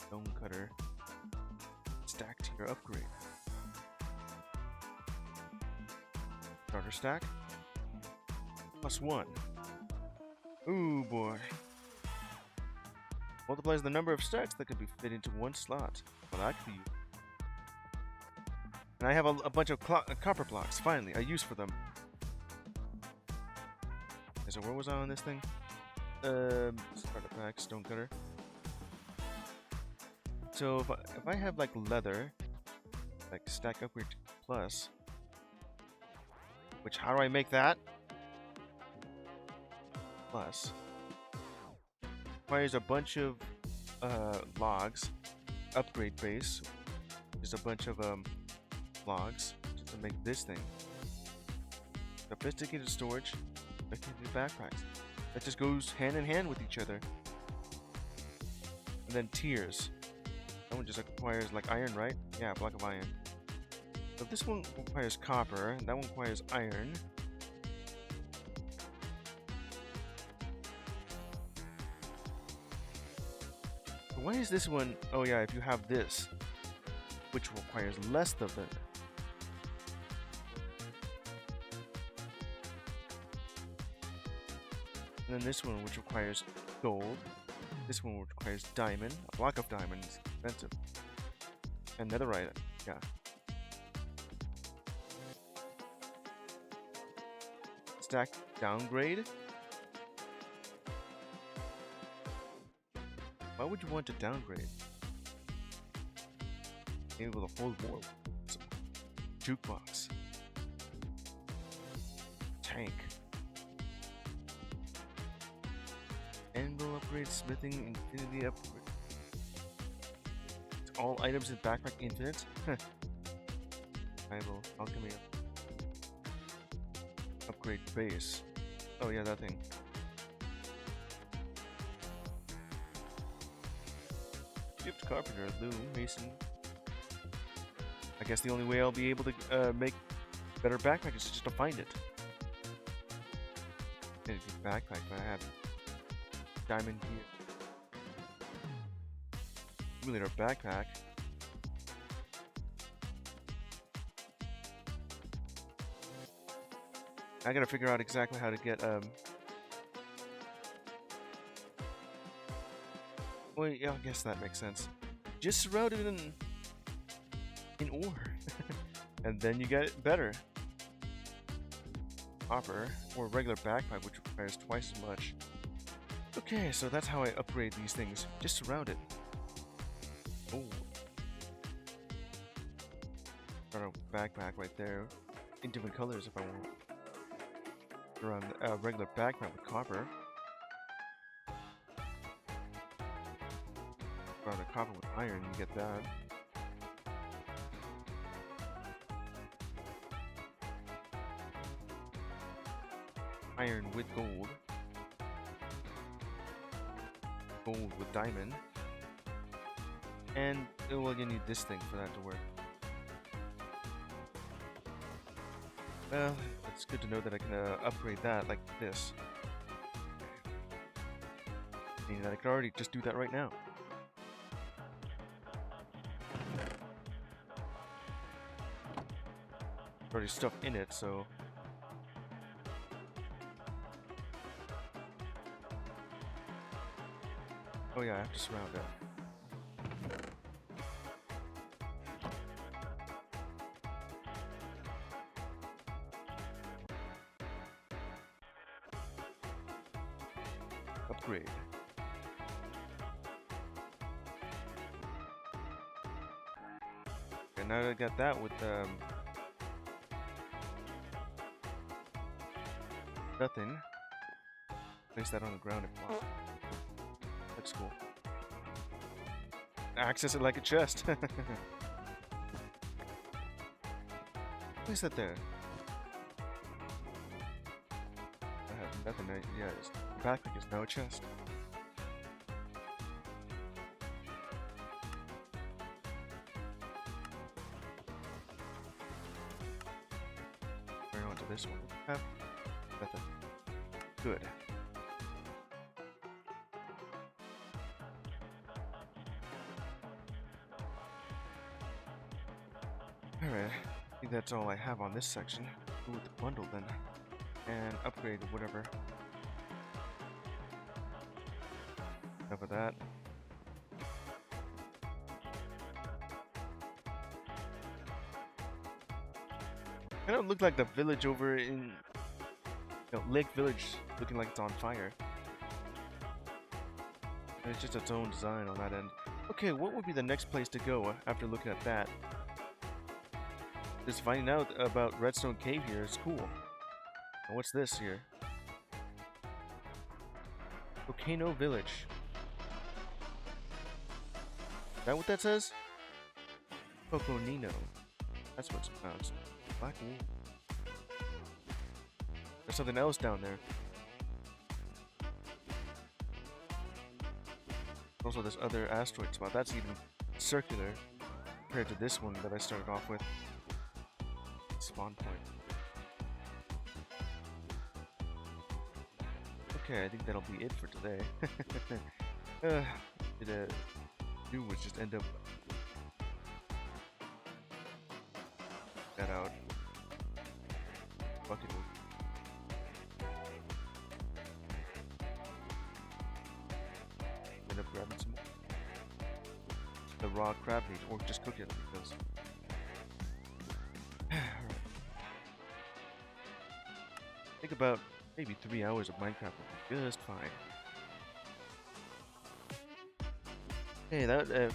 Stone cutter. Stack tier upgrade. Starter stack. +1. Ooh boy. Multiplies the number of stacks that can be fit into one slot. Well, that could be. And I have a bunch of copper blocks. Finally, a use for them. Okay, so where was I on this thing? Starter pack, stone cutter. So if I have like leather, like stack upgrade plus, which how do I make that? Plus requires a bunch of logs. Upgrade base is a bunch of logs just to make this thing. Sophisticated storage, sophisticated backpacks. That just goes hand in hand with each other. And then tiers. That one just requires like iron, right? Yeah, a block of iron. So this one requires copper, and that one requires iron. Why is this one? Oh yeah, if you have this, which requires less of it. And then this one, which requires gold. This one requires diamond. A block of diamond is expensive. And netherite, yeah. Stack downgrade. Why would you want to downgrade? Maybe with a whole more. Jukebox. Tank. Anvil upgrade, smithing, infinity upgrade. All items in backpack infinite. Anvil, alchemy. Upgrade base. Oh yeah, that thing. Yep. carpenter, loom, mason. I guess the only way I'll be able to make better backpack is just to find it. Backpack, but I have diamond here. Simulator backpack. I gotta figure out exactly how to get well, yeah, I guess that makes sense. Just surround it in ore, and then you get it better. Copper or regular backpack, which requires twice as much. Okay, so that's how I upgrade these things. Just surround it. Oh, got a backpack right there, in different colors if I want. Around a regular backpack with copper. Around a copper with iron, you get that. Iron with gold. Gold with diamond. And, well, you need this thing for that to work. Well, it's good to know that I can upgrade that like this. Meaning that I can already just do that right now. Already stuff in it, so... Oh yeah, I have to surround that. Upgrade. And now that I got that with nothing. Place that on the ground if possible. Looks cool. Access it like a chest. Place that there. I have nothing. Yeah, the backpack is now a chest. Turn on to this one. Have nothing. Good. Alright, I think that's all I have on this section. Go with the bundle then. And upgrade whatever. Enough of that. It don't look like the village over in Lake Village looking like it's on fire. And it's just its own design on that end. Okay, what would be the next place to go after looking at that? Just finding out about Redstone Cave here is cool. And what's this here? Volcano Village. Is that what that says? Coconino. That's what it's pronounced. Black wool. There's something else down there. Also, this other asteroid spot. That's even circular compared to this one that I started off with. Spawn point. Okay, I think that'll be it for today. Do was just end up that out. Bucket. End up grabbing some more. The raw crab meat, or just cook it because. I think about maybe 3 hours of Minecraft will be just fine. Hey, that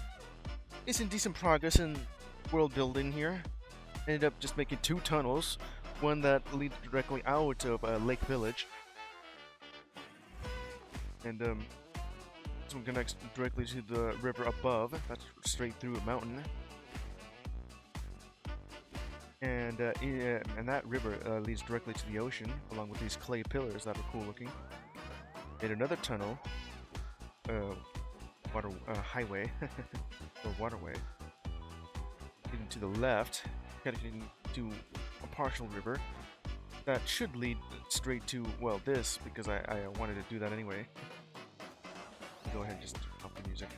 is in decent progress in world building here. Ended up just making 2 tunnels, one that leads directly out of Lake Village, and this one connects directly to the river above. That's straight through a mountain. And that river leads directly to the ocean, along with these clay pillars that are cool looking. Made another tunnel highway or waterway. Getting to the left, getting to a partial river that should lead straight to, well, this, because I wanted to do that anyway. Go ahead and just turn off the music.